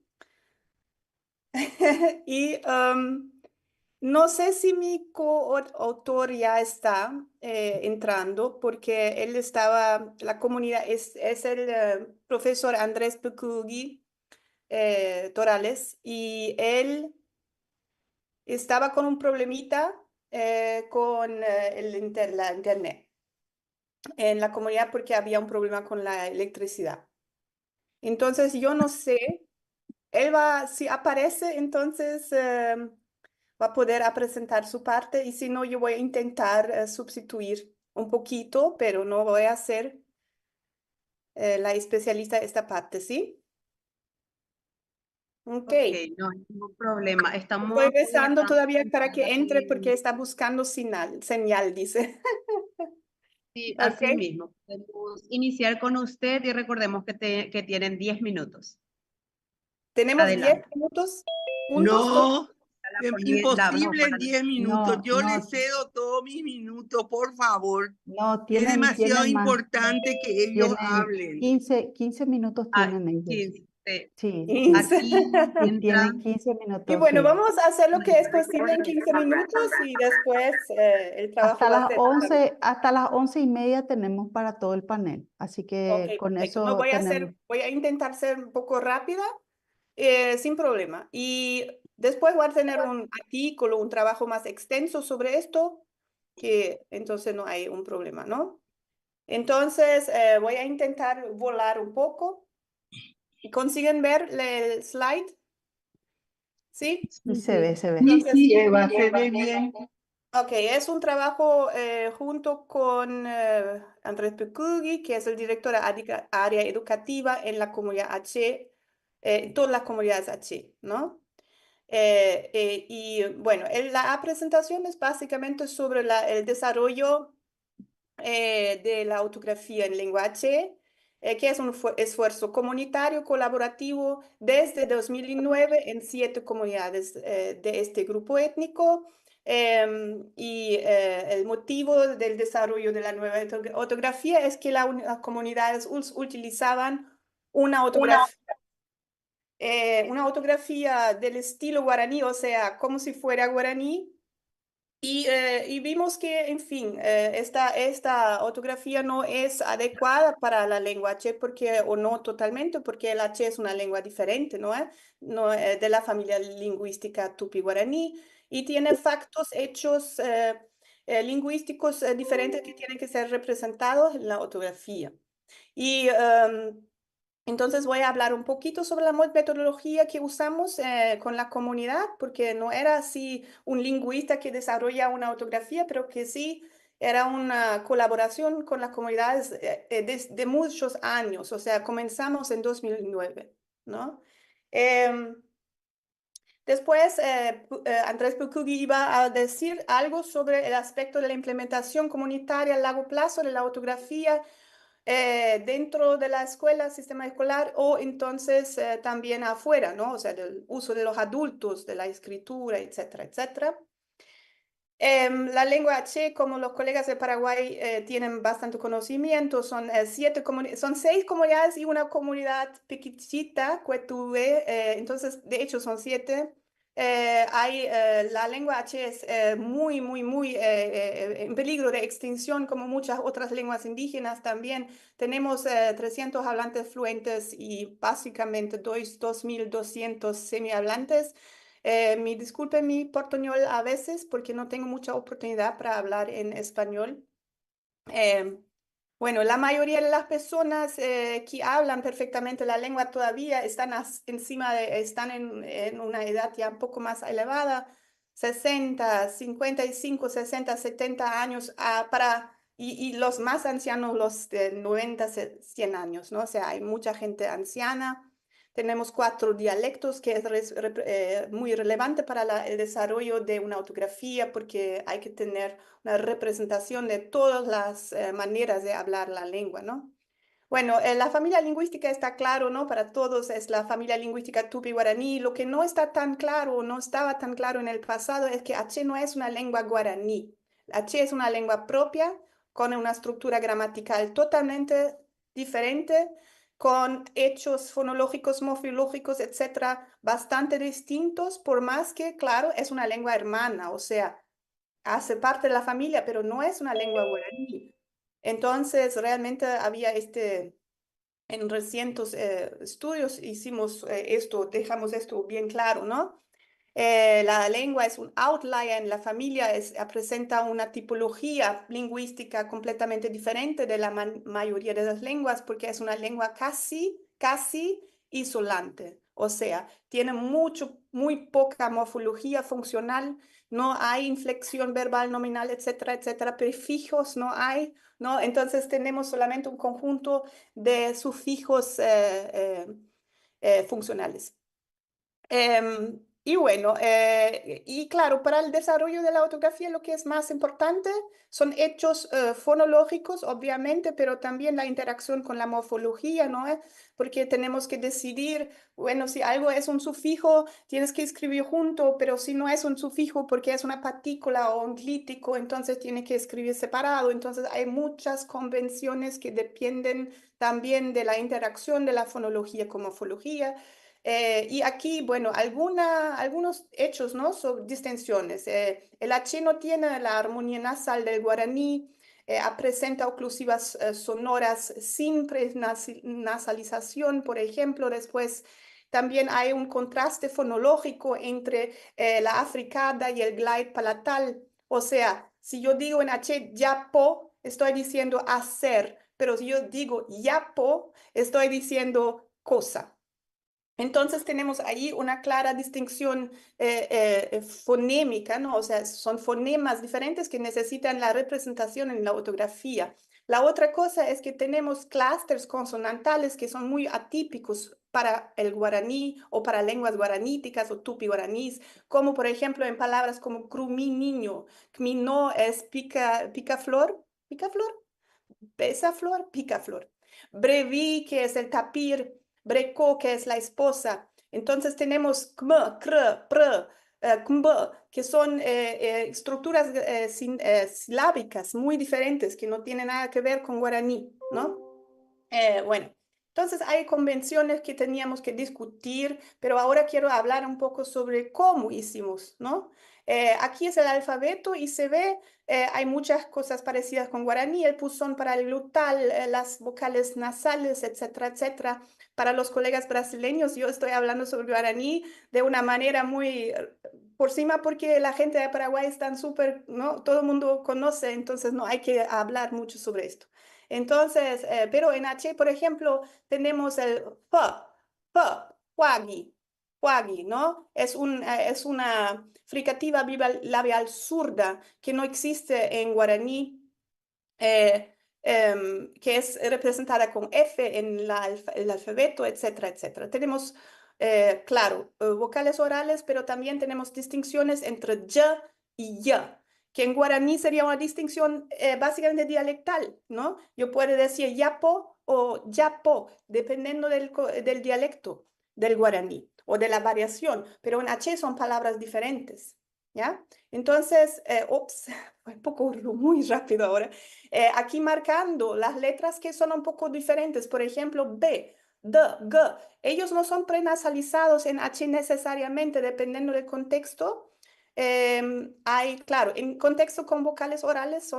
Y no sé si mi coautor ya está entrando porque él estaba, la comunidad es el profesor Andrés Pucugui Torales y él estaba con un problemita con la internet en la comunidad porque había un problema con la electricidad. Entonces yo no sé, él va, si aparece, entonces va a poder a presentar su parte y si no, yo voy a intentar sustituir un poquito, pero no voy a ser la especialista de esta parte, ¿sí? Ok. No hay ningún problema. Estamos Estoy besando apoyando todavía para que entre porque en- está buscando señal, dice. Sí, Ok. así mismo. Podemos iniciar con usted y recordemos que tienen 10 minutos. Tenemos 10 Adelante. minutos juntos. No, No, imposible en 10 minutos. No, Yo le no, cedo todos mis minutos, por favor. no, Es demasiado tienen más. importante que ellos Tienen hablen. 15 minutos tienen ellos. 15. Sí, Aquí y tienen entran 15 Y minutos, bueno, sí. vamos a hacer lo que es posible en 15 minutos y después el trabajo va a ser... Hasta las 11:30 tenemos para todo el panel, así Ok, que con perfecto. No, eso tenemos. voy a intentar ser un poco rápida, sin problema. Y después voy a tener un artículo, un trabajo más extenso sobre esto, que entonces no hay un problema, ¿no? Entonces voy a intentar volar un poco. ¿Consiguen ver el slide? ¿Sí? Sí, se ve, se ve. Entonces, Sí, Eva, se ve bien. ok, es un trabajo junto con Andrés Pecugui, que es el director de área educativa en la comunidad H, todas las comunidades H, ¿no? Y bueno, la presentación es básicamente sobre el desarrollo de la ortografía en lenguaje, que es un esfuerzo comunitario colaborativo desde 2009 en 7 comunidades de este grupo étnico. Y el motivo del desarrollo de la nueva ortografía es que las comunidades utilizaban una ortografía del estilo guaraní, o sea, como si fuera guaraní, y vimos que, en fin, esta ortografía no es adecuada para la lengua H, o no totalmente, porque el H es una lengua diferente, ¿no? No, de la familia lingüística tupi-guaraní, y tiene factos, hechos lingüísticos diferentes que tienen que ser representados en la ortografía. Y Entonces voy a hablar un poquito sobre la metodología que usamos con la comunidad, porque no era así un lingüista que desarrolla una ortografía, pero que sí era una colaboración con las comunidades de muchos años, o sea, comenzamos en 2009, ¿no? Em, Después, Andrés Bucugui iba a decir algo sobre el aspecto de la implementación comunitaria a largo plazo de la ortografía dentro de la escuela, sistema escolar, o entonces también afuera, ¿no? O sea, del uso de los adultos, de la escritura, etcétera, etcétera. La lengua H, como los colegas de Paraguay tienen bastante conocimiento, son, son 6 comunidades y una comunidad pequeñita, Cuetuve, entonces de hecho son 7. La lengua H es muy en peligro de extinción, como muchas otras lenguas indígenas también. Tenemos 300 hablantes fluentes y básicamente 2.200 semihablantes. Disculpen mi portuñol a veces porque no tengo mucha oportunidad para hablar en español. Eh, bueno, la mayoría de las personas que hablan perfectamente la lengua todavía están están en una edad ya un poco más elevada, 60, 55, 60, 70 años, y los más ancianos, los de 90, 100 años, ¿no? O sea, hay mucha gente anciana. Tenemos 4 dialectos que es muy relevante para el desarrollo de una ortografía porque hay que tener una representación de todas las maneras de hablar la lengua, ¿no? Bueno, la familia lingüística está claro, ¿no? Para todos es la familia lingüística tupi-guaraní. Lo que no está tan claro, no estaba tan claro en el pasado, es que H no es una lengua guaraní. H es una lengua propia con una estructura gramatical totalmente diferente, con hechos fonológicos, morfológicos, etcétera, bastante distintos, por más que, claro, es una lengua hermana, o sea, hace parte de la familia, pero no es una lengua guaraní. Entonces, realmente había en recientes estudios hicimos dejamos esto bien claro, ¿no? La lengua es un outlier en la familia, presenta una tipología lingüística completamente diferente de la mayoría de las lenguas porque es una lengua casi isolante. O sea, tiene muy poca morfología funcional, no hay inflexión verbal, nominal, etcétera, etcétera, prefijos no hay, ¿no? Entonces tenemos solamente un conjunto de sufijos funcionales. Y bueno, y claro, para el desarrollo de la ortografía lo que es más importante son hechos fonológicos, obviamente, pero también la interacción con la morfología, ¿no? Porque tenemos que decidir, bueno, si algo es un sufijo, tienes que escribir junto, pero si no es un sufijo porque es una partícula o un glítico, entonces tiene que escribir separado. Entonces hay muchas convenciones que dependen también de la interacción de la fonología con morfología. Y aquí, bueno, algunos hechos, ¿no? Son distinciones. El H no tiene la armonía nasal del guaraní, presenta oclusivas sonoras sin prenasalización, por ejemplo. Después también hay un contraste fonológico entre la africada y el glide palatal. O sea, si yo digo en H yapo, estoy diciendo hacer, pero si yo digo yapo, estoy diciendo cosa. Entonces tenemos ahí una clara distinción fonémica, ¿no? O sea, son fonemas diferentes que necesitan la representación en la ortografía. La otra cosa es que tenemos clústeres consonantales que son muy atípicos para el guaraní o para lenguas guaraníticas o tupi-guaraníes, como por ejemplo en palabras como crumí niño, no es picaflor, besaflor, picaflor. Breví, que es el tapir, brecó, que es la esposa. Entonces tenemos km, kr, pr, kmb, que son estructuras silábicas muy diferentes que no tienen nada que ver con guaraní, ¿no? Bueno, entonces hay convenciones que teníamos que discutir, pero ahora quiero hablar un poco sobre cómo hicimos, ¿no? Aquí es el alfabeto y se ve, hay muchas cosas parecidas con guaraní, el puzón para el glutal, las vocales nasales, etcétera, etcétera. Para los colegas brasileños, yo estoy hablando sobre guaraní de una manera muy por encima porque la gente de Paraguay es tan súper, ¿no? Todo el mundo conoce, entonces no hay que hablar mucho sobre esto. Entonces, pero en H, por ejemplo, tenemos el huagi, ¿no? Es una fricativa labial zurda que no existe en guaraní, que es representada con F en el alfabeto, etcétera, etcétera. Tenemos, claro, vocales orales, pero también tenemos distinciones entre y y que en guaraní sería una distinción básicamente dialectal, ¿no? Yo puedo decir yapo o yapo, dependiendo del dialecto del guaraní o de la variación, pero en H son palabras diferentes, ¿ya? Entonces, ups, un poco muy rápido ahora. Aquí marcando las letras que son un poco diferentes, por ejemplo, B, D, G, ellos no son prenasalizados en H necesariamente, dependiendo del contexto. Hay, claro, en contexto con vocales orales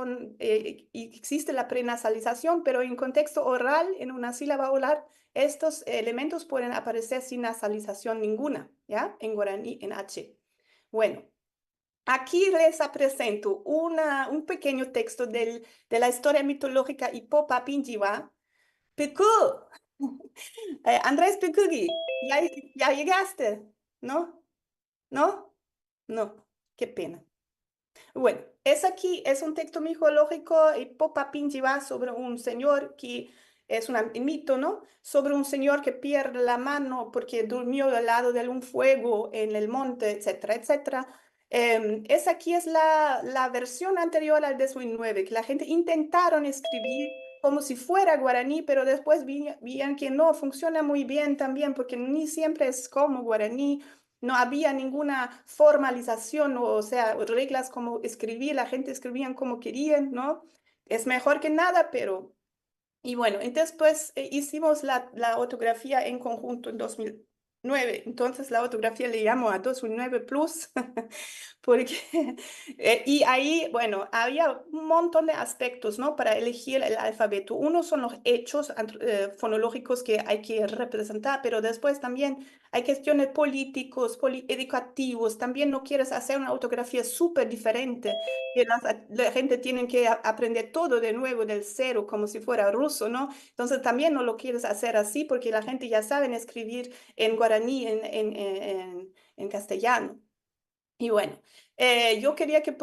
existe la prenasalización, pero en contexto oral, en una sílaba oral, estos elementos pueden aparecer sin nasalización ninguna, ¿ya? En guaraní, en H. Bueno, aquí les presento un pequeño texto de la historia mitológica Ipopa Pinjiwa. Peku, Andrés Pekugi, ¿ya llegaste? ¿No? ¿No? No, qué pena. Bueno, es un texto mitológico Ipopa Pinjiwa sobre un señor que es un mito, ¿no? Sobre un señor que pierde la mano porque durmió al lado de un fuego en el monte, etcétera, etcétera. Aquí es la versión anterior al 2009, que la gente intentaron escribir como si fuera guaraní, pero después veían que no funciona muy bien también, porque ni siempre es como guaraní. No había ninguna formalización, o sea, reglas como escribir, la gente escribían como querían, ¿no? Es mejor que nada, pero... Y bueno, entonces pues hicimos la ortografía en conjunto en 2009. Entonces la ortografía le llamo a 2009 Plus, porque... y ahí, bueno, había un montón de aspectos, ¿no? Para elegir el alfabeto. Uno son los hechos fonológicos que hay que representar, pero después también hay cuestiones políticos, educativos. También no quieres hacer una ortografía súper diferente, que la gente tiene que aprender todo de nuevo del cero, como si fuera ruso, ¿no? Entonces también no lo quieres hacer así porque la gente ya sabe escribir en guaraní, en castellano. Y bueno, yo quería que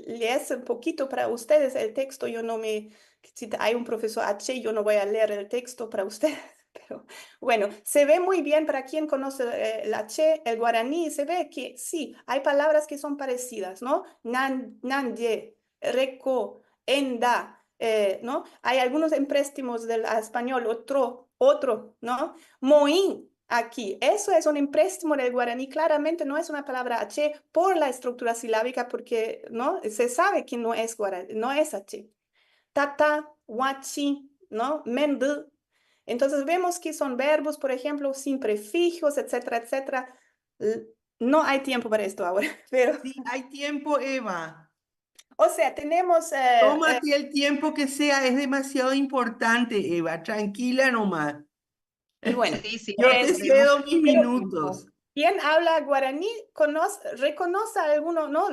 lees un poquito para ustedes el texto. Si hay un profesor H, yo no voy a leer el texto para ustedes. Pero bueno, se ve muy bien para quien conoce el H, el guaraní, se ve que sí, hay palabras que son parecidas, ¿no? Nanye, reco, enda, ¿no? Hay algunos empréstimos del español, otro, ¿no? Moín, aquí, eso es un empréstimo del guaraní, claramente no es una palabra H por la estructura silábica, porque, ¿no? Se sabe que no es guaraní, no es H. Tata, huachi, ¿no? Mendu. Entonces vemos que son verbos, por ejemplo, sin prefijos, etcétera, etcétera. No hay tiempo para esto ahora, pero... Sí, hay tiempo, Eva. O sea, tenemos... Tómate el tiempo que sea, es demasiado importante, Eva, tranquila nomás. Y bueno, Yo te cedo mis minutos. quien habla guaraní reconoce algunos, ¿no?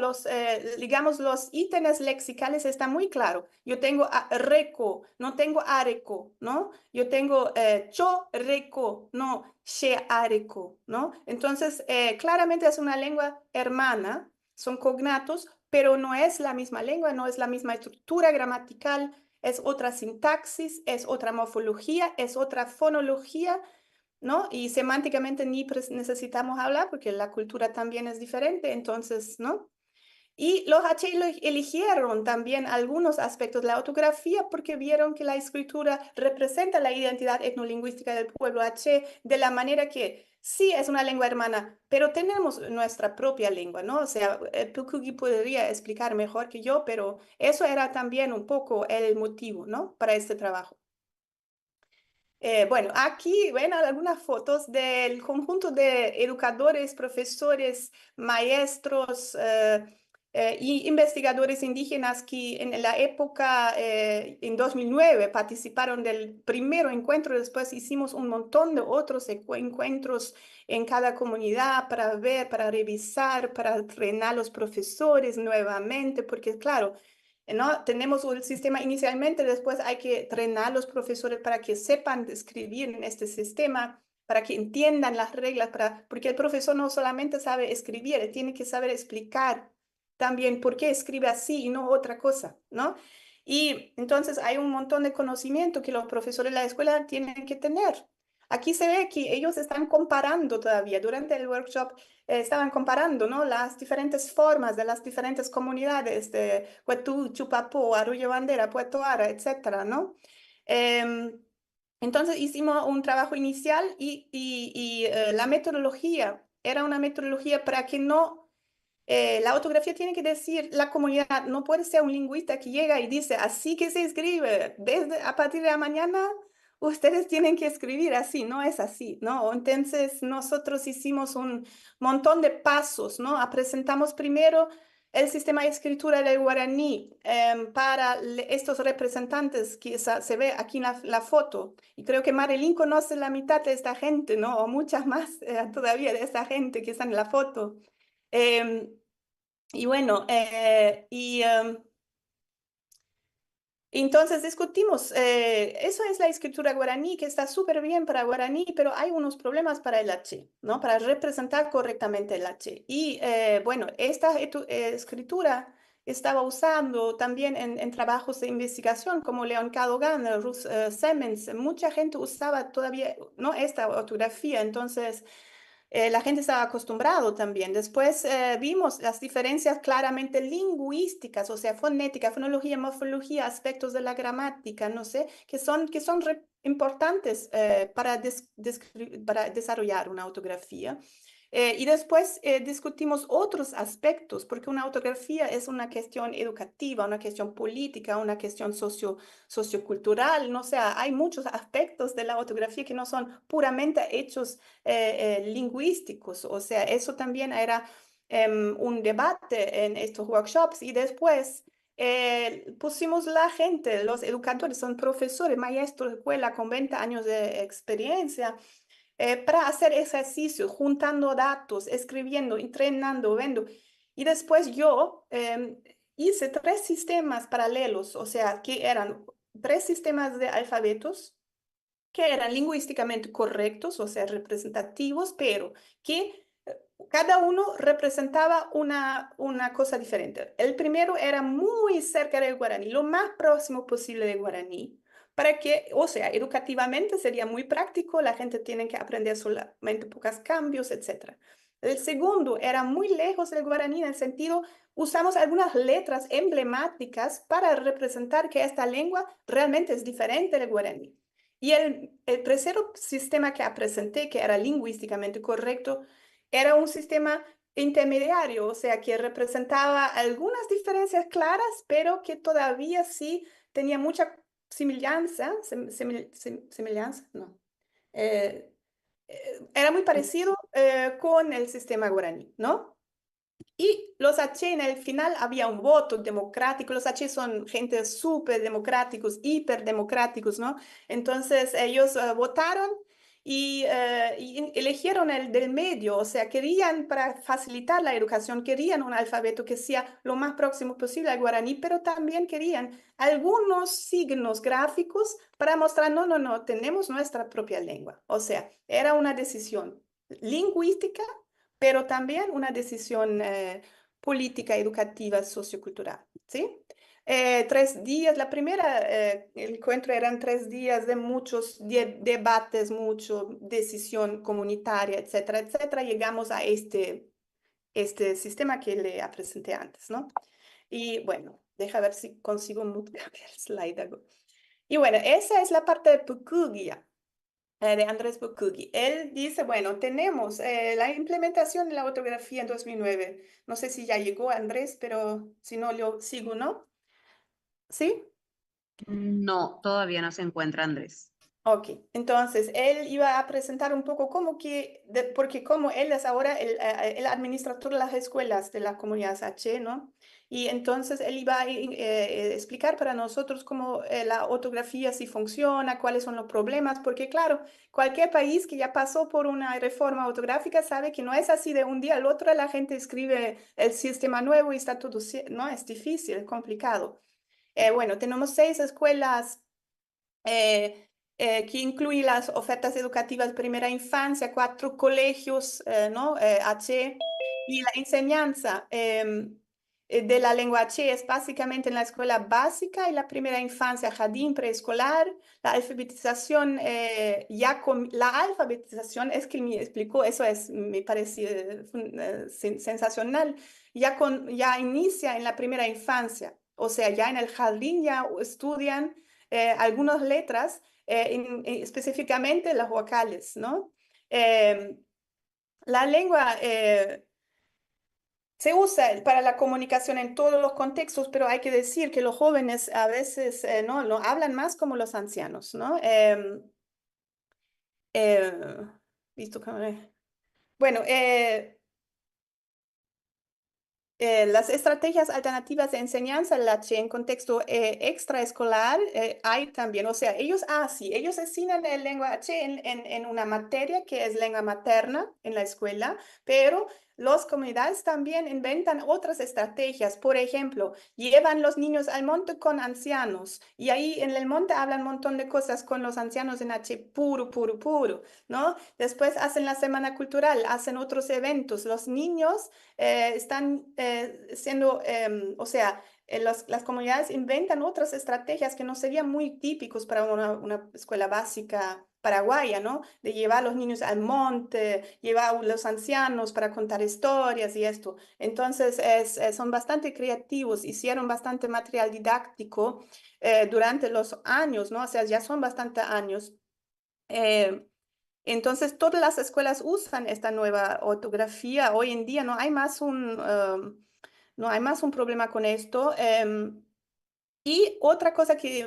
Digamos, los ítems lexicales está muy claro. Yo tengo reco, no tengo areco, ¿no? Yo tengo cho reco, no she areco, ¿no? Entonces, claramente es una lengua hermana, son cognatos, pero no es la misma lengua, no es la misma estructura gramatical, es otra sintaxis, es otra morfología, es otra fonología, ¿no? Y semánticamente ni necesitamos hablar porque la cultura también es diferente, entonces, ¿no? Y los H eligieron también algunos aspectos de la ortografía porque vieron que la escritura representa la identidad etnolingüística del pueblo H de la manera que sí es una lengua hermana, pero tenemos nuestra propia lengua, ¿no? O sea, Pukugi podría explicar mejor que yo, pero eso era también un poco el motivo, ¿no? Para este trabajo. Bueno, aquí ven algunas fotos del conjunto de educadores, profesores, maestros y investigadores indígenas que en la época, en 2009, participaron del primer encuentro. Después hicimos un montón de otros encuentros en cada comunidad para ver, para revisar, para entrenar a los profesores nuevamente, porque claro, ¿no? Tenemos un sistema inicialmente, después hay que entrenar a los profesores para que sepan escribir en este sistema, para que entiendan las reglas, porque el profesor no solamente sabe escribir, él tiene que saber explicar también por qué escribe así y no otra cosa, ¿no? Y entonces hay un montón de conocimiento que los profesores de la escuela tienen que tener. Aquí se ve que ellos están comparando todavía. Durante el workshop estaban comparando, ¿no? Las diferentes formas de las diferentes comunidades de Huetú, Chupapó, Arroyo Bandera, Puerto Ara, etcétera, ¿no? Entonces hicimos un trabajo inicial y la metodología era una metodología para que no la ortografía tiene que decir la comunidad, no puede ser un lingüista que llega y dice, así que se escribe, a partir de la mañana ustedes tienen que escribir así, no es así, ¿no? Entonces nosotros hicimos un montón de pasos, ¿no? Presentamos primero el sistema de escritura del guaraní para estos representantes que se ve aquí en la foto. Y creo que Marilyn conoce la mitad de esta gente, ¿no? O muchas más todavía de esta gente que está en la foto. Y bueno, entonces discutimos, eso es la escritura guaraní, que está súper bien para guaraní, pero hay unos problemas para el H, ¿no? Para representar correctamente el H. Y bueno, esta escritura estaba usando también en trabajos de investigación como Leon Cadogan, Ruth Simmons, mucha gente usaba todavía, ¿no? Esta ortografía, entonces la gente estaba acostumbrado también. Después vimos las diferencias claramente lingüísticas, o sea, fonética, fonología, morfología, aspectos de la gramática, no sé, que son importantes para desarrollar una ortografía. Y después discutimos otros aspectos, porque una ortografía es una cuestión educativa, una cuestión política, una cuestión sociocultural, no sé, hay muchos aspectos de la ortografía que no son puramente hechos lingüísticos, o sea, eso también era un debate en estos workshops y después pusimos la gente, los educadores, son profesores, maestros de escuela con 20 años de experiencia, para hacer ejercicios, juntando datos, escribiendo, entrenando, viendo. Y después yo hice 3 sistemas paralelos, o sea, que eran 3 sistemas de alfabetos que eran lingüísticamente correctos, o sea, representativos, pero que cada uno representaba una cosa diferente. El primero era muy cerca del guaraní, lo más próximo posible del guaraní, para que, o sea, educativamente sería muy práctico, la gente tiene que aprender solamente pocos cambios, etc. El segundo era muy lejos del guaraní en el sentido, usamos algunas letras emblemáticas para representar que esta lengua realmente es diferente del guaraní. Y el tercer sistema que presenté, que era lingüísticamente correcto, era un sistema intermediario, o sea, que representaba algunas diferencias claras, pero que todavía sí tenía mucha semejanza, no. Era muy parecido con el sistema guaraní, ¿no? Y los H en el final había un voto democrático, los H son gente súper democráticos, hiperdemocráticos, ¿no? Entonces ellos votaron y eligieron el del medio, o sea, querían para facilitar la educación, querían un alfabeto que sea lo más próximo posible al guaraní, pero también querían algunos signos gráficos para mostrar, no, tenemos nuestra propia lengua. O sea, era una decisión lingüística pero también una decisión política, educativa, sociocultural, ¿sí? 3 días, la primera, el encuentro eran 3 días de muchos debates, mucha decisión comunitaria, etcétera, etcétera. Llegamos a este sistema que le presenté antes, ¿no? Y bueno, deja ver si consigo cambiar el slide. Y bueno, esa es la parte de Pukugia. De Andrés Bocugi. Él dice, bueno, tenemos la implementación de la ortografía en 2009. No sé si ya llegó Andrés, pero si no, yo sigo, ¿no? ¿Sí? No, todavía no se encuentra Andrés. Ok, entonces él iba a presentar un poco porque como él es ahora el administrador de las escuelas de la comunidad H, ¿no? Y entonces él iba a explicar para nosotros cómo la ortografía sí funciona, cuáles son los problemas, porque claro, cualquier país que ya pasó por una reforma ortográfica sabe que no es así de un día al otro, la gente escribe el sistema nuevo y está todo, ¿no? Es difícil, es complicado. Bueno, tenemos 6 escuelas que incluyen las ofertas educativas de primera infancia, 4 colegios, ¿no? H, y la enseñanza de la lengua H es básicamente en la escuela básica y la primera infancia, jardín, preescolar, la alfabetización, la alfabetización, es que me explicó, eso me parece sensacional, ya inicia en la primera infancia, o sea, ya en el jardín ya estudian algunas letras, específicamente las vocales, ¿no? La lengua se usa para la comunicación en todos los contextos, pero hay que decir que los jóvenes a veces no hablan más como los ancianos, ¿no? Visto que- Bueno, las estrategias alternativas de enseñanza, la H, en contexto extraescolar, hay también, o sea, ellos enseñan el lengua H en una materia que es lengua materna en la escuela, pero las comunidades también inventan otras estrategias. Por ejemplo, llevan los niños al monte con ancianos y ahí en el monte hablan un montón de cosas con los ancianos en H puro, puro, puro, ¿no? Después hacen la semana cultural, hacen otros eventos. Los niños están siendo, o sea, las comunidades inventan otras estrategias que no serían muy típicos para una escuela básica paraguaya, ¿no? De llevar a los niños al monte, llevar a los ancianos para contar historias y esto. Entonces, son bastante creativos, hicieron bastante material didáctico durante los años, ¿no? O sea, ya son bastante años. Entonces, todas las escuelas usan esta nueva ortografía. Hoy en día no hay más un problema con esto. Y otra cosa que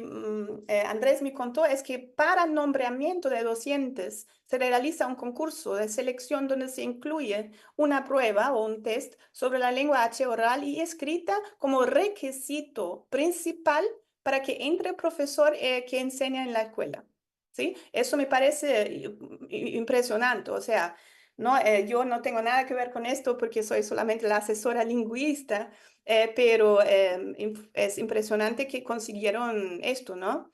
Andrés me contó es que para nombramiento de docentes se realiza un concurso de selección donde se incluye una prueba o un test sobre la lengua H oral y escrita como requisito principal para que entre el profesor que enseña en la escuela. ¿Sí? Eso me parece impresionante. O sea, no, yo no tengo nada que ver con esto porque soy solamente la asesora lingüista, pero es impresionante que consiguieron esto, ¿no?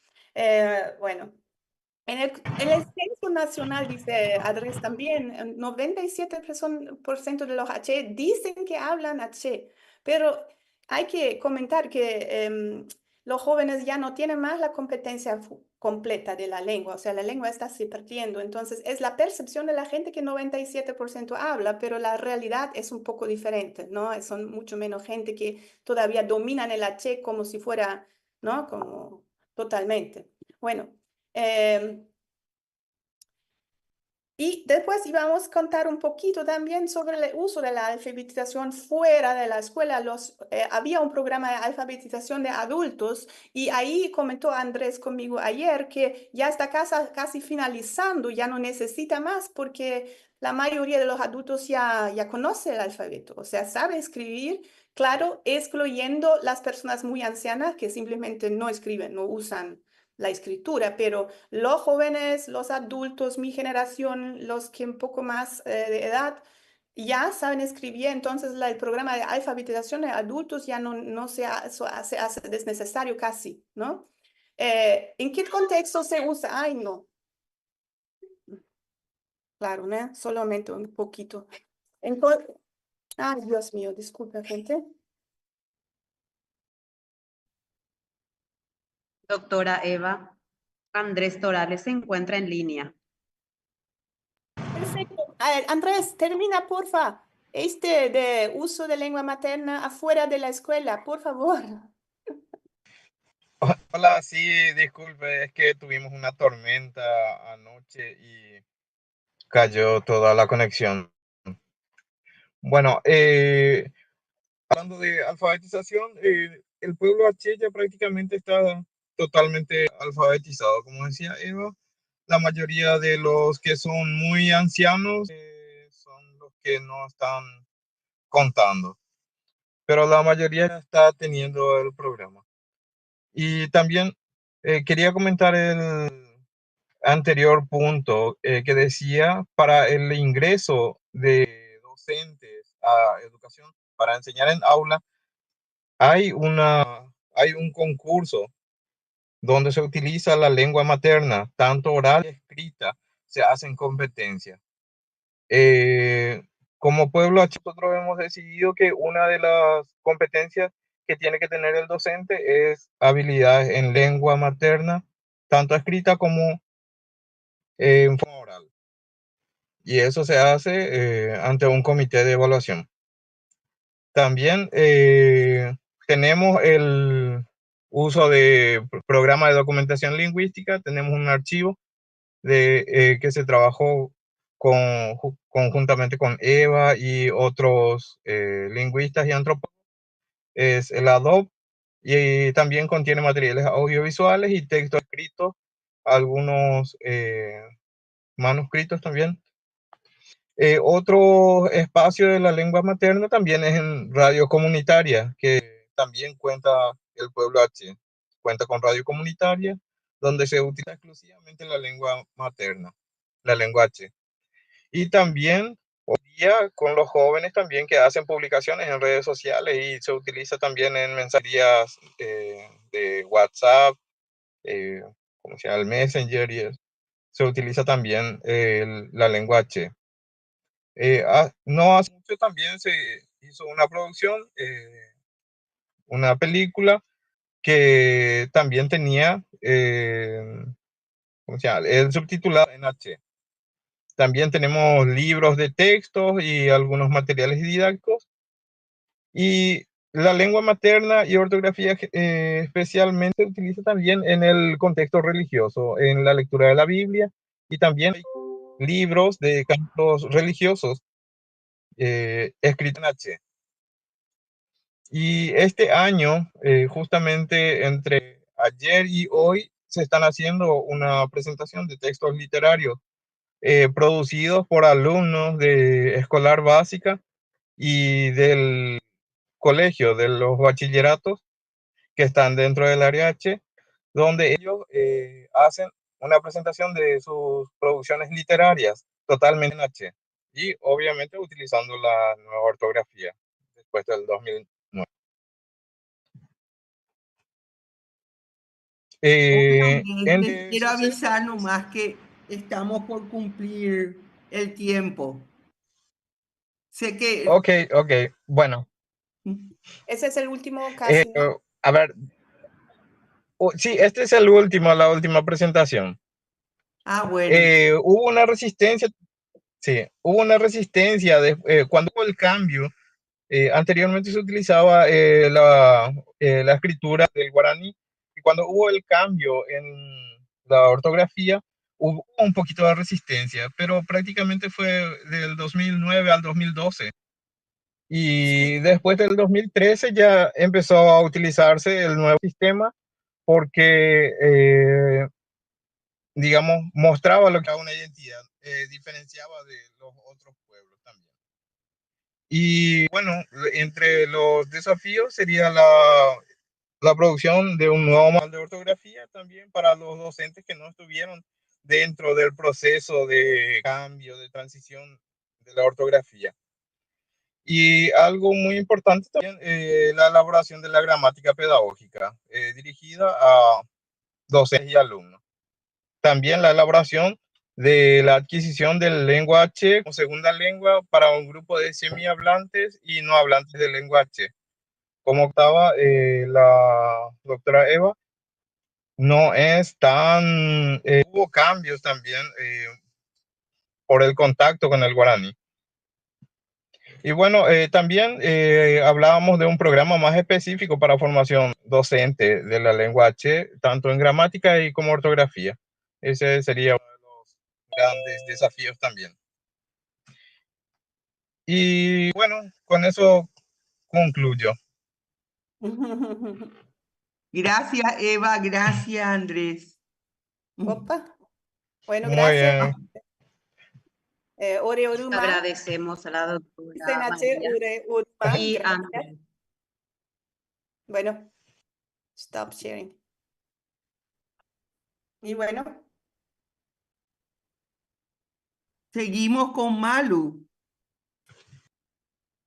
Bueno, en el Censo Nacional, dice Andrés también, 97% de los H dicen que hablan H, pero hay que comentar que los jóvenes ya no tienen más la competencia completa de la lengua, o sea, la lengua está se perdiendo, entonces es la percepción de la gente que 97% habla, pero la realidad es un poco diferente, ¿no? Son mucho menos gente que todavía dominan el H como si fuera, ¿no? Como totalmente. Bueno. Y después íbamos a contar un poquito también sobre el uso de la alfabetización fuera de la escuela. Había un programa de alfabetización de adultos y ahí comentó Andrés conmigo ayer que ya está casi finalizando, ya no necesita más porque la mayoría de los adultos ya conoce el alfabeto, o sea, sabe escribir, claro, excluyendo las personas muy ancianas que simplemente no escriben, no usan la escritura, pero los jóvenes, los adultos, mi generación, los que un poco más de edad, ya saben escribir, entonces el programa de alfabetización de adultos ya no se hace desnecesario casi, ¿no? ¿En qué contexto se usa? Ay, no. Claro, ¿no? Solamente un poquito. Ay, Dios mío, disculpa, gente. Doctora Eva, Andrés Torales se encuentra en línea. Perfecto. A ver, Andrés, termina, porfa. De uso de lengua materna afuera de la escuela, por favor. Hola, sí, disculpe, es que tuvimos una tormenta anoche y cayó toda la conexión. Bueno, hablando de alfabetización, el pueblo H ya prácticamente está totalmente alfabetizado, como decía Eva. La mayoría de los que son muy ancianos son los que no están contando, pero la mayoría está teniendo el programa. Y también quería comentar el anterior punto que decía para el ingreso de docentes a educación para enseñar en aula hay hay un concurso donde se utiliza la lengua materna, tanto oral y escrita, se hacen competencias. Como pueblo, nosotros hemos decidido que una de las competencias que tiene que tener el docente es habilidades en lengua materna, tanto escrita como en forma oral. Y eso se hace ante un comité de evaluación. También tenemos el uso de programa de documentación lingüística, tenemos un archivo que se trabajó conjuntamente con Eva y otros lingüistas y antropólogos, es el Adobe, y también contiene materiales audiovisuales y textos escritos, algunos manuscritos también. Otro espacio de la lengua materna también es en radio comunitaria, que también cuenta el pueblo H. Cuenta con radio comunitaria, donde se utiliza exclusivamente la lengua materna, la lengua H. Y también hoy día con los jóvenes también que hacen publicaciones en redes sociales y se utiliza también en mensajerías de WhatsApp, como se llama el Messenger, y se utiliza también la lengua H. No hace mucho también se hizo una producción, una película que también tenía, ¿cómo se llama? El subtitulado en H. También tenemos libros de textos y algunos materiales didácticos. Y la lengua materna y ortografía especialmente se utiliza también en el contexto religioso, en la lectura de la Biblia, y también hay libros de cantos religiosos escritos en H. Y este año, justamente entre ayer y hoy, se están haciendo una presentación de textos literarios producidos por alumnos de escolar básica y del colegio, de los bachilleratos que están dentro del área H, donde ellos hacen una presentación de sus producciones literarias totalmente en H y obviamente utilizando la nueva ortografía después del 2009. Andrés, les quiero avisar nomás que estamos por cumplir el tiempo. Sé que... Ok, bueno. Ese es el último casi, ¿no? A ver, sí, este es el último, la última presentación. Bueno. Hubo una resistencia, sí, hubo una resistencia cuando hubo el cambio. Anteriormente se utilizaba la escritura del guaraní, y cuando hubo el cambio en la ortografía, hubo un poquito de resistencia, pero prácticamente fue del 2009 al 2012. Y después del 2013 ya empezó a utilizarse el nuevo sistema porque, digamos, mostraba lo que era una identidad, diferenciaba de los otros pueblos también. Y bueno, entre los desafíos sería la producción de un nuevo manual de ortografía también para los docentes que no estuvieron dentro del proceso de cambio, de transición de la ortografía. Y algo muy importante también, la elaboración de la gramática pedagógica, dirigida a docentes y alumnos. También la elaboración de la adquisición del lenguaje como segunda lengua para un grupo de semihablantes y no hablantes de lenguaje. Como octava, la doctora Eva, no es tan... hubo cambios también por el contacto con el guaraní. Y bueno, también hablábamos de un programa más específico para formación docente de la lengua H, tanto en gramática y como ortografía. Ese sería uno de los grandes desafíos también. Y bueno, con eso concluyo. Gracias, Eva. Gracias, Andrés. Opa. Bueno, Muy gracias. bien. Ore Oruma. Agradecemos a la doctora Senache María Ore Oruma. y Gracias. Andrés. Bueno, stop sharing. Y bueno. Seguimos con Malu.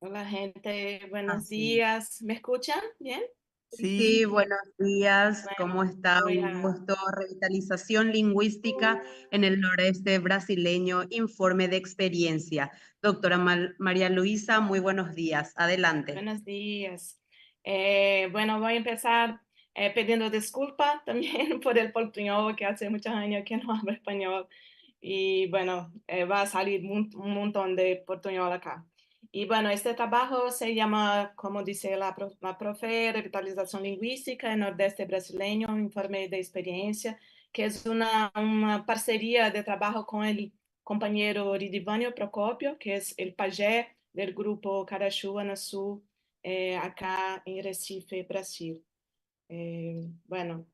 Hola gente, buenos días. ¿Me escuchan bien? Sí, buenos días. ¿Cómo está? voy Un a- gusto. Revitalización lingüística en el noreste brasileño. Informe de experiencia. Doctora María Luisa, muy buenos días. Adelante. Buenos días. Bueno, voy a empezar pidiendo disculpa también por el portuñol, que hace muchos años que no hablo español. Y bueno, va a salir un montón de portuñol acá. Y bueno, este trabajo se llama, como dice la profe, Revitalización Lingüística en Nordeste Brasileño, un informe de experiencia, que es una parcería de trabajo con el compañero Ridivânio Procópio, que es el pajé del grupo Carachú Anasul, acá en Recife, Brasil. Bueno,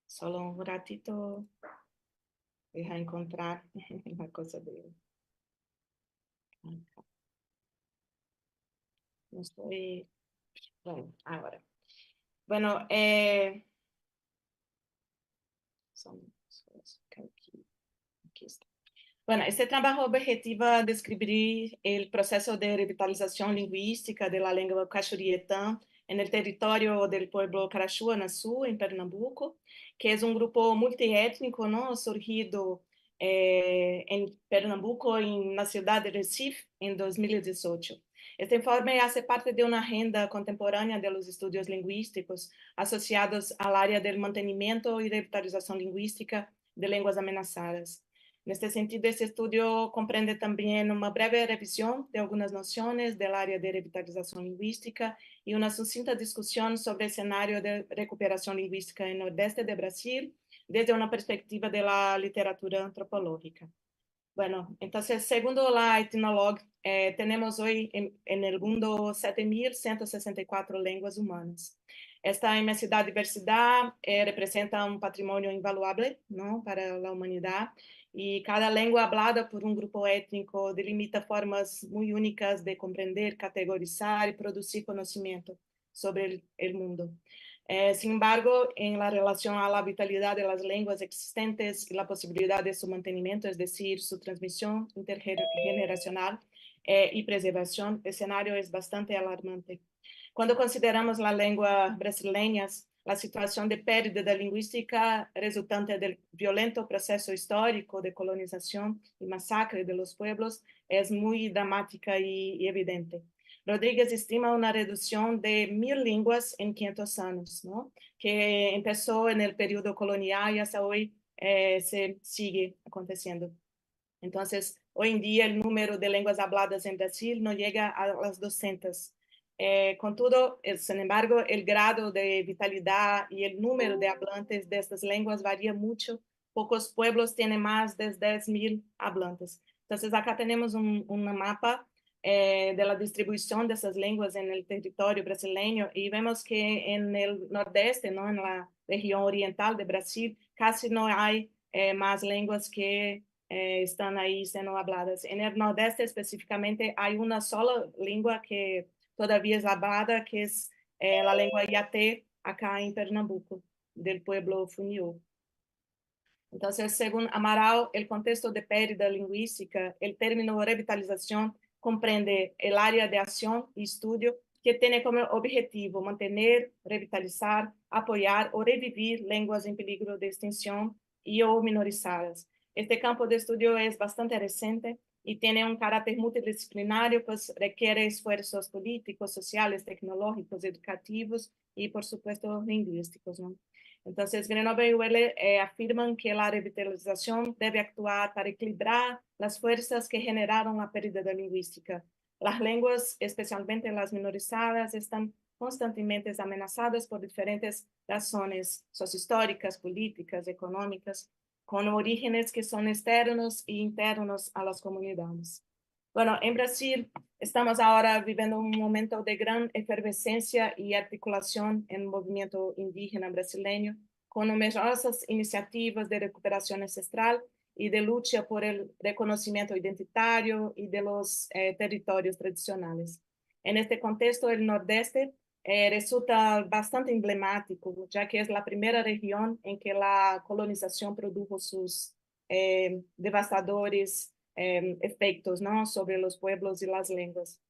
solo un ratito, deja encontrar la cosa de... No estoy... Bueno, ahora. Bueno, aquí está. Bueno, este trabajo objetiva describir el proceso de revitalización lingüística de la lengua caxurietã en el territorio del pueblo Carachú Anasul, en Pernambuco, que es un grupo multiétnico, ¿no? Surgido en Pernambuco, en la ciudad de Recife, en 2018. Este informe hace parte de una agenda contemporánea de los estudios lingüísticos asociados al área del mantenimiento y revitalización lingüística de lenguas amenazadas. En este sentido, este estudio comprende también una breve revisión de algunas nociones del área de revitalización lingüística y una sucinta discusión sobre el escenario de recuperación lingüística en el nordeste de Brasil desde una perspectiva de la literatura antropológica. Bueno, entonces, según la Ethnologue, tenemos hoy en el mundo 7.164 lenguas humanas. Esta inmensidad de diversidad representa un patrimonio invaluable, ¿no?, para la humanidad, y cada lengua hablada por un grupo étnico delimita formas muy únicas de comprender, categorizar y producir conocimiento sobre el mundo. Sin embargo, en la relación a la vitalidad de las lenguas existentes y la posibilidad de su mantenimiento, es decir, su transmisión intergeneracional y preservación, el escenario es bastante alarmante. Cuando consideramos la lengua brasileña, la situación de pérdida lingüística resultante del violento proceso histórico de colonización y masacre de los pueblos es muy dramática y evidente. Rodríguez estima una reducción de 1.000 lenguas en 500 años, ¿no?, que empezó en el periodo colonial y hasta hoy se sigue aconteciendo. Entonces, hoy en día el número de lenguas habladas en Brasil no llega a las 200. Contudo, sin embargo, el grado de vitalidad y el número de hablantes de estas lenguas varía mucho. Pocos pueblos tienen más de 10.000 hablantes. Entonces, acá tenemos un mapa de la distribución de esas lenguas en el territorio brasileño y vemos que en el nordeste, ¿no?, en la región oriental de Brasil, casi no hay más lenguas que están ahí siendo habladas. En el nordeste específicamente hay una sola lengua que todavía es hablada, que es la lengua yaté, acá en Pernambuco, del pueblo Funiú. Entonces, según Amaral, el contexto de pérdida lingüística, el término revitalización comprende el área de acción y estudio que tiene como objetivo mantener, revitalizar, apoyar o revivir lenguas en peligro de extinción y o minorizadas. Este campo de estudio es bastante reciente y tiene un carácter multidisciplinario, pues requiere esfuerzos políticos, sociales, tecnológicos, educativos y, por supuesto, lingüísticos, ¿no? Entonces, Grenoble y Welle afirman que la revitalización debe actuar para equilibrar las fuerzas que generaron la pérdida lingüística. Las lenguas, especialmente las minorizadas, están constantemente amenazadas por diferentes razones sociohistóricas, políticas, económicas, con orígenes que son externos e internos a las comunidades. Bueno, en Brasil estamos ahora viviendo un momento de gran efervescencia y articulación en el movimiento indígena brasileño, con numerosas iniciativas de recuperación ancestral y de lucha por el reconocimiento identitario y de los territorios tradicionales. En este contexto, el Nordeste resulta bastante emblemático, ya que es la primera región en que la colonización produjo sus devastadores efectos, ¿no?, sobre los pueblos y las lenguas.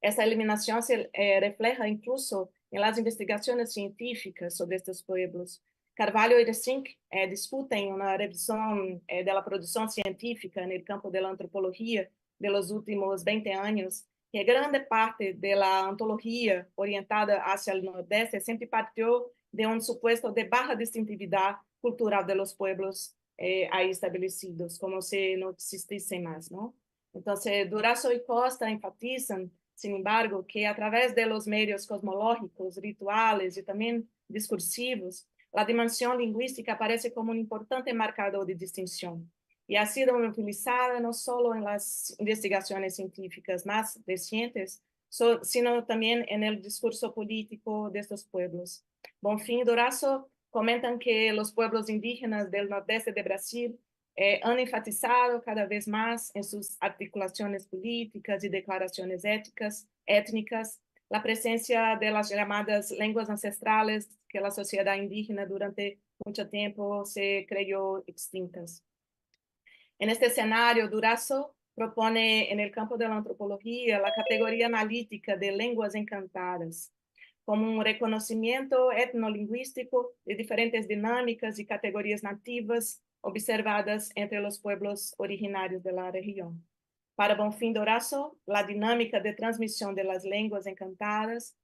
Esta eliminación se refleja incluso en las investigaciones científicas sobre estos pueblos. Carvalho y Resink discuten una revisión de la producción científica en el campo de la antropología de los últimos 20 años, que grande parte de la antología orientada hacia el nordeste siempre partió de un supuesto de baja distintividad cultural de los pueblos ahí establecidos, como si no existiesen más, ¿no? Entonces, Durazo y Costa enfatizan, sin embargo, que a través de los medios cosmológicos, rituales y también discursivos, la dimensión lingüística aparece como un importante marcador de distinción y ha sido utilizada no solo en las investigaciones científicas más recientes, sino también en el discurso político de estos pueblos. Bonfim y Durazo comentan que los pueblos indígenas del nordeste de Brasil han enfatizado cada vez más en sus articulaciones políticas y declaraciones étnicas la presencia de las llamadas lenguas ancestrales que la sociedad indígena durante mucho tiempo se creyó extintas. En este escenario, Durazo propone en el campo de la antropología la categoría analítica de lenguas encantadas, como un reconocimiento etnolingüístico de diferentes dinámicas y categorías nativas observadas entre los pueblos originarios de la región. Para Bonfim y Durazo, la dinámica de transmisión de las lenguas encantadas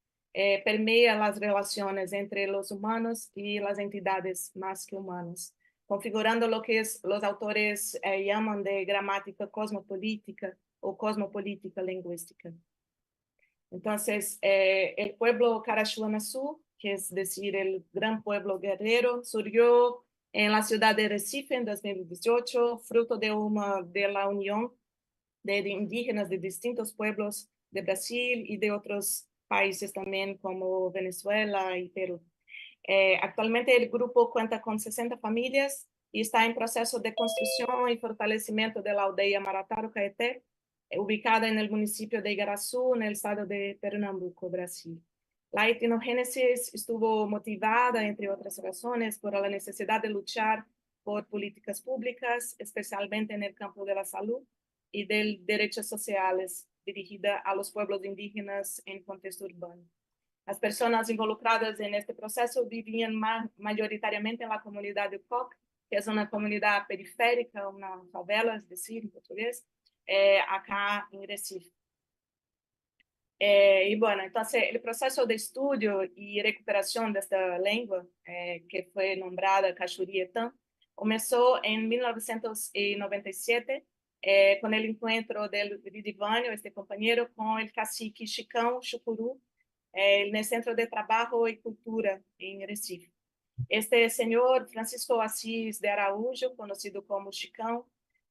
permea las relaciones entre los humanos y las entidades más que humanas, configurando lo que los autores llaman de gramática cosmopolítica o cosmopolítica lingüística. Entonces, el pueblo Carachuanazú, que es decir, el gran pueblo guerrero, surgió en la ciudad de Recife en 2018, fruto de la unión de indígenas de distintos pueblos de Brasil y de otros países también como Venezuela y Perú. Actualmente el grupo cuenta con 60 familias y está en proceso de construcción y fortalecimiento de la aldea Marataro Caeté, ubicada en el municipio de Igaraçu, en el estado de Pernambuco, Brasil. La etnogénesis estuvo motivada, entre otras razones, por la necesidad de luchar por políticas públicas, especialmente en el campo de la salud y de derechos sociales, dirigida a los pueblos indígenas en contexto urbano. Las personas involucradas en este proceso vivían mayoritariamente en la comunidad de Coc, que es una comunidad periférica, una favela, es decir, en portugués, acá en Recife. Y bueno, entonces el proceso de estudio y recuperación de esta lengua, que fue nombrada Cachurietã, comenzó en 1997 con el encuentro del Ridivânio, este compañero, con el cacique Chicão Chucuru, en el Centro de Trabajo y Cultura en Recife. Este señor Francisco Assis de Araújo, conocido como Chicão,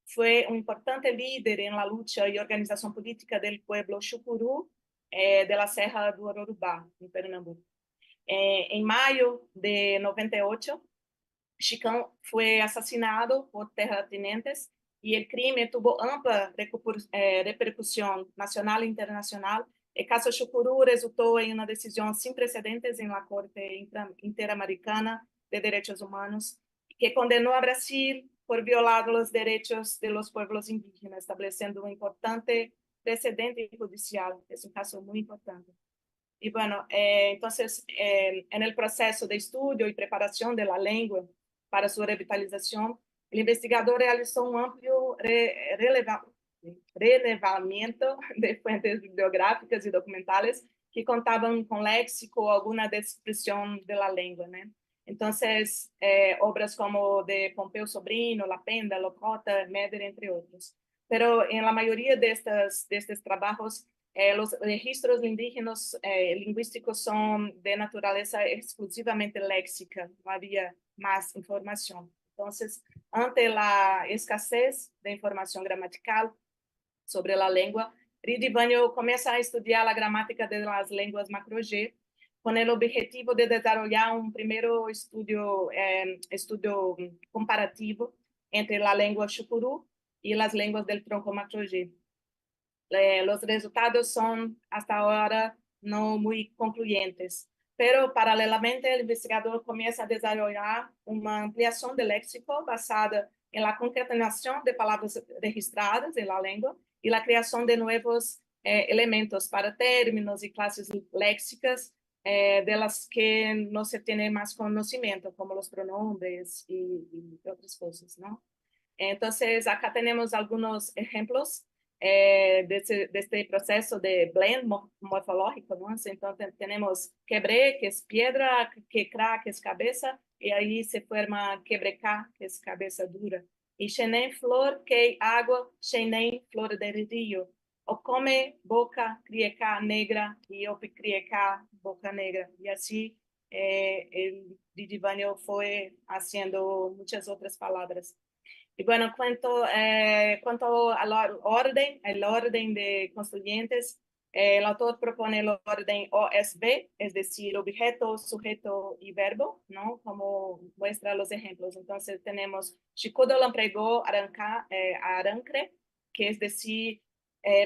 fue un importante líder en la lucha y organización política del pueblo Chucuru de la Serra do Ororubá, en Pernambuco. En mayo de 98, Chicão fue asesinado por terratenientes y el crimen tuvo amplia repercusión nacional e internacional. El caso Chucuru resultó en una decisión sin precedentes en la Corte Interamericana de Derechos Humanos, que condenó a Brasil por violar los derechos de los pueblos indígenas, estableciendo un importante precedente judicial. Es un caso muy importante. Y bueno, entonces, en el proceso de estudio y preparación de la lengua para su revitalización, el investigador realizó un amplio relevamiento de fuentes bibliográficas y documentales que contaban con léxico o alguna descripción de la lengua, ¿no? Entonces, obras como de Pompeu Sobrino, La Penda, Locota, Meder, entre otros. Pero en la mayoría de estos trabajos, los registros lingüísticos son de naturaleza exclusivamente léxica, no había más información. Entonces, ante la escasez de información gramatical sobre la lengua, Ridivânio comienza a estudiar la gramática de las lenguas macro-G con el objetivo de desarrollar un primero estudio comparativo entre la lengua Chucuru y las lenguas del tronco macro-G. Los resultados son hasta ahora no muy concluyentes, pero paralelamente el investigador comienza a desarrollar una ampliación del léxico basada en la concatenación de palabras registradas en la lengua y la creación de nuevos elementos para términos y clases léxicas de las que no se tiene más conocimiento, como los pronombres y otras cosas, ¿no? Entonces, acá tenemos algunos ejemplos de este proceso de blend morfológico, ¿no? Entonces, tenemos quebré, que es piedra, quecrá, que es cabeza, y ahí se forma quebrecá, que es cabeza dura. Y xenem, flor, que agua, xenem, flor de río. Ocome, boca, criecá, negra, y opicriecá, boca negra. Y así el Didivânio fue haciendo muchas otras palabras. Y bueno, cuanto a la orden, el orden de constituyentes, el autor propone el orden OSV, es decir, objeto, sujeto y verbo, ¿no? Como muestra los ejemplos. Entonces tenemos Chicudo lampregó arancre, que es decir,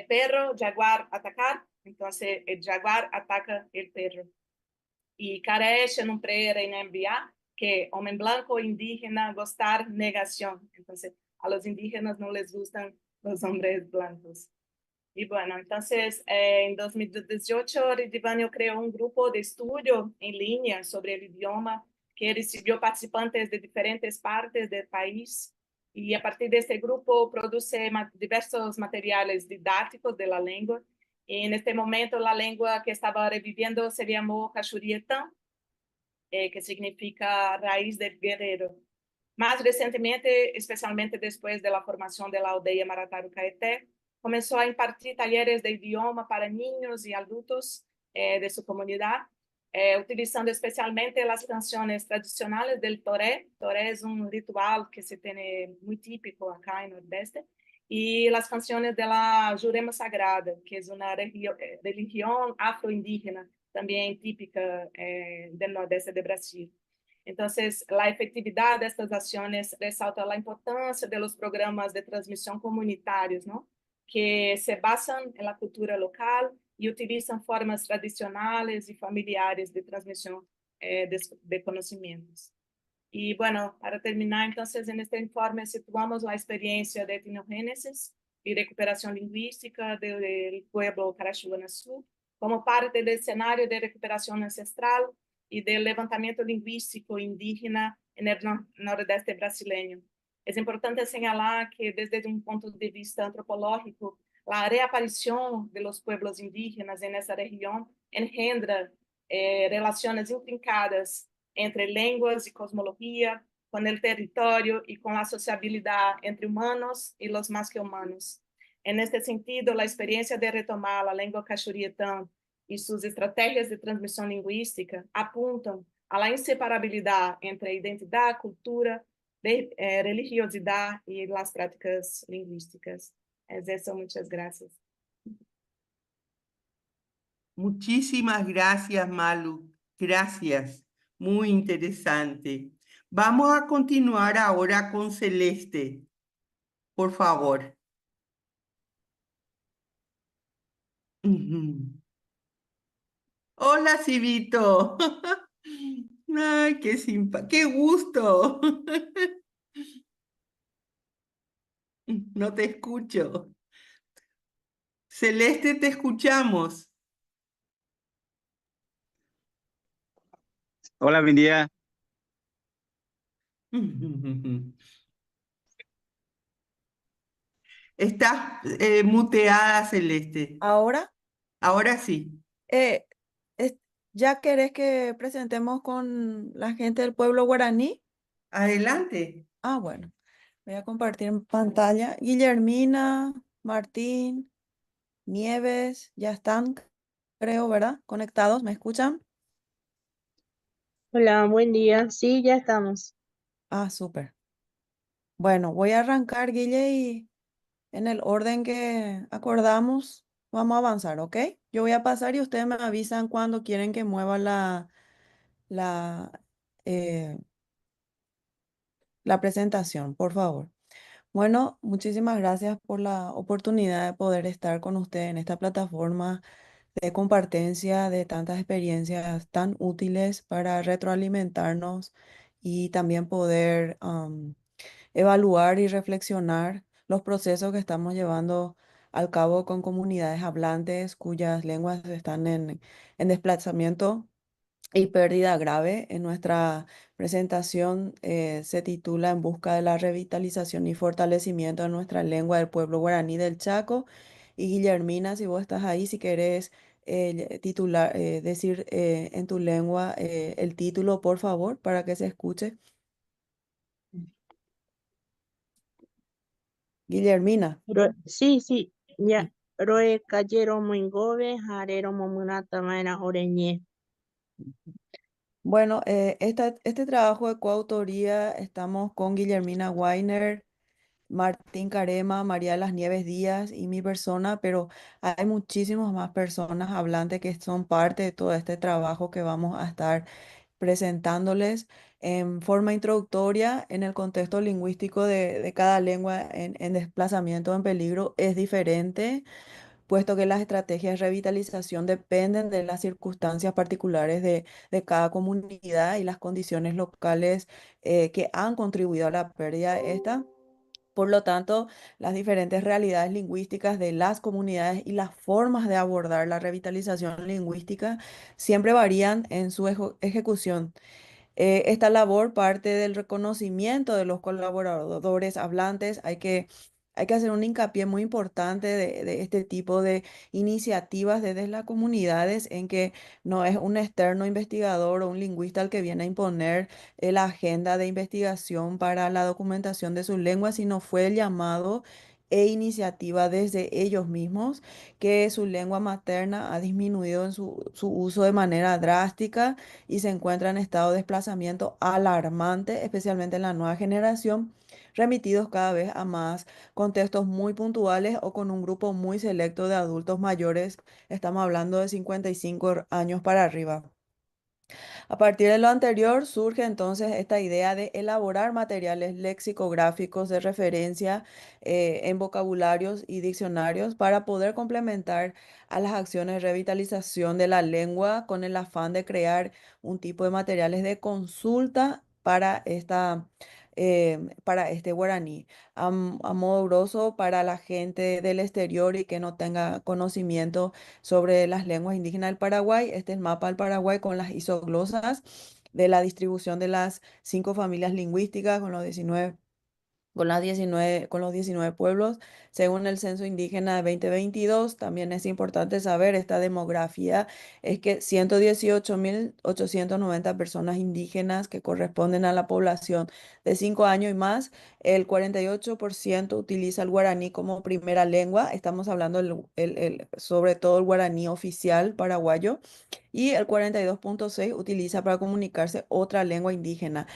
perro, jaguar, atacar. Entonces el jaguar ataca el perro. Y Careche no enviar, que hombre blanco, indígena, gustar, negación. Entonces, a los indígenas no les gustan los hombres blancos. Y bueno, entonces, en 2018, Didivânio creó un grupo de estudio en línea sobre el idioma que recibió participantes de diferentes partes del país. Y a partir de este grupo produce diversos materiales didácticos de la lengua. Y en este momento, la lengua que estaba reviviendo se llamó Caxurietã, que significa raíz del guerrero. Más recientemente, especialmente después de la formación de la aldeia Marataru Caeté, comenzó a impartir talleres de idioma para niños y adultos de su comunidad, utilizando especialmente las canciones tradicionales del toré. Toré es un ritual que se tiene muy típico acá en Nordeste, y las canciones de la Jurema Sagrada, que es una religión afroindígena también típica del Nordeste de Brasil. Entonces, la efectividad de estas acciones resalta la importancia de los programas de transmisión comunitarios, ¿no? Que se basan en la cultura local y utilizan formas tradicionales y familiares de transmisión de conocimientos. Y bueno, para terminar, entonces, en este informe situamos la experiencia de etnogénesis y recuperación lingüística del pueblo Caraxuanazú como parte del escenario de recuperación ancestral y del levantamiento lingüístico indígena en el nordeste brasileño. Es importante señalar que desde un punto de vista antropológico, la reaparición de los pueblos indígenas en esa región engendra relaciones intrincadas entre lenguas y cosmología, con el territorio y con la sociabilidad entre humanos y los más que humanos. En este sentido, la experiencia de retomar la lengua caxurietã y sus estrategias de transmisión lingüística apuntan a la inseparabilidad entre identidad, cultura, religiosidad y las prácticas lingüísticas. Es eso, muchas gracias. Muchísimas gracias, Malu. Gracias. Muy interesante. Vamos a continuar ahora con Celeste. Por favor. Hola, Civito. Ay, qué gusto. No te escucho. Celeste, te escuchamos. Hola, buen día. Estás muteada, Celeste. Ahora, Ahora sí. eh, es- ¿ya querés que presentemos con la gente del pueblo guaraní? Adelante. Ah, bueno, voy a compartir en pantalla. Guillermina, Martín, Nieves, ya están, creo, ¿verdad? Conectados, ¿me escuchan? Hola, buen día. Sí, ya estamos. Ah, súper. Bueno, voy a arrancar, Guille, y en el orden que acordamos, vamos a avanzar, ¿ok? Yo voy a pasar y ustedes me avisan cuando quieren que mueva la, eh, la presentación, por favor. Bueno, muchísimas gracias por la oportunidad de poder estar con ustedes en esta plataforma de compartencia de tantas experiencias tan útiles para retroalimentarnos y también poder evaluar y reflexionar los procesos que estamos llevando al cabo con comunidades hablantes cuyas lenguas están en desplazamiento y pérdida grave. En nuestra presentación se titula En busca de la revitalización y fortalecimiento de nuestra lengua del pueblo guaraní del Chaco. Y Guillermina, si vos estás ahí, si querés titular, decir en tu lengua el título, por favor, para que se escuche. Guillermina. Sí, sí, ya. Roe cayero moingove, jarero momunata maena oreñe. Bueno, este trabajo de coautoría estamos con Guillermina Weiner, Martín Carema, María de las Nieves Díaz y mi persona, pero hay muchísimas más personas hablantes que son parte de todo este trabajo que vamos a estar presentándoles en forma introductoria. En el contexto lingüístico de cada lengua en desplazamiento en peligro es diferente, puesto que las estrategias de revitalización dependen de las circunstancias particulares de cada comunidad y las condiciones locales que han contribuido a la pérdida de esta. Por lo tanto, las diferentes realidades lingüísticas de las comunidades y las formas de abordar la revitalización lingüística siempre varían en su ejecución. Esta labor parte del reconocimiento de los colaboradores hablantes. Hay que hacer un hincapié muy importante de este tipo de iniciativas desde las comunidades, en que no es un externo investigador o un lingüista el que viene a imponer la agenda de investigación para la documentación de su lengua, sino fue el llamado e iniciativa desde ellos mismos, que su lengua materna ha disminuido en su uso de manera drástica y se encuentra en estado de desplazamiento alarmante, especialmente en la nueva generación, remitidos cada vez a más contextos muy puntuales o con un grupo muy selecto de adultos mayores. Estamos hablando de 55 años para arriba. A partir de lo anterior surge entonces esta idea de elaborar materiales lexicográficos de referencia en vocabularios y diccionarios para poder complementar a las acciones de revitalización de la lengua, con el afán de crear un tipo de materiales de consulta para este guaraní, a modo grosso para la gente del exterior y que no tenga conocimiento sobre las lenguas indígenas del Paraguay. Este es el mapa del Paraguay con las isoglosas de la distribución de las 5 familias lingüísticas con los 19 pueblos, según el Censo Indígena de 2022. También es importante saber esta demografía, es que 118.890 personas indígenas que corresponden a la población de 5 años y más. El 48% utiliza el guaraní como primera lengua. Estamos hablando sobre todo el guaraní oficial paraguayo. Y el 42,6% utiliza para comunicarse otra lengua indígena.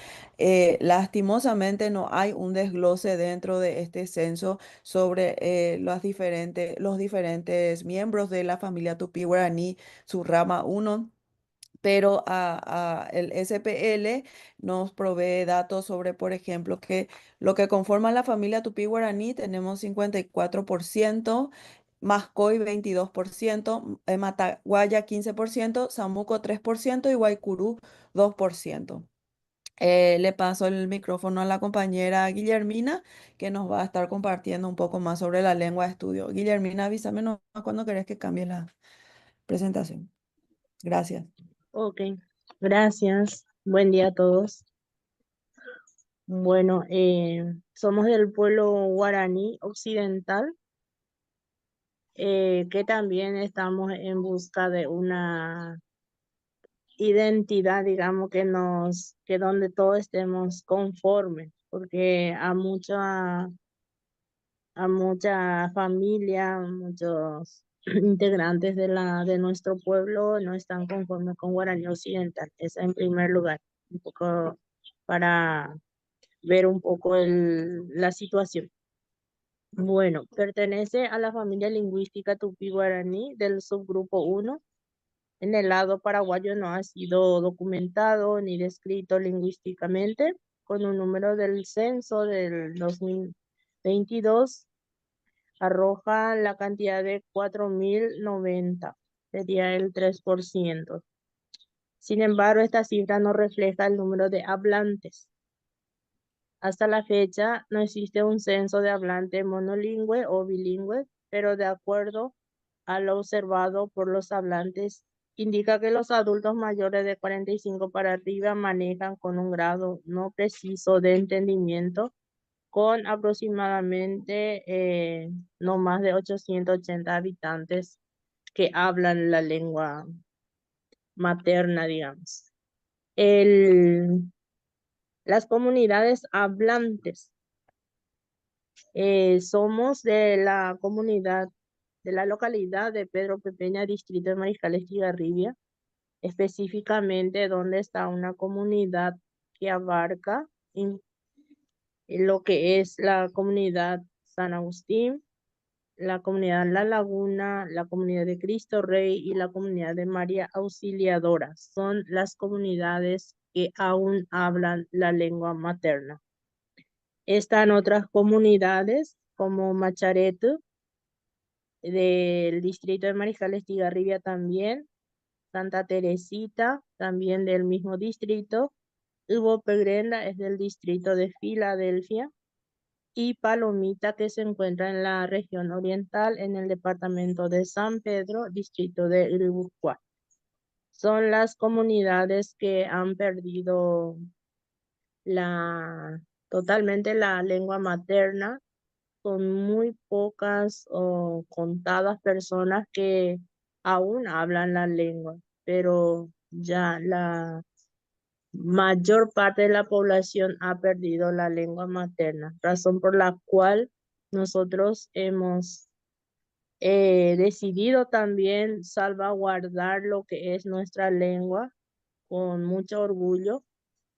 Lastimosamente no hay un desglose dentro de este censo sobre los diferentes miembros de la familia tupí guaraní, su rama 1. Pero el SPL nos provee datos sobre, por ejemplo, que lo que conforma la familia tupí guaraní tenemos 54%, Mascoy 22%, Mataguaya 15%, Samuco 3% y Guaycurú 2%. Le paso el micrófono a la compañera Guillermina, que nos va a estar compartiendo un poco más sobre la lengua de estudio. Guillermina, avísame nomás cuando querés que cambie la presentación. Gracias. Ok, gracias. Buen día a todos. Bueno, somos del pueblo guaraní occidental, que también estamos en busca de una identidad, digamos, que donde todos estemos conformes, porque a mucha familia, muchos integrantes de nuestro pueblo no están conformes con Guaraní Occidental. Eso en primer lugar, un poco para ver un poco la situación. Bueno, pertenece a la familia lingüística tupí-guaraní del subgrupo 1. En el lado paraguayo no ha sido documentado ni descrito lingüísticamente, con un número del censo del 2022 arroja la cantidad de 4.090, sería el 3%. Sin embargo, esta cifra no refleja el número de hablantes. Hasta la fecha no existe un censo de hablante monolingüe o bilingüe, pero de acuerdo a lo observado por los hablantes indica que los adultos mayores de 45 para arriba manejan con un grado no preciso de entendimiento, con aproximadamente no más de 880 habitantes que hablan la lengua materna, digamos. Las comunidades hablantes. Somos de la comunidad, de la localidad de Pedro Pepeña, distrito de Mariscal Estigarribia, específicamente donde está una comunidad que abarca lo que es la comunidad San Agustín, la comunidad La Laguna, la comunidad de Cristo Rey y la comunidad de María Auxiliadora. Son las comunidades que aún hablan la lengua materna. Están otras comunidades como Machareto, del distrito de Mariscal Estigarribia también, Santa Teresita, también del mismo distrito, Hugo Pegrenda es del distrito de Filadelfia, y Palomita, que se encuentra en la región oriental, en el departamento de San Pedro, distrito de Uruguay. Son las comunidades que han perdido totalmente la lengua materna. Son muy pocas o contadas personas que aún hablan la lengua, pero ya la mayor parte de la población ha perdido la lengua materna, razón por la cual nosotros hemos decidido también salvaguardar lo que es nuestra lengua con mucho orgullo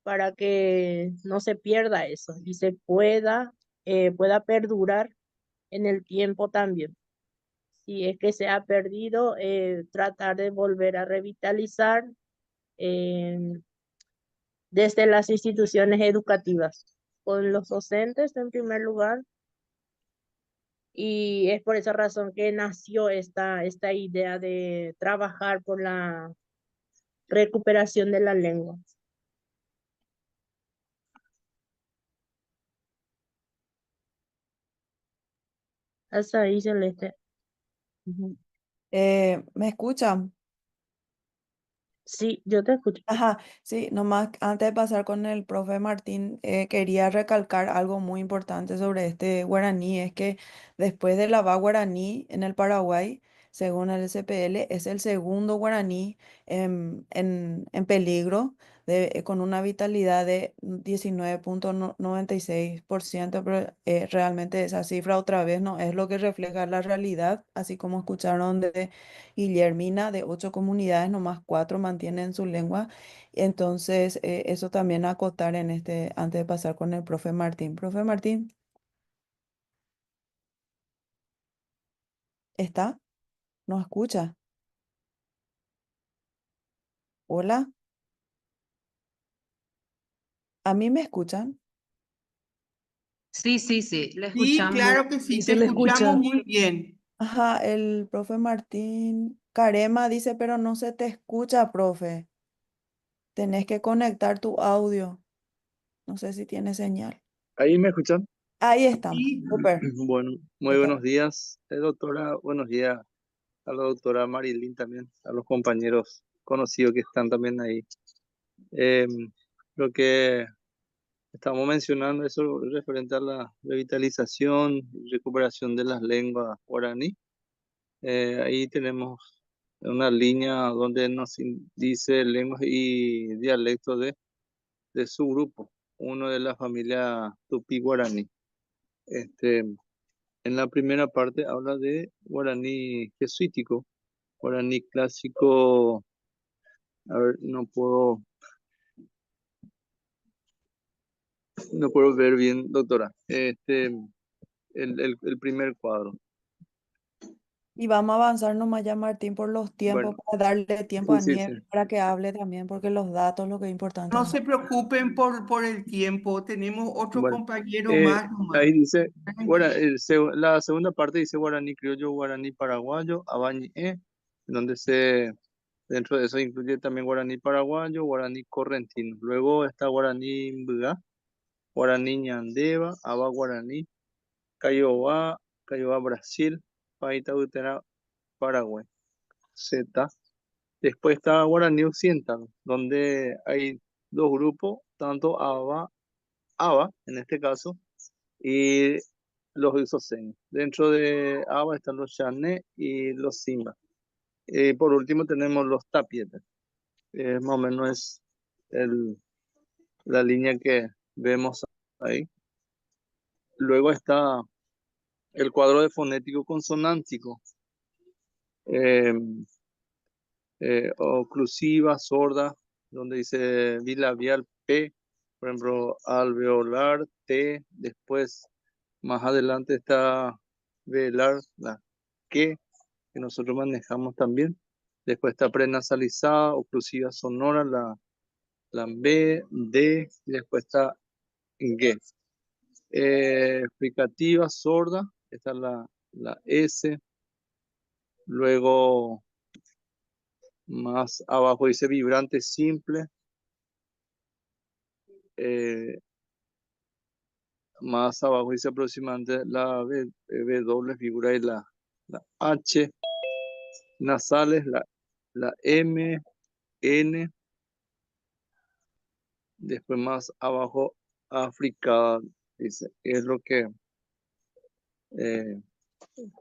para que no se pierda eso y se pueda perdurar en el tiempo también. Si es que se ha perdido, tratar de volver a revitalizar desde las instituciones educativas, con los docentes en primer lugar, y es por esa razón que nació esta idea de trabajar por la recuperación de la lengua. Hasta ahí, Celeste. Ujú. ¿Me escuchan? Sí, yo te escucho. Ajá, sí, nomás antes de pasar con el profe Martín, quería recalcar algo muy importante sobre este guaraní, es que después del Aba guaraní en el Paraguay, según el SPL, es el segundo guaraní en peligro, con una vitalidad de 19,96%, pero realmente esa cifra otra vez no es lo que refleja la realidad, así como escucharon de Guillermina, de 8 comunidades, nomás 4 mantienen su lengua. Entonces, eso también acotar en antes de pasar con el profe Martín. Profe Martín, ¿está? ¿Nos escucha? Hola, ¿a mí me escuchan? Sí, le Sí, escuchamos. claro que sí, Y te se le escuchamos escucha. muy bien. Ajá, el profe Martín Carema dice, pero no se te escucha, profe. Tenés que conectar tu audio. No sé si tiene señal. ¿Ahí me escuchan? Ahí estamos. Sí, Súper. Bueno, muy Está. buenos días, doctora. Buenos días a la doctora Marilyn también, a los compañeros conocidos que están también ahí. Lo que estamos mencionando es referente a la revitalización y recuperación de las lenguas guaraní. Ahí tenemos una línea donde nos dice lenguas y dialectos de su grupo, uno de la familia tupí guaraní. En la primera parte habla de guaraní jesuítico, guaraní clásico. A ver, no puedo ver bien, doctora. El primer cuadro. Y vamos a avanzar nomás ya, Martín, por los tiempos, Bueno, para darle tiempo sí, a sí, sí. Nieves para que hable también, porque los datos lo que es importante. No se preocupen por el tiempo, tenemos otro Bueno, compañero más nomás. ahí dice, Tranquilo. la segunda parte dice guaraní criollo, guaraní paraguayo, abañé, donde dentro de eso incluye también guaraní paraguayo, guaraní correntino. Luego está guaraní mbga, guaraní ñandeva, aba guaraní, Cayoba Brasil, Paita Utera Paraguay, Z, Después está guaraní occidental, donde hay dos grupos, tanto Aba en este caso, y los isoseños. Dentro de Aba están los Chané y los Simba. Por último tenemos los Tapietes. Más o menos es la línea que vemos ahí. Luego está el cuadro de fonético consonántico, oclusiva, sorda, donde dice bilabial P, por ejemplo, alveolar T, después más adelante está velar, la que nosotros manejamos también. Después está prenasalizada, oclusiva sonora, la B, D, y después está G. Fricativa, sorda, esta es la S. Luego, más abajo dice vibrante simple. Más abajo dice aproximadamente la W figura y la H. Nasales, la M, N. Después más abajo, africada, dice. Es lo que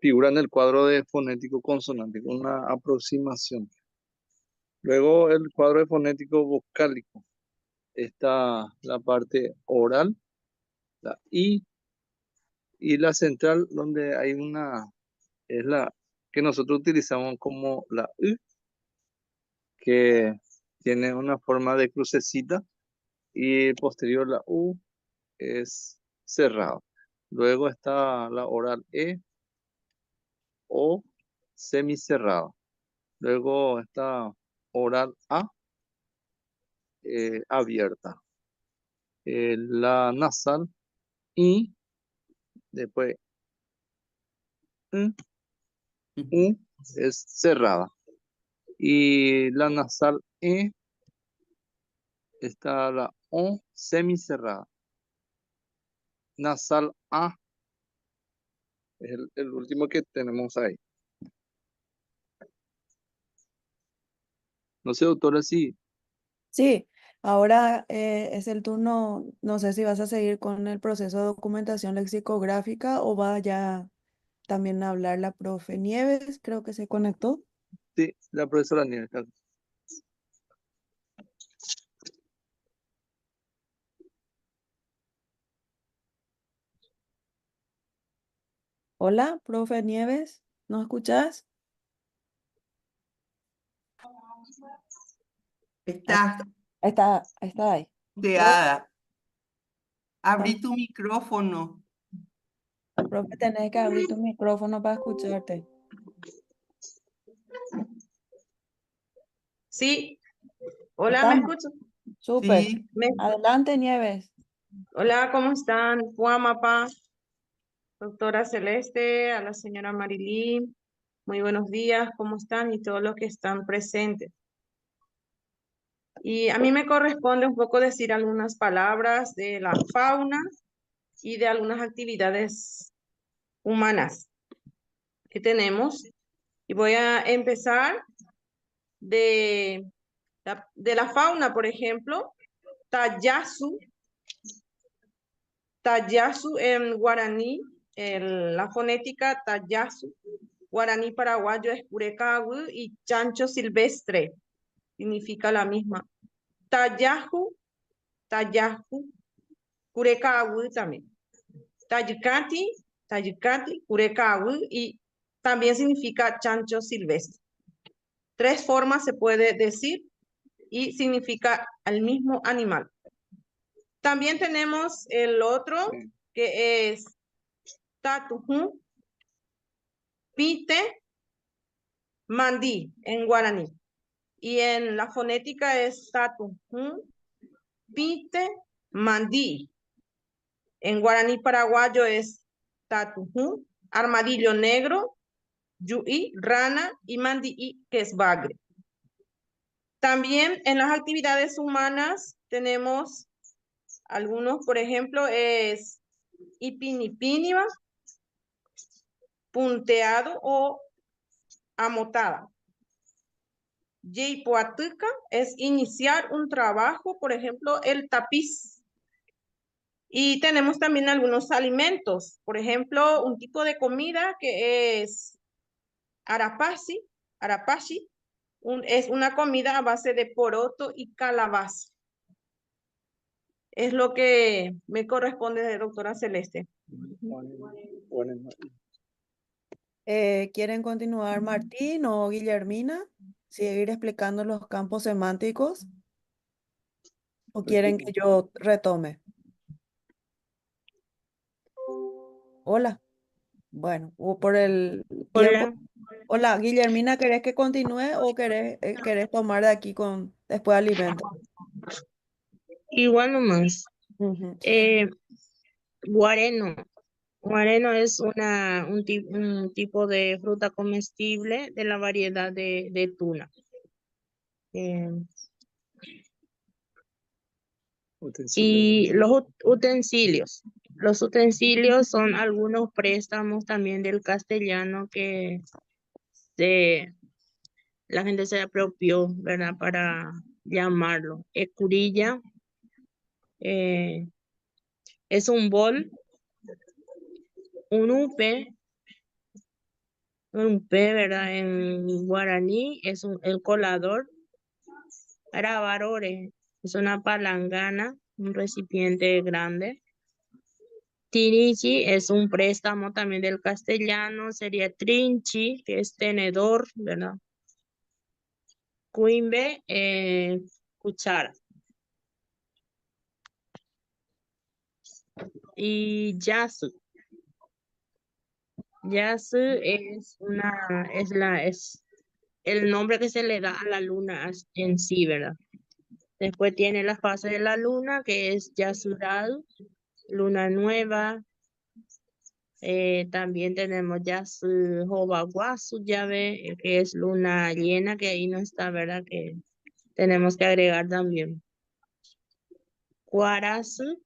figura en el cuadro de fonético consonántico, una aproximación. Luego el cuadro de fonético vocálico. Está la parte oral, la I, y la central, donde hay es la que nosotros utilizamos como la U, que tiene una forma de crucecita, y posterior la U es cerrado. Luego está la oral E o semicerrado. Luego está oral A abierta. La nasal I, después U es cerrada. Y la nasal E está la O semicerrada. Nasal A es el último que tenemos ahí. No sé, doctora, si Sí, ahora es el turno, no sé si vas a seguir con el proceso de documentación lexicográfica o va ya también a hablar la profe Nieves, creo que se conectó. sí, la profesora Nieves. Hola, profe Nieves, ¿nos escuchás? Estás Está ahí. muteada. Abrí tu micrófono. Profe, tenés que abrir tu micrófono para escucharte. Sí, hola, ¿me Estamos. escuchan? Súper. Sí. Adelante, Nieves. Hola, ¿cómo están? Juan, Mapa, doctora Celeste, a la señora Marilyn. Muy buenos días, ¿cómo están? Y todos los que están presentes. Y a mí me corresponde un poco decir algunas palabras de la fauna y de algunas actividades humanas que tenemos. Y voy a empezar de la fauna, por ejemplo, Tayasu. Tayasu en guaraní, la fonética Tayasu. Guaraní paraguayo es Curecahu y chancho silvestre. Significa la misma. Tayahu, Tayahu, Curecahu también. Tayucati, Tayucati, Curecahu y también significa chancho silvestre. 3 formas se puede decir y significa el mismo animal. También tenemos el otro que es Tatujú, Pite, Mandí en guaraní. Y en la fonética es Tatujú, Pite, Mandí. En guaraní paraguayo es Tatujú, armadillo negro, Yuí, rana y Mandí, que es bagre. También en las actividades humanas tenemos algunos, por ejemplo, es ipinipiniva, punteado o amotada. Yipuatuca es iniciar un trabajo, por ejemplo, el tapiz. Y tenemos también algunos alimentos, por ejemplo, un tipo de comida que es arapashi. Arapashi es una comida a base de poroto y calabaza. Es lo que me corresponde, doctora Celeste. ¿Quieren continuar Martín o Guillermina? ¿Seguir explicando los campos semánticos? ¿O quieren que yo retome? Hola. Bueno, o por el tiempo. Hola. Hola, Guillermina, ¿querés que continúe o querés tomar de aquí con después alimento? Igual nomás. Ujú. Guareno. Guareno es un tipo de fruta comestible de la variedad de tuna. Eh, y los utensilios. Los utensilios son algunos préstamos también del castellano que la gente se apropió, ¿verdad? Para llamarlo. Escurilla es un bol, un upe, ¿verdad? En guaraní es el colador. Arabarore es una palangana, un recipiente grande. Tirichi es un préstamo también del castellano, sería trinchi, que es tenedor, ¿verdad? Cuimbe, cuchara. Y yasu. Yasu es el nombre que se le da a la luna en sí, ¿verdad? Después tiene la fase de la luna, que es Yasural, luna nueva. También tenemos Yasu Hobaguasu, ya ve, que es luna llena, que ahí no está, ¿verdad? Que tenemos que agregar también. Cuarazu,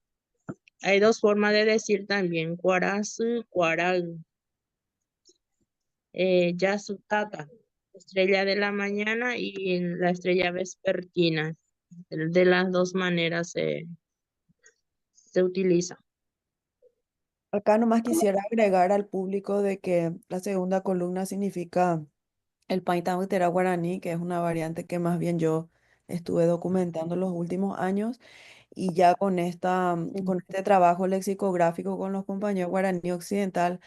hay dos formas de decir también, Cuarazu, Cuaral. Yasutaka, estrella de la mañana y la estrella vespertina. De las dos maneras se utiliza. Acá nomás quisiera agregar al público de que la segunda columna significa el Paitahuitera guaraní, que es una variante que más bien yo estuve documentando los últimos años. Y ya con con este trabajo lexicográfico con los compañeros guaraní occidental,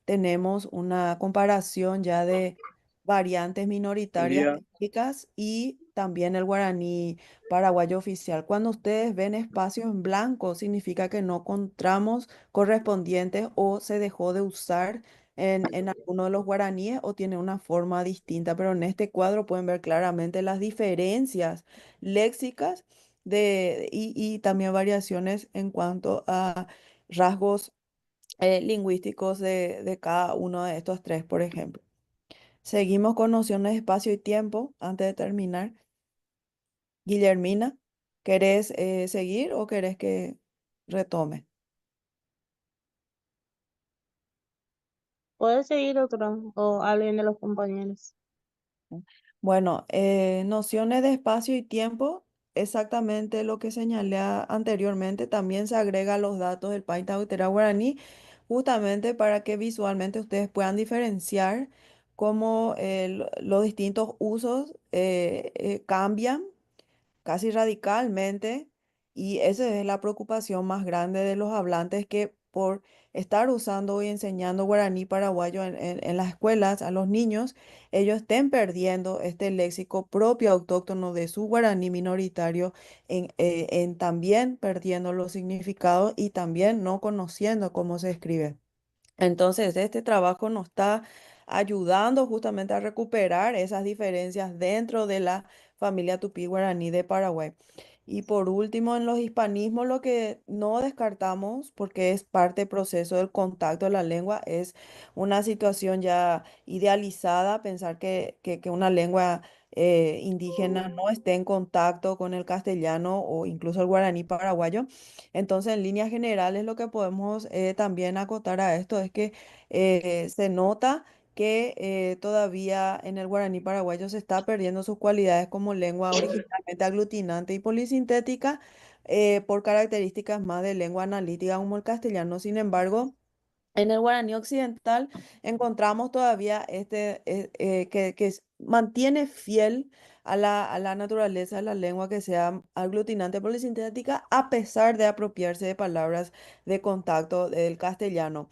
tenemos una comparación ya de variantes minoritarias Día. léxicas y también el guaraní paraguayo oficial. Cuando ustedes ven espacios en blanco, significa que no encontramos correspondientes o se dejó de usar en alguno de los guaraníes o tiene una forma distinta. Pero en este cuadro pueden ver claramente las diferencias léxicas y también variaciones en cuanto a rasgos lingüísticos de cada uno de estos tres, por ejemplo. Seguimos con nociones de espacio y tiempo antes de terminar. Guillermina, ¿querés seguir o querés que retome? ¿Puede seguir otro o alguien de los compañeros? Bueno, nociones de espacio y tiempo, exactamente lo que señalé anteriormente, también se agrega los datos del Paita Uitera Guaraní, justamente para que visualmente ustedes puedan diferenciar cómo los distintos usos cambian casi radicalmente, y esa es la preocupación más grande de los hablantes, que por estar usando y enseñando guaraní paraguayo en las escuelas a los niños, ellos estén perdiendo este léxico propio autóctono de su guaraní minoritario, en también perdiendo los significados y también no conociendo cómo se escribe. Entonces, este trabajo nos está ayudando justamente a recuperar esas diferencias dentro de la familia tupí guaraní de Paraguay. Y por último, en los hispanismos, lo que no descartamos, porque es parte del proceso del contacto de la lengua, es una situación ya idealizada, pensar que una lengua indígena no esté en contacto con el castellano o incluso el guaraní paraguayo. Entonces, en líneas generales, lo que podemos también acotar a esto es que se nota que todavía en el guaraní paraguayo se está perdiendo sus cualidades como lengua originalmente aglutinante y polisintética por características más de lengua analítica como el castellano. Sin embargo, en el guaraní occidental encontramos todavía mantiene fiel a la naturaleza de la lengua que sea aglutinante polisintética a pesar de apropiarse de palabras de contacto del castellano.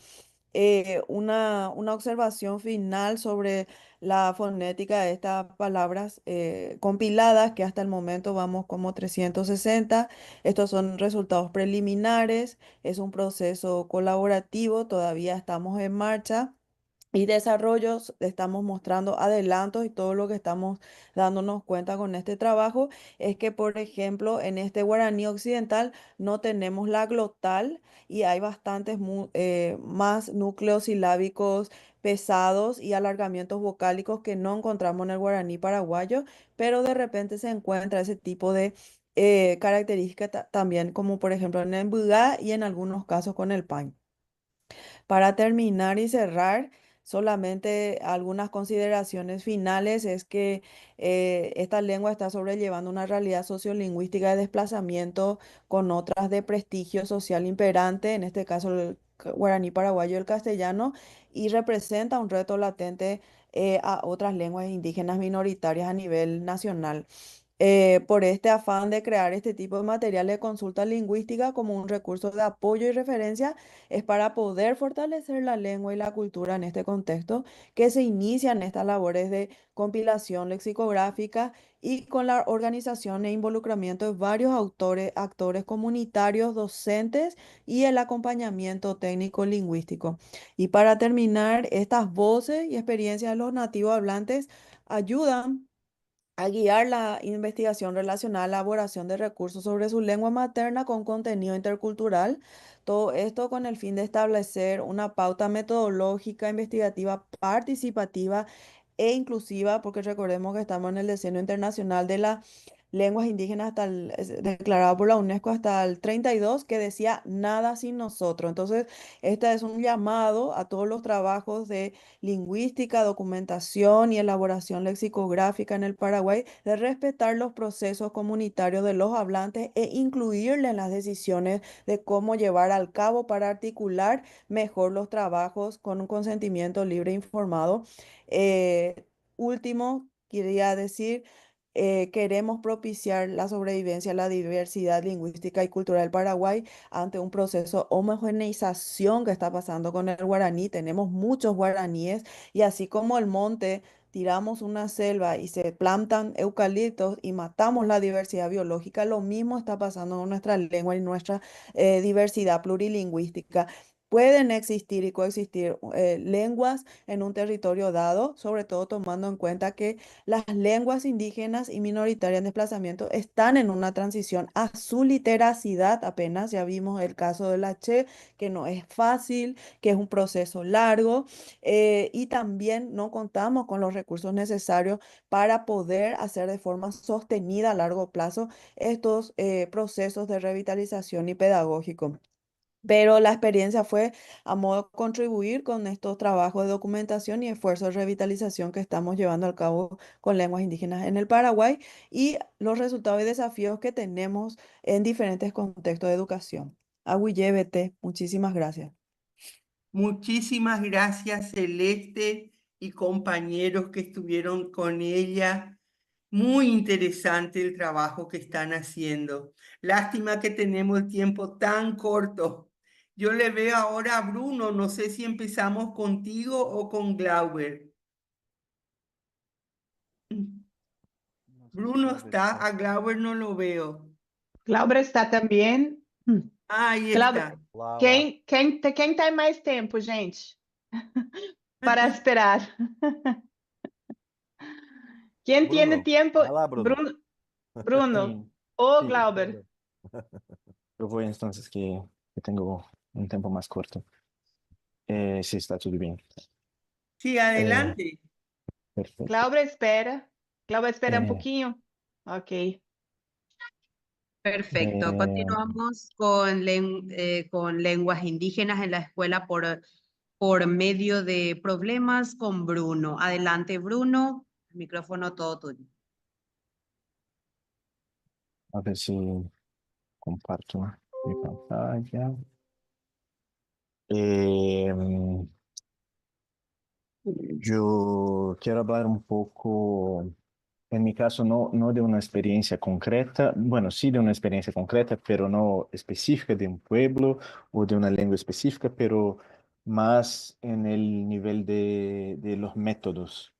Una observación final sobre la fonética de estas palabras compiladas, que hasta el momento vamos como 360. Estos son resultados preliminares, es un proceso colaborativo, todavía estamos en marcha. Y desarrollos, estamos mostrando adelantos y todo lo que estamos dándonos cuenta con este trabajo es que, por ejemplo, en este guaraní occidental no tenemos la glotal y hay bastantes más núcleos silábicos pesados y alargamientos vocálicos que no encontramos en el guaraní paraguayo, pero de repente se encuentra ese tipo de características también, como por ejemplo en el bugá y en algunos casos con el pain. Para terminar y cerrar, solamente algunas consideraciones finales es que esta lengua está sobrellevando una realidad sociolingüística de desplazamiento con otras de prestigio social imperante, en este caso el guaraní paraguayo y el castellano, y representa un reto latente a otras lenguas indígenas minoritarias a nivel nacional. Por este afán de crear este tipo de material de consulta lingüística como un recurso de apoyo y referencia, es para poder fortalecer la lengua y la cultura en este contexto que se inician estas labores de compilación lexicográfica y con la organización e involucramiento de varios autores, actores comunitarios, docentes y el acompañamiento técnico lingüístico. Y para terminar, estas voces y experiencias de los nativos hablantes ayudan a guiar la investigación relacionada a la elaboración de recursos sobre su lengua materna con contenido intercultural. Todo esto con el fin de establecer una pauta metodológica, investigativa, participativa e inclusiva, porque recordemos que estamos en el Decenio Internacional de las Lenguas Indígenas declarado por la UNESCO hasta el 32, que decía nada sin nosotros. Entonces, este es un llamado a todos los trabajos de lingüística, documentación y elaboración lexicográfica en el Paraguay, de respetar los procesos comunitarios de los hablantes e incluirle en las decisiones de cómo llevar al cabo para articular mejor los trabajos con un consentimiento libre e informado. Último, quería decir, queremos propiciar la sobrevivencia, la diversidad lingüística y cultural del Paraguay ante un proceso de homogeneización que está pasando con el guaraní. Tenemos muchos guaraníes y así como el monte, tiramos una selva y se plantan eucaliptos y matamos la diversidad biológica, lo mismo está pasando con nuestra lengua y nuestra diversidad plurilingüística. Pueden existir y coexistir lenguas en un territorio dado, sobre todo tomando en cuenta que las lenguas indígenas y minoritarias en desplazamiento están en una transición a su literacidad apenas. Ya vimos el caso de la Che, que no es fácil, que es un proceso largo y también no contamos con los recursos necesarios para poder hacer de forma sostenida a largo plazo estos procesos de revitalización y pedagógico. Pero la experiencia fue a modo de contribuir con estos trabajos de documentación y esfuerzos de revitalización que estamos llevando a cabo con lenguas indígenas en el Paraguay y los resultados y desafíos que tenemos en diferentes contextos de educación. Agüillébete, muchísimas gracias. Muchísimas gracias, Celeste y compañeros que estuvieron con ella. Muy interesante el trabajo que están haciendo. Lástima que tenemos el tiempo tan corto. Yo le veo ahora a Bruno, no sé si empezamos contigo o con Glauber. Bruno está, a Glauber no lo veo. Glauber está também. Aí Glauber, está. quem tem mais tempo, gente? Para esperar. ¿Quién tiene Bruno, tiempo? vai lá, Bruno. Bruno o Sí, Glauber. yo voy entonces que tengo un tiempo más corto. Sí, está todo bien. Sí, adelante. Perfecto. Glauber espera. Glauber espera un Eh, pouquinho. Ok. Perfecto. Continuamos con lenguas indígenas en la escuela por por medio de problemas con Bruno. Adelante, Bruno. El micrófono todo tuyo. A ver si comparto mi pantalla. Em, yo quiero hablar un poco, en mi caso, no de una experiencia concreta, bueno, sí de una experiencia concreta, pero no específica de un pueblo o de una lengua específica, pero más en el nivel de los métodos,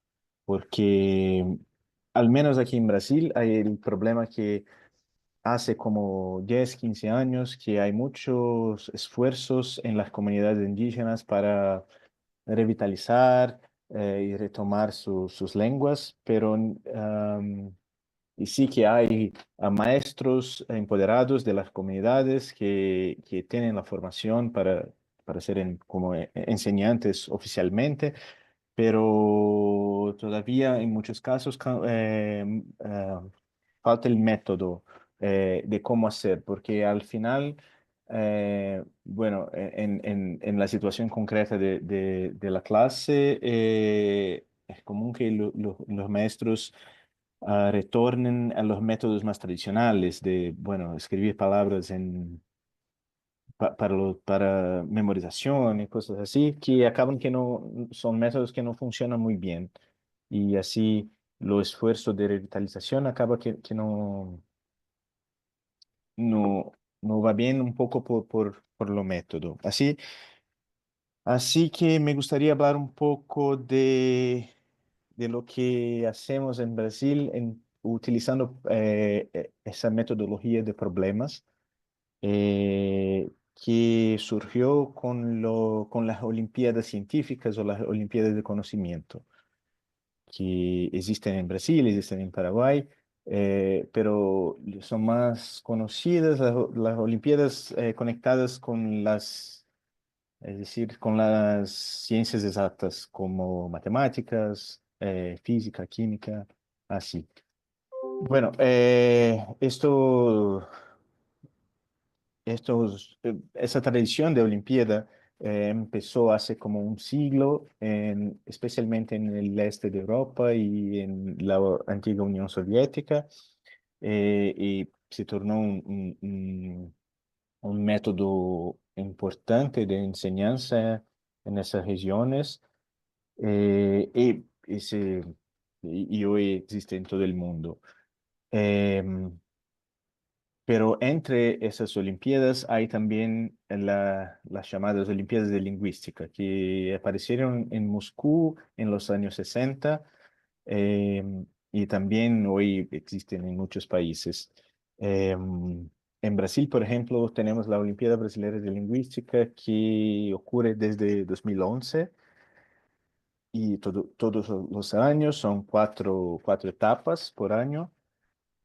porque al menos aquí en Brasil hay el problema que hace como 10, 15 años que hay muchos esfuerzos en las comunidades indígenas para revitalizar y retomar sus lenguas, pero y sí que hay maestros empoderados de las comunidades que tienen la formación para ser como enseñantes oficialmente, pero todavía en muchos casos falta el método de cómo hacer, porque al final, bueno, en la situación concreta de la clase, es común que los maestros retornen a los métodos más tradicionales de, bueno, escribir palabras para memorización y cosas así, que acaban que no, son métodos que no funcionan muy bien. Y así los esfuerzos de revitalización acaba que no va bien un poco por lo método. Así que me gustaría hablar un poco de lo que hacemos en Brasil utilizando esa metodología de problemas que surgió con las Olimpiadas Científicas o las Olimpiadas de Conocimiento, que existen en Brasil, existen en Paraguay, pero son más conocidas las Olimpiadas conectadas con es decir, con las ciencias exactas como matemáticas, física, química, así. Bueno, esa tradición de Olimpiada empezó hace como un siglo, especialmente en el este de Europa y en la antigua Unión Soviética, y se tornó un método importante de enseñanza en esas regiones, y hoy existe en todo el mundo. Em, pero entre esas Olimpiadas hay también las llamadas Olimpiadas de Lingüística, que aparecieron en Moscú en los años 60 y también hoy existen en muchos países. En Brasil, por ejemplo, tenemos la Olimpiada Brasileira de Lingüística que ocurre desde 2011 y todos los años son cuatro etapas por año.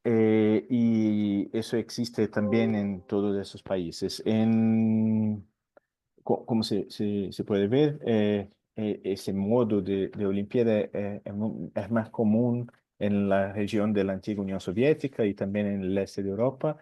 Y eso existe también en todos esos países. Como se puede ver, ese modo de Olimpiada es más común en la región de la antigua Unión Soviética y también en el este de Europa.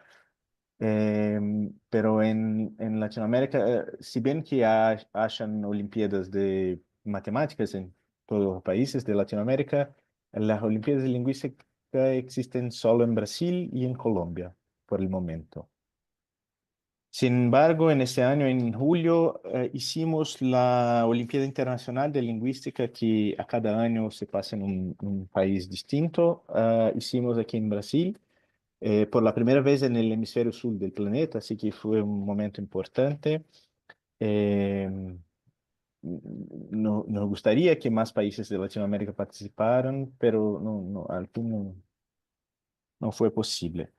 Pero en Latinoamérica, si bien que hayan Olimpiadas de matemáticas en todos los países de Latinoamérica, las Olimpiadas de Lingüística existen solo en Brasil y en Colombia por el momento. Sin embargo, en este año, en julio, hicimos la Olimpiada Internacional de Lingüística, que a cada año se pasa en un país distinto. Hicimos aquí en Brasil, por la primera vez en el hemisferio sur del planeta, así que fue un momento importante. Eh, nos gustaría que más países de Latinoamérica participaran, pero al fin no fue posible.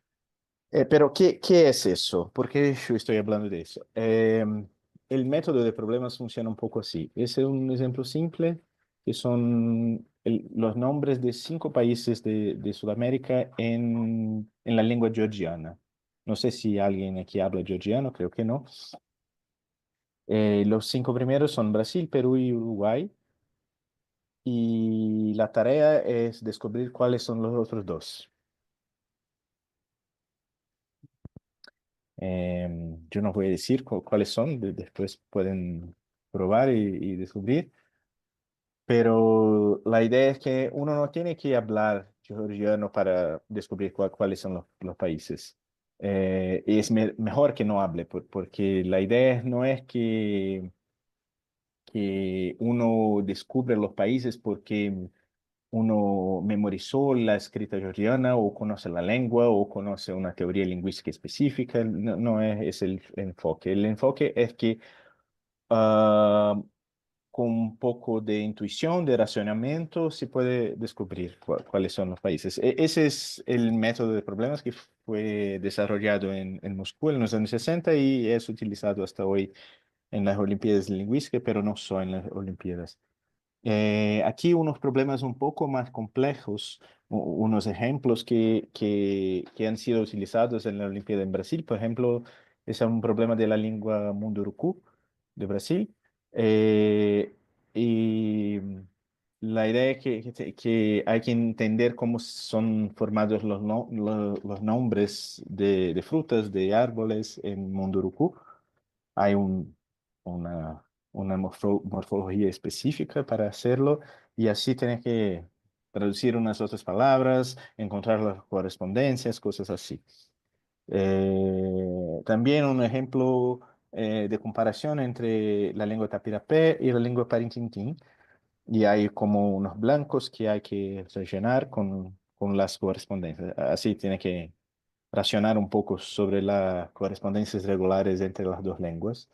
Pero, ¿qué es eso? ¿Por qué yo estoy hablando de eso? El método de problemas funciona un poco así. Es un ejemplo simple, que son los nombres de 5 países de Sudamérica en la lengua georgiana. No sé si alguien aquí habla georgiano, creo que no. Los 5 primeros son Brasil, Perú y Uruguay. Y la tarea es descubrir cuáles son los otros 2. Yo no voy a decir cuáles son, después pueden probar y descubrir. Pero la idea es que uno no tiene que hablar georgiano para descubrir cuáles son los países. Y es mejor que no hable, porque la idea no es que uno descubre los países porque uno memorizó la escrita georgiana o conoce la lengua o conoce una teoría lingüística específica. No, no es el enfoque. El enfoque es que ah, con un poco de intuición, de racionamiento, se puede descubrir cuáles son los países. Ese es el método de problemas que fue desarrollado en Moscú en los años 60 y es utilizado hasta hoy en las Olimpiadas de Lingüística, pero no solo en las Olimpiadas. Aquí unos problemas un poco más complejos, unos ejemplos que han sido utilizados en la Olimpiada en Brasil. Por ejemplo, es un problema de la lengua mundurucú de Brasil. Y la idea es que hay que entender cómo son formados los nombres de frutas, de árboles en mundurucú. Hay una, una morfología específica para hacerlo y así tienes que traducir unas otras palabras, encontrar las correspondencias, cosas así. También un ejemplo de comparación entre la lengua tapirapé y la lengua parintintín. Y hay como unos blancos que hay que rellenar con las correspondencias. Así tiene que racionar un poco sobre las correspondencias regulares entre las dos lenguas.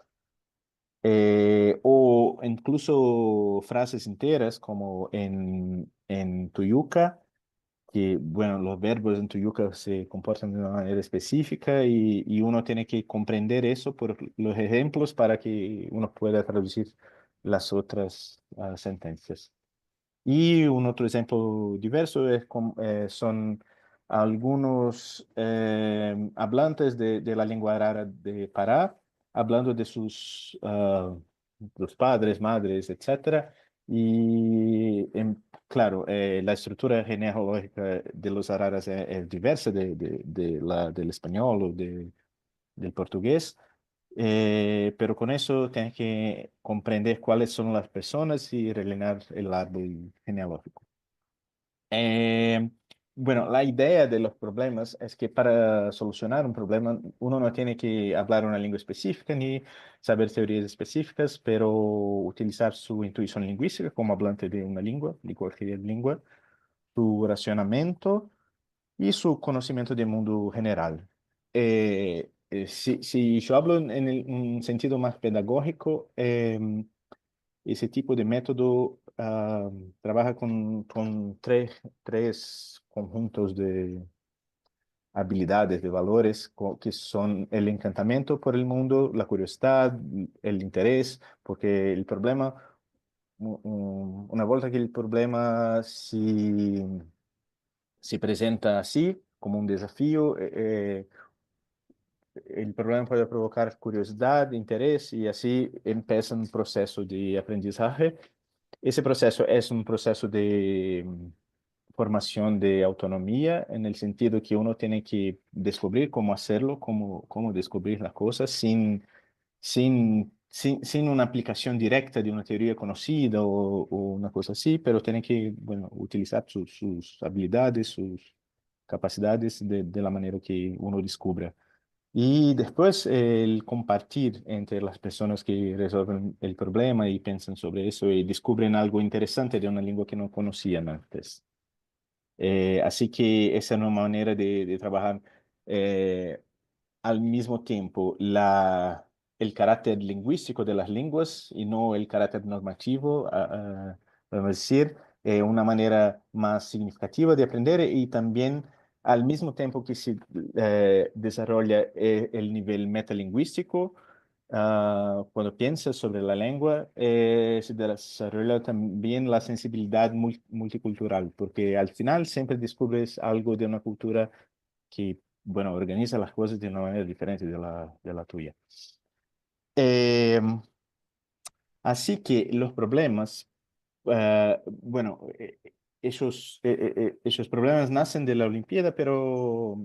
O incluso frases enteras como en Tuyuca, que bueno, los verbos en Tuyuca se comportan de una manera específica y uno tiene que comprender eso por los ejemplos para que uno pueda traducir las otras sentencias. Y un otro ejemplo diverso son algunos hablantes de la lengua rara de Pará, hablando de sus los padres, madres, etcétera. Y claro, la estructura genealógica de los araras es diversa del español o del portugués. Pero con eso tienes que comprender cuáles son las personas y rellenar el árbol genealógico. Eh, bueno, la idea de los problemas es que para solucionar un problema uno no tiene que hablar una lengua específica ni saber teorías específicas, pero utilizar su intuición lingüística como hablante de una lengua, de cualquier lengua, su racionamiento y su conocimiento del mundo general. Si yo hablo en un sentido más pedagógico, ese tipo de método trabaja con tres conjuntos de habilidades, de valores, que son el encantamiento por el mundo, la curiosidad, el interés, porque el problema, una vuelta que el problema se presenta así, como un desafío, el problema puede provocar curiosidad, interés y así empieza un proceso de aprendizaje. Ese proceso es un proceso de formación de autonomía en el sentido que uno tiene que descubrir cómo hacerlo, cómo descubrir las cosas sin una aplicación directa de una teoría conocida o una cosa así, pero tiene que, bueno, utilizar sus habilidades, sus capacidades de la manera que uno descubra. Y después el compartir entre las personas que resuelven el problema y piensan sobre eso y descubren algo interesante de una lengua que no conocían antes. Así que esa es una manera de trabajar al mismo tiempo el carácter lingüístico de las lenguas y no el carácter normativo, vamos a decir, una manera más significativa de aprender y también al mismo tiempo que se desarrolla el nivel metalingüístico, cuando piensas sobre la lengua, se desarrolla también la sensibilidad multicultural, porque al final siempre descubres algo de una cultura que, bueno, organiza las cosas de una manera diferente de la tuya. Así que los problemas, bueno, esos problemas nacen de la Olimpiada, pero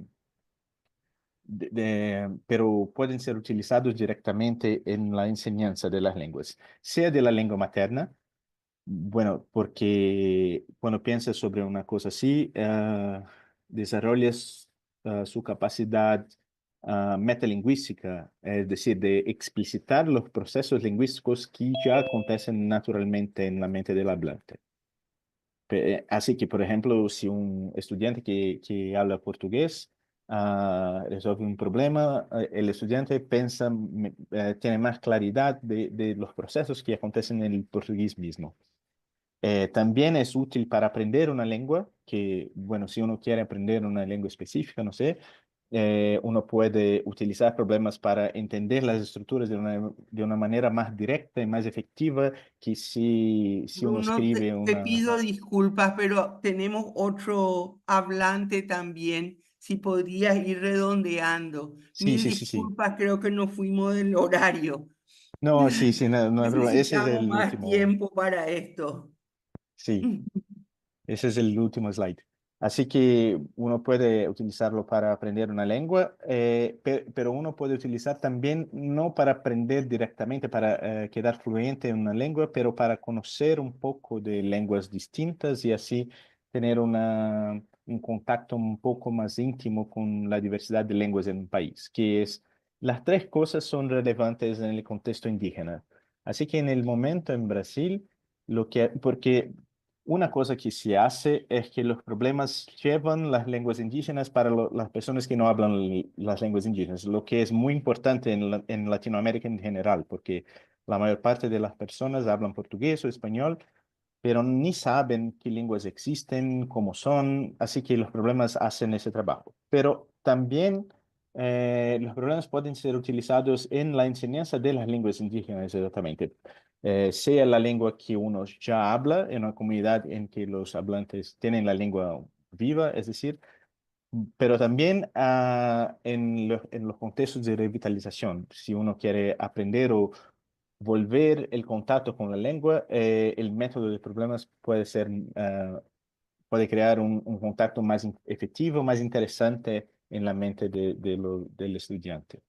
pero pueden ser utilizados directamente en la enseñanza de las lenguas, sea de la lengua materna. Bueno, porque cuando piensas sobre una cosa así, desarrollas su capacidad metalingüística, es decir, de explicitar los procesos lingüísticos que ya acontecen naturalmente en la mente del hablante. Así que, por ejemplo, si un estudiante que habla portugués resuelve un problema, el estudiante piensa, tiene más claridad de los procesos que acontecen en el portugués mismo. También es útil para aprender una lengua, que, bueno, si uno quiere aprender una lengua específica, no sé, uno puede utilizar problemas para entender las estructuras de una manera más directa y más efectiva que si uno Bruno, escribe te una... pido disculpas, pero tenemos otro hablante también. Si podrías ir redondeando. Sí, Mil sí, sí, sí. disculpas, creo que nos fuimos del horario. No, sí, sí, no, no hay problema. Ese es Necesitamos el más último. tiempo para esto. Sí. Ese es el último slide. Así que uno puede utilizarlo para aprender una lengua, pero uno puede utilizar también no para aprender directamente, para quedar fluente en una lengua, pero para conocer un poco de lenguas distintas y así tener un contacto un poco más íntimo con la diversidad de lenguas en un país, que es, las tres cosas son relevantes en el contexto indígena. Así que en el momento en Brasil, porque una cosa que se hace es que los problemas llevan las lenguas indígenas para las personas que no hablan las lenguas indígenas, lo que es muy importante en Latinoamérica en general, porque la mayor parte de las personas hablan portugués o español, pero ni saben qué lenguas existen, cómo son, así que los problemas hacen ese trabajo. Pero también los problemas pueden ser utilizados en la enseñanza de las lenguas indígenas exactamente. Sea la lengua que uno ya habla en una comunidad en que los hablantes tienen la lengua viva, es decir, pero también en los contextos de revitalización. Si uno quiere aprender o volver el contacto con la lengua, el método de problemas puede ser, puede crear un contacto más efectivo, más interesante en la mente del estudiante.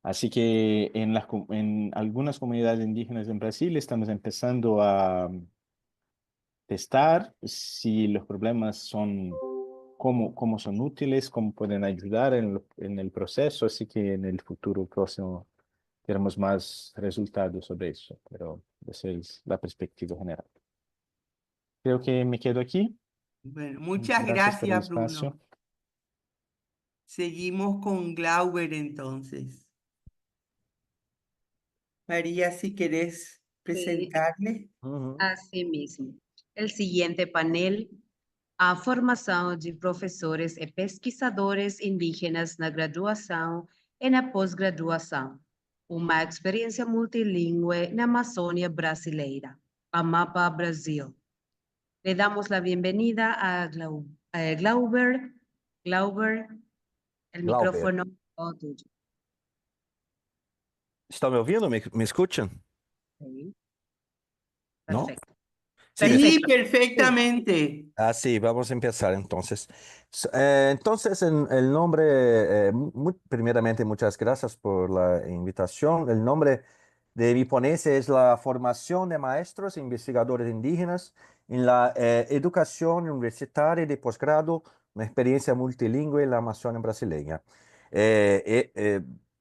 Así que en algunas comunidades indígenas en Brasil estamos empezando a testar si los problemas son, cómo son útiles, cómo pueden ayudar en el proceso, así que en el futuro próximo tenemos más resultados sobre eso, pero esa es la perspectiva general. Creo que me quedo aquí. Bueno, muchas Gracias por el gracias, espacio. Bruno. Seguimos con Glauber entonces. María, si querés Sí, presentarle. así mismo. El siguiente panel, a formação de professores e pesquisadores indígenas na graduação e na pós-graduação. Uma experiência multilingüe na Amazônia brasileira. Amapa Brasil. Le damos la bienvenida a Glauber. Glauber, el Glauber. micrófono es todo tuyo. ¿Están me ouvindo? ¿Me escuchan? Sí. ¿No? Perfecto. Sí, Sí, perfectamente. Sí, vamos a empezar entonces. Entonces, el nombre, primeramente, muchas gracias por la invitación. El nombre de mi ponencia es la formación de maestros e investigadores indígenas en la educación universitaria de posgrado, una experiencia multilingüe en la Amazonia brasileña.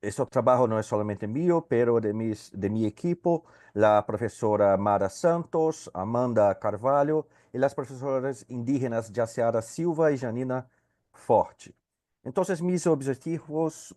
Este trabajo no es solamente mío, pero de mi equipo, la profesora Mara Santos, Amanda Carvalho y las profesoras indígenas Jaciara Silva y Janina Forte. Entonces, mis objetivos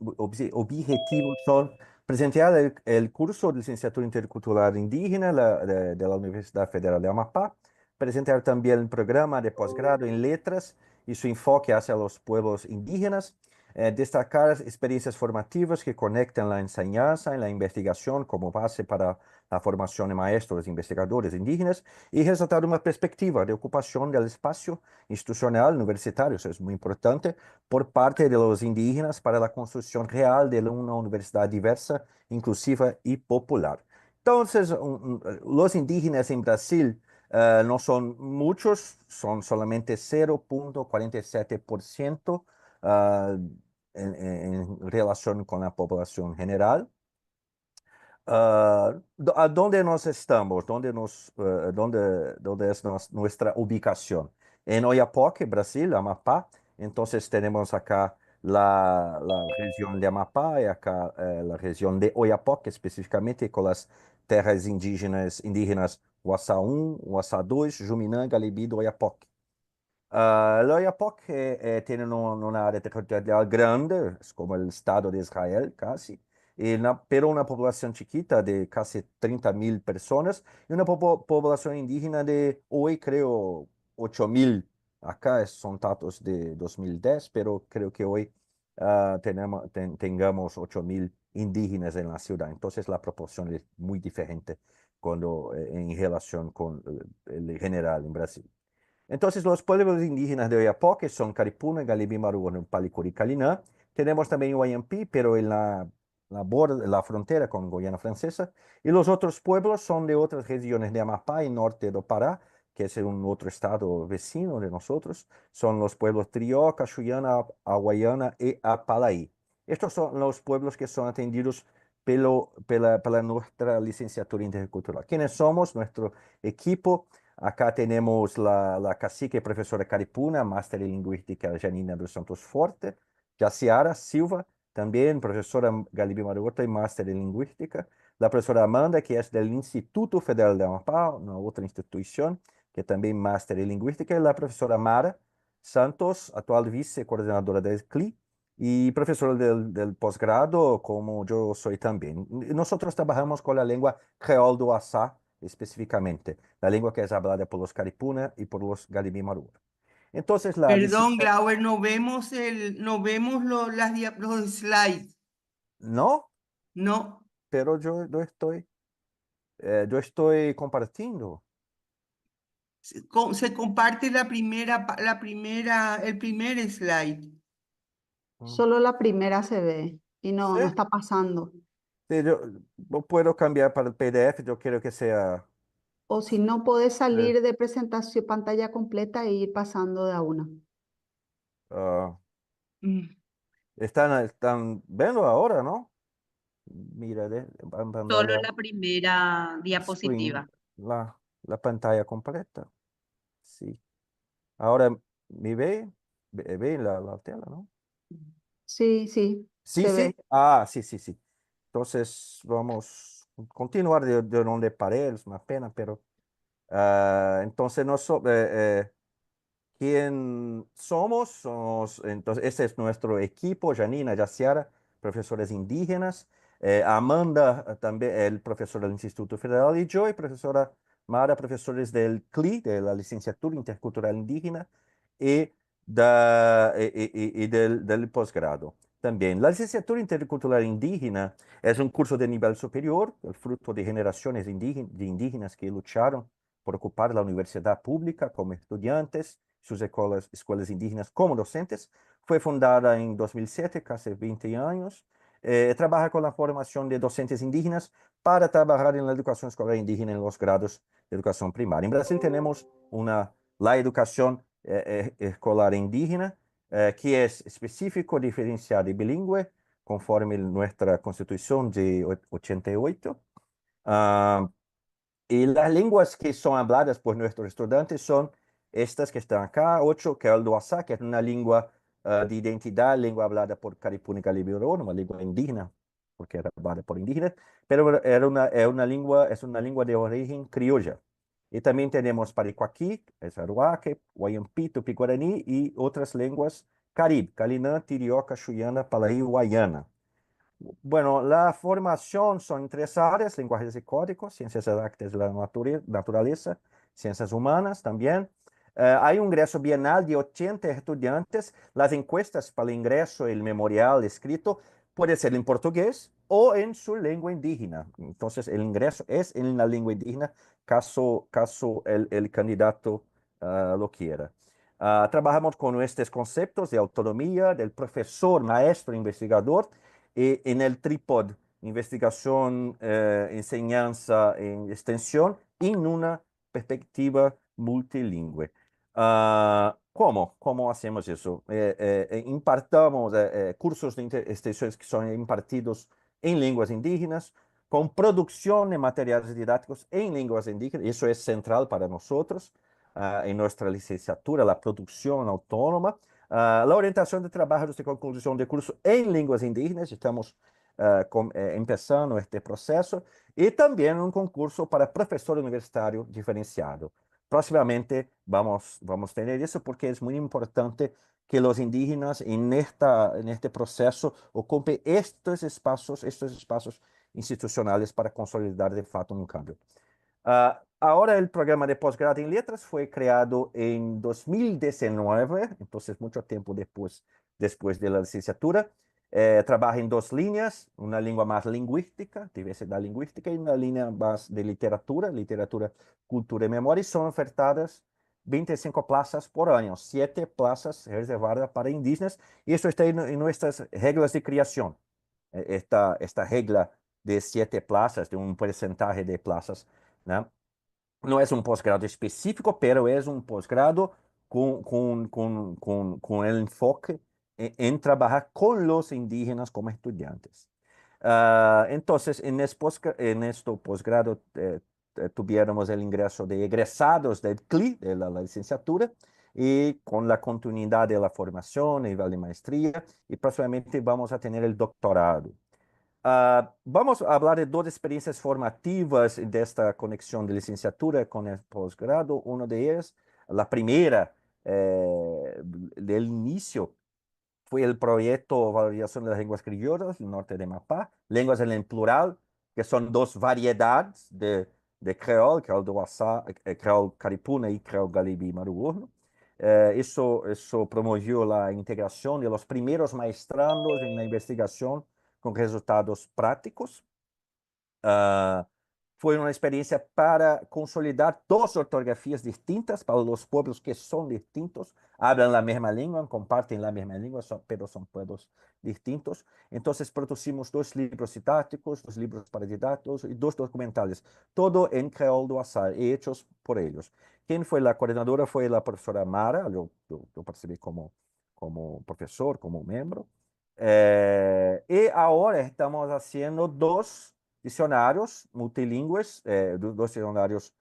son presentar el curso de licenciatura intercultural indígena de la Universidad Federal de Amapá, presentar también el programa de posgrado en letras y su enfoque hacia los pueblos indígenas, destacar experiencias formativas que conectan la enseñanza y la investigación como base para la formación de maestros e investigadores indígenas y resaltar una perspectiva de ocupación del espacio institucional universitario, eso es muy importante, por parte de los indígenas para la construcción real de una universidad diversa, inclusiva y popular. Entonces, los indígenas en Brasil no son muchos, son solamente 0.47% en relación con la población general. ¿A dónde nos estamos? ¿Dónde es nuestra ubicación? En Oiapoque, Brasil, Amapá. Entonces tenemos acá la región de Amapá y acá la región de Oiapoque, específicamente con las tierras indígenas Uaçá 1, Uaçá 2, Juminanga, Libido, Oiapoque. El Oiapoque tiene una área territorial grande, es como el Estado de Israel casi, pero una población chiquita de casi 30.000 personas y una población indígena de hoy creo 8.000. Acá son datos de 2010, pero creo que hoy tengamos 8.000 indígenas en la ciudad. Entonces la proporción es muy diferente en relación con el general en Brasil. Entonces, los pueblos indígenas de Oiapoque son Caripuna, Galibí, Maruano, Palicuri, Caliná. Tenemos también Huaympí, pero en la frontera con Guyana Francesa. Y los otros pueblos son de otras regiones de Amapá y norte de Pará, que es un otro estado vecino de nosotros. Son los pueblos Trioca, Xuyana, Aguayana y Apalaí. Estos son los pueblos que son atendidos pela nuestra licenciatura intercultural. ¿Quiénes somos? Nuestro equipo. Acá tenemos la cacique profesora Caripuna, máster en lingüística Janina dos Santos Forte, Jaciara Silva, también profesora Galibí Maruota y máster en lingüística, la profesora Amanda, que es del Instituto Federal de Amapá, una otra institución, que también máster en lingüística, y la profesora Mara Santos, actual vicecoordinadora del CLI, y profesora del posgrado, como yo soy también. Nosotros trabajamos con la lengua creol do Açá, específicamente, la lengua que es hablada por los Caripuna y por los Galibí Maruta. Entonces, Perdón, Glauber, no vemos los slides. ¿No? No. Pero yo estoy compartiendo. Se comparte el primer slide. Solo la primera se ve y no está pasando. Sí, yo puedo cambiar para el PDF, yo quiero que sea... O si no, puedes salir de presentación, pantalla completa e ir pasando de a una. Están viendo ahora, ¿no? Mira, Solo la primera diapositiva. La pantalla completa. Sí. Ahora, ¿me ve la tela, no? Sí, sí. Sí, se sí. ve. Ah, sí, sí, sí. Entonces, vamos a continuar de donde paré, es una pena, pero... entonces, ¿quién somos? Entonces, ese es nuestro equipo, Janina, Jaciara, profesores indígenas, Amanda, también el profesor del Instituto Federal, y yo, y profesora Mara, profesores del CLI, de la Licenciatura Intercultural Indígena, y, del posgrado. También, la Licenciatura Intercultural Indígena es un curso de nivel superior, el fruto de generaciones de indígenas que lucharon por ocupar la universidad pública como estudiantes, sus escuelas indígenas como docentes. Fue fundada en 2007, casi 20 años. Trabaja con la formación de docentes indígenas para trabajar en la educación escolar indígena en los grados de educación primaria. En Brasil tenemos la educación escolar indígena, que es específico, diferenciada y bilingüe, conforme nuestra Constitución de 88. Y las lenguas que son habladas por nuestros estudiantes son estas que están acá, 8, que es el Doaçá, que es una lengua de identidad, lengua hablada por Caripuna y Galibí, una lengua indígena, porque era hablada por indígenas, pero es una lengua de origen criolla. Y también tenemos Paricuaquí, es Aruaque, Huaympí, Tupi-Guaraní y otras lenguas Caribe, Calinã, Tirioca, Xuyana, Palaí y Guayana. Bueno, la formación son 3 áreas: lenguajes y códigos, ciencias exactas de la naturaleza, ciencias humanas también. Hay un ingreso bienal de 80 estudiantes. Las encuestas para el ingreso, el memorial escrito, puede ser en portugués o en su lengua indígena. Entonces, el ingreso es en la lengua indígena, caso el candidato lo quiera. Trabajamos con estos conceptos de autonomía del profesor, maestro, investigador, en el trípode, investigación, enseñanza en extensión, en una perspectiva multilingüe. ¿Cómo hacemos eso? Impartamos cursos de extensiones que son impartidos en lenguas indígenas, con producción de materiales didácticos en lenguas indígenas. Eso es central para nosotros en nuestra licenciatura, la producción autónoma. La orientación de trabajos de conclusión de curso en lenguas indígenas. Estamos empezando este proceso. Y también un concurso para profesor universitario diferenciado. Próximamente vamos a tener eso porque es muy importante que los indígenas en este proceso ocupen estos espacios institucionales para consolidar de fato un cambio. Ahora el programa de posgrado en letras fue creado en 2019, entonces mucho tiempo después de la licenciatura. Trabaja en dos líneas, una lengua más lingüística, diversidad lingüística, y una línea más de literatura, cultura y memoria, y son ofertadas 25 plazas por año, 7 plazas reservadas para indígenas, y esto está en nuestras reglas de creación. Esta regla de 7 plazas, de un porcentaje de plazas, ¿no? No es un posgrado específico, pero es un posgrado con el enfoque en trabajar con los indígenas como estudiantes. Entonces, en este posgrado tuviéramos el ingreso de egresados del CLI, de la licenciatura, y con la continuidad de la formación, nivel de maestría, y próximamente vamos a tener el doctorado. Vamos a hablar de dos experiencias formativas de esta conexión de licenciatura con el posgrado. Una de ellas, la primera del inicio, fue el proyecto Valorización de las Lenguas Criollas, el norte de Amapá, lenguas en el plural, que son dos variedades de creol, creol do Assá, creol caripuna y creol galibi maruurno. Eso promovió la integración de los primeros maestrandos en la investigación con resultados prácticos. Foi uma experiência para consolidar duas ortografias distintas para os pueblos que são distintos, hablan a mesma língua, compartem a mesma língua, pero são pueblos distintos. Então, produzimos 2 livros didáticos, 2 livros para didáticos e 2 documentais, todo em creol do Assá, hechos por eles. Quem foi a coordenadora foi a professora Mara, eu participei como professor, como membro. E agora estamos fazendo 2 dicionários multilingües, dos dicionários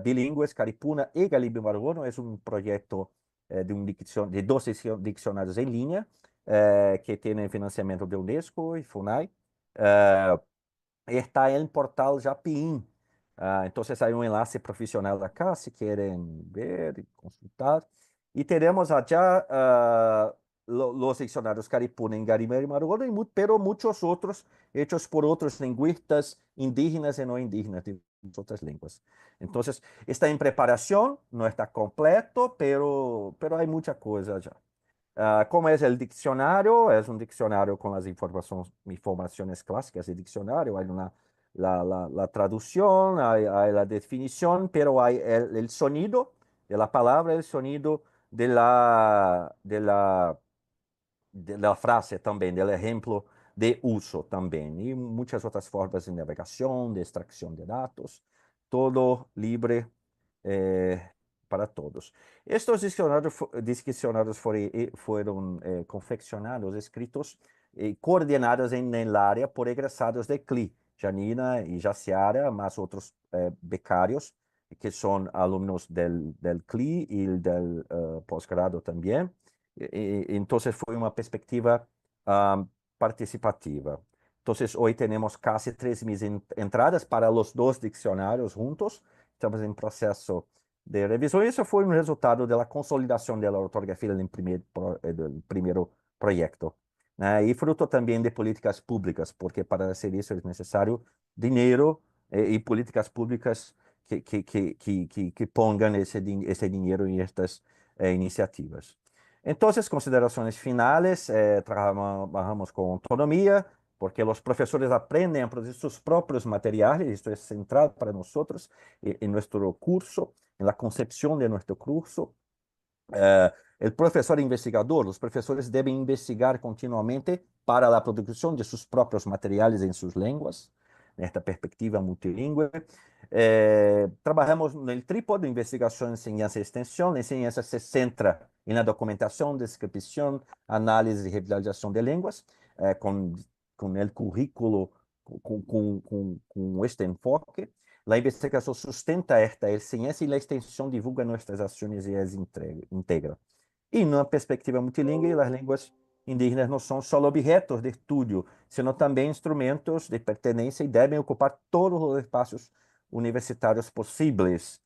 bilingües, Caripuna y Galibi Maruurno. Es un proyecto de 2 diccionarios en línea que tienen financiamiento de UNESCO y FUNAI. Está en el portal Japiim. Entonces hay un enlace profesional acá si quieren ver y consultar. Y tenemos allá los diccionarios Caripuna en Galibi y Maruurno, pero muchos otros hechos por otros lingüistas indígenas y no indígenas de otras lenguas. Entonces, está en preparación, no está completo, pero hay mucha cosa ya. ¿Cómo es el diccionario? Es un diccionario con las informaciones clásicas del diccionario. Hay la traducción, hay la definición, pero hay el sonido de la palabra, el sonido de la frase también, del ejemplo de uso también, y muchas otras formas de navegación, de extracción de datos, todo libre para todos. Estos diccionarios fueron confeccionados, escritos y coordinados en el área por egresados de CLI, Janina y Jaciara, más otros becarios que son alumnos del CLI y del posgrado también. Entonces fue una perspectiva participativa. Entonces hoy tenemos casi 3.000 entradas para los 2 diccionarios juntos. Estamos en proceso de revisión. Eso fue un resultado de la consolidación de la ortografía del primer proyecto. Y fruto también de políticas públicas, porque para hacer eso es necesario dinero y políticas públicas que pongan ese dinero en estas iniciativas. Entonces, consideraciones finales, trabajamos con autonomía, porque los profesores aprenden a producir sus propios materiales. Esto es central para nosotros en nuestro curso, en la concepción de nuestro curso. El profesor investigador, los profesores deben investigar continuamente para la producción de sus propios materiales en sus lenguas. nesta perspectiva multilingüe. Trabalhamos no trípode, investigação, ensinança e extensão. A ensinança se centra na documentação, descrição, análise e revitalização de línguas, com o currículo, com este enfoque. A investigação sustenta esta ensinança e a extensão divulga nossas ações e as integra. E numa perspectiva multilingüe, as línguas indígenas não são só objetos de estudo, sino também instrumentos de pertenência e devem ocupar todos os espaços universitários possíveis.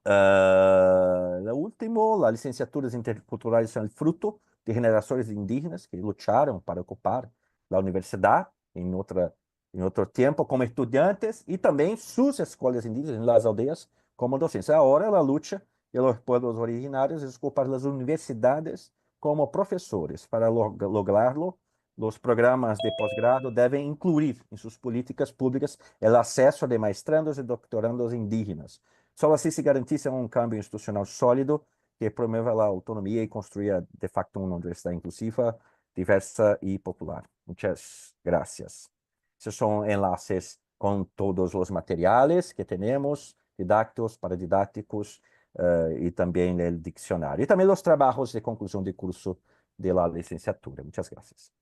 Lo último, as licenciaturas interculturais são fruto de gerações indígenas que lutaram para ocupar a universidade em outro tempo como estudantes e também suas escolas indígenas nas aldeias como docentes. Agora a luta de los pueblos originários es ocupar as universidades como professores. Para lograrlo, os programas de posgrado devem incluir em suas políticas públicas o acesso de maestrandos e doutorandos indígenas. Só assim se garantiza um câmbio institucional sólido que promova a autonomia e construya de facto uma universidade inclusiva, diversa e popular. Muchas gracias. Esses são enlaces com todos os materiais que temos, didáticos, paradidáticos, y también el diccionario. Y también los trabajos de conclusión de curso de la licenciatura. Muchas gracias.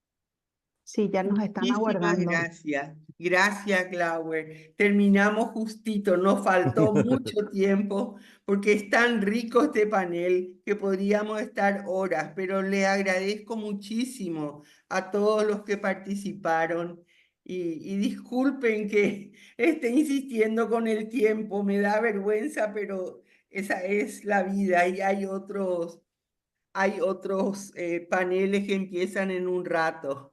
Sí, ya nos están Muchísimas aguardando. gracias. Gracias, Glauber. Terminamos justito, nos faltó mucho tiempo porque es tan rico este panel que podríamos estar horas, pero le agradezco muchísimo a todos los que participaron y disculpen que esté insistiendo con el tiempo, me da vergüenza, pero esa es la vida y hay otros paneles que empiezan en un rato.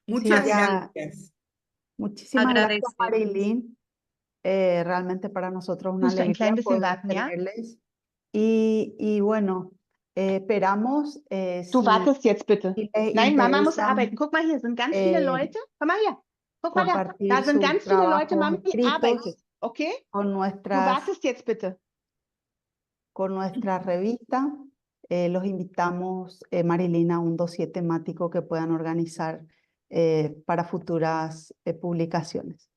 Muchas Sí, ya. gracias. Muchísimas gracias, Agradecemos. Marilyn. Realmente para nosotros una Justo ein klein alegría bisschen poder warten, ja? tenerles. Y bueno, esperamos Du si wartest jetzt bitte. les Nein, Mama muss interesa arbeiten. Guck mal, hier sind ganz viele Leute. Komm mal her. Guck mal da. Da compartir sind sus ganz viele Leute. Mami trabajos escritos arbeitet. Okay? con Du wartest jetzt bitte. nuestra revista. Los invitamos, Marilyn, a un dossier temático que puedan organizar para futuras publicaciones.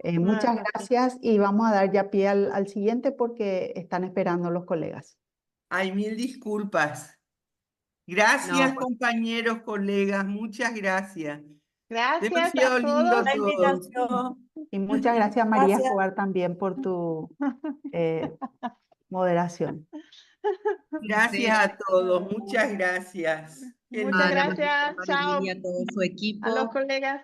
Muchas gracias y vamos a dar ya pie al siguiente porque están esperando los colegas. Ay, mil disculpas. Gracias, No, compañeros, colegas. Muchas gracias. Gracias Demasiado a lindo todos. todo. Y muchas gracias, María Gracias. Escobar, también por tu moderación. Gracias a todos. Muchas gracias. Qué Muchas lindo. a la maestra gracias. Chao. Marilyn y a todo su A los equipo colegas.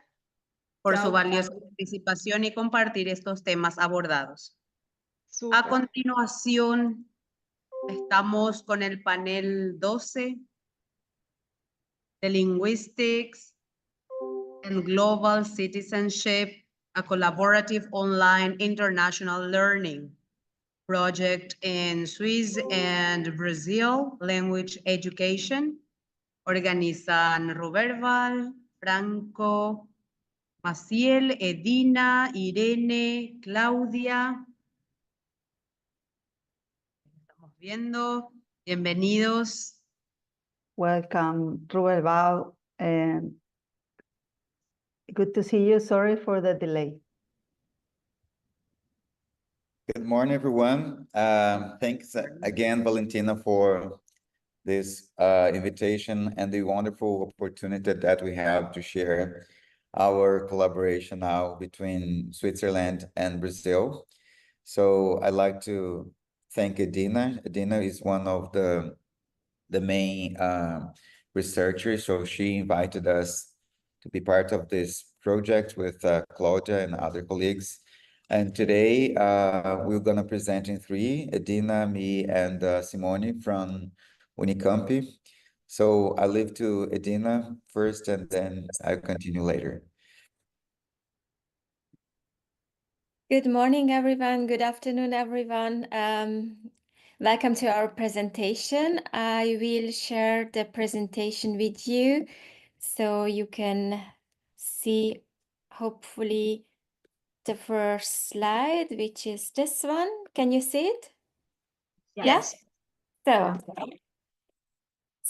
por su Chao, valiosa chao. participación y compartir estos temas abordados. A Super. continuación, estamos con el panel 12 de Linguistics and Global Citizenship, a collaborative online international learning project in Swiss and Brazil, language education. Organizan Roberval, Franco, Maciel, Edina, Irene, Claudia. Estamos viendo. Bienvenidos. Welcome, Rubel Bao. Good to see you. Sorry for the delay. Good morning, everyone. Thanks again, Valentina, for this invitation and the wonderful opportunity that we have to share our collaboration now between Switzerland and Brazil. So I'd like to thank Edina. Edina is one of the main researchers, so she invited us to be part of this project with Claudia and other colleagues. And today we're going to present in three, Edina, me, and Simone from Unicamp. So I leave to Edina first, and then I'll continue later. Good morning, everyone. Good afternoon, everyone. Welcome to our presentation. I will share the presentation with you so you can see, hopefully, the first slide, which is this one. Can you see it? Yes.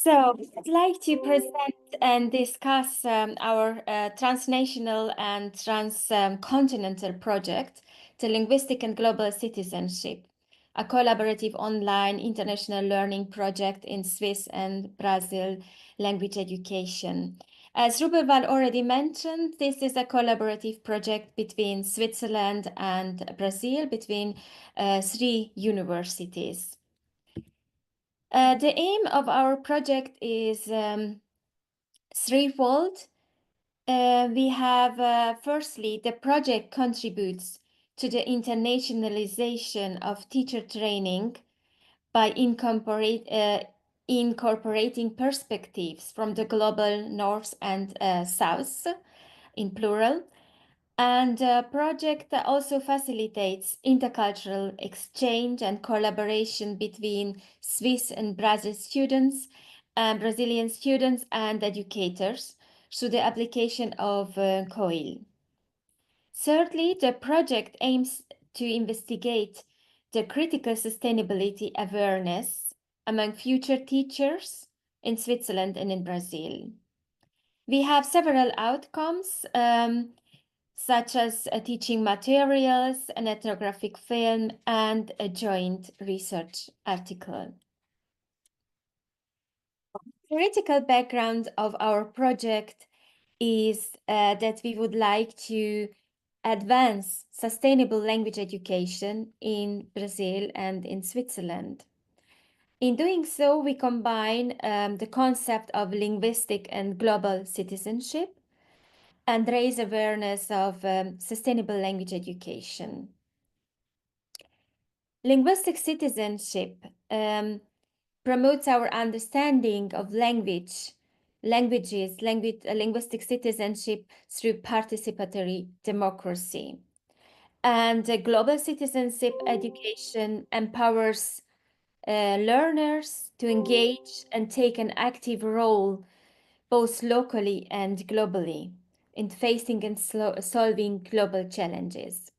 So I'd like to present and discuss our transnational and transcontinental project, the Linguistic and Global Citizenship, a collaborative online international learning project in Swiss and Brazil language education. As Ruberval already mentioned, this is a collaborative project between Switzerland and Brazil, between 3 universities. The aim of our project is threefold. We have, firstly, the project contributes to the internationalization of teacher training by incorporating perspectives from the global north and south, in plural. And the project also facilitates intercultural exchange and collaboration between Swiss and Brazilian students and educators through the application of COIL. Thirdly, the project aims to investigate the critical sustainability awareness among future teachers in Switzerland and in Brazil. We have several outcomes, such as teaching materials, an ethnographic film, and a joint research article. The theoretical background of our project is that we would like to advance sustainable language education in Brazil and in Switzerland. In doing so, we combine the concept of linguistic and global citizenship and raise awareness of sustainable language education. Linguistic citizenship promotes our understanding of linguistic citizenship through participatory democracy. And global citizenship education empowers learners to engage and take an active role both locally and globally in facing and solving global challenges.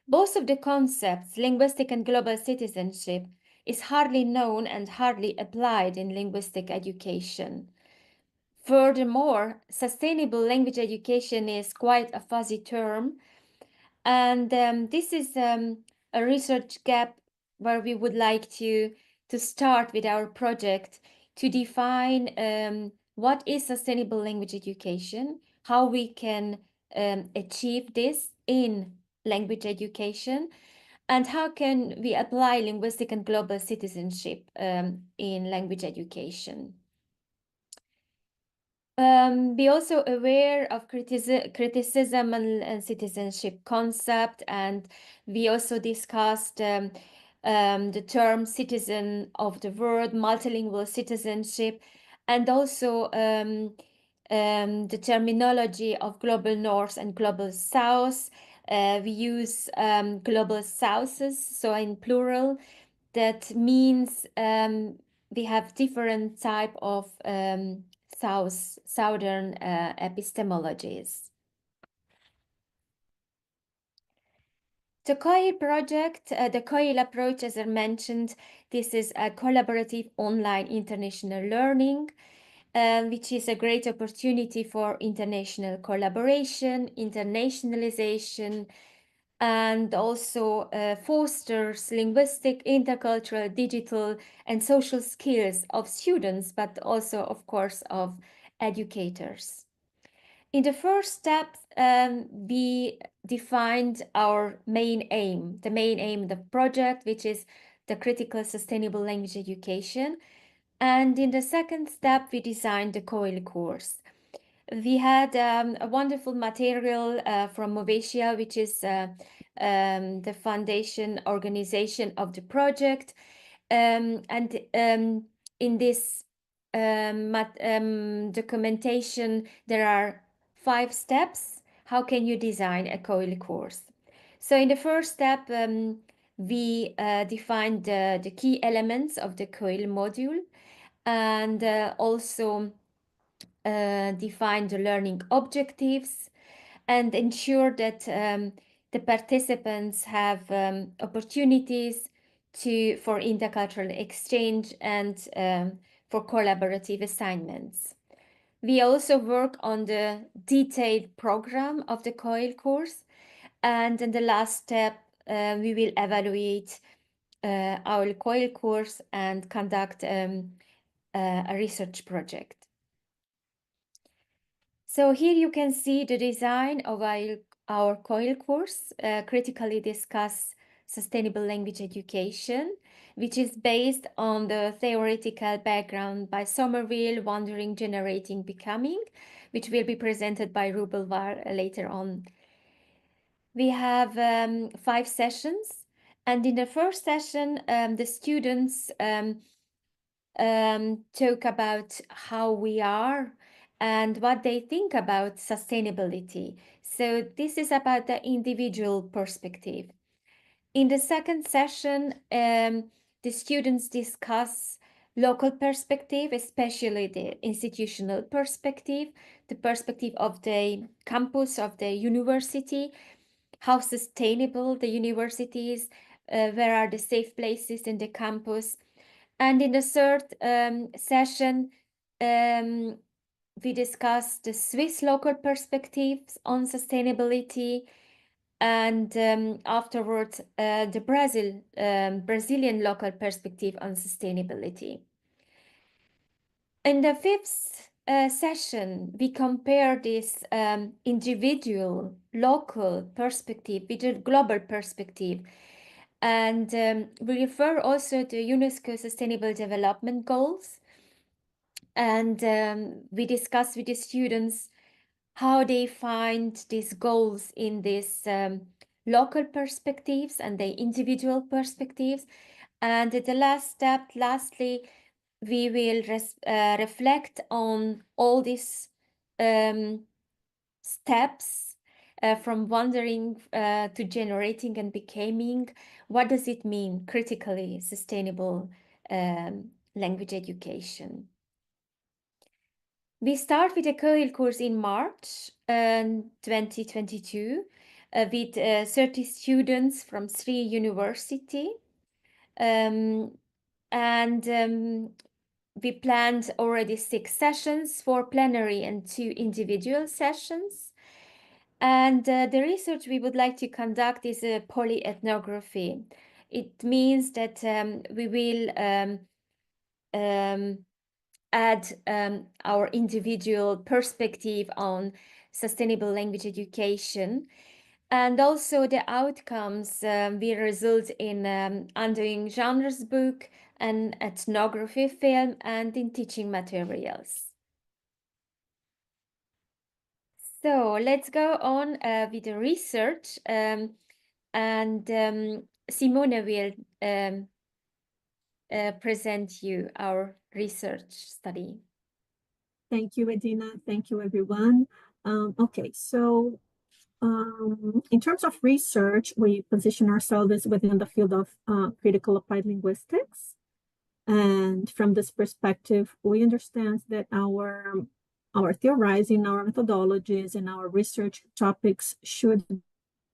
Both of the concepts, linguistic and global citizenship, is hardly known and hardly applied in linguistic education. Furthermore, sustainable language education is quite a fuzzy term, and this is a research gap where we would like to start with our project to define what is sustainable language education, how we can achieve this in language education, and how can we apply linguistic and global citizenship in language education. Be also aware of criticism and citizenship concept, and we also discussed the term citizen of the world, multilingual citizenship, and also the terminology of global north and global south. We use global souths, so in plural. That means we have different type of southern epistemologies. The COIL project, the COIL approach, as I mentioned, this is a collaborative online international learning, which is a great opportunity for international collaboration, internationalization, and also fosters linguistic, intercultural, digital, and social skills of students, but also, of course, of educators. In the first step, we defined our main aim, the main aim of the project, which is the critical sustainable language education. And in the second step, we designed the COIL course. We had a wonderful material from Movesia, which is the foundation organization of the project. And in this documentation, there are 5 steps. How can you design a COIL course? So in the first step, we defined the key elements of the COIL module, and also define the learning objectives and ensure that the participants have opportunities for intercultural exchange and for collaborative assignments. We also work on the detailed program of the COIL course, and in the last step, we will evaluate our COIL course and conduct a research project. So here you can see the design of our COIL course, critically discuss sustainable language education, which is based on the theoretical background by Somerville, Wondering, Generating, Becoming, which will be presented by Rubel Var later on. We have 5 sessions, and in the first session, the students talk about how we are and what they think about sustainability. So this is about the individual perspective. In the second session, the students discuss local perspective, especially the institutional perspective, the perspective of the campus of the university, how sustainable the university is, where are the safe places in the campus. And in the third session, we discussed the Swiss local perspectives on sustainability, and afterwards the Brazilian local perspective on sustainability. In the fifth session, we compare this individual local perspective with a global perspective. And we refer also to UNESCO Sustainable Development Goals. And we discuss with the students how they find these goals in these local perspectives and the individual perspectives. And at the last step, lastly, we will reflect on all these steps from wondering to generating and becoming. What does it mean, critically sustainable language education? We start with a COIL course in March 2022 with 30 students from 3 universities. We planned already 6 sessions, 4 plenary and 2 individual sessions. And the research we would like to conduct is a polyethnography. It means that we will add our individual perspective on sustainable language education. And also the outcomes will result in undoing genres book, an ethnography film, and in teaching materials. So let's go on with the research, and Simone will present you our research study. Thank you, Edina. Thank you, everyone. Okay, so in terms of research, we position ourselves within the field of critical applied linguistics. And from this perspective, we understand that our theorizing, our methodologies, and our research topics should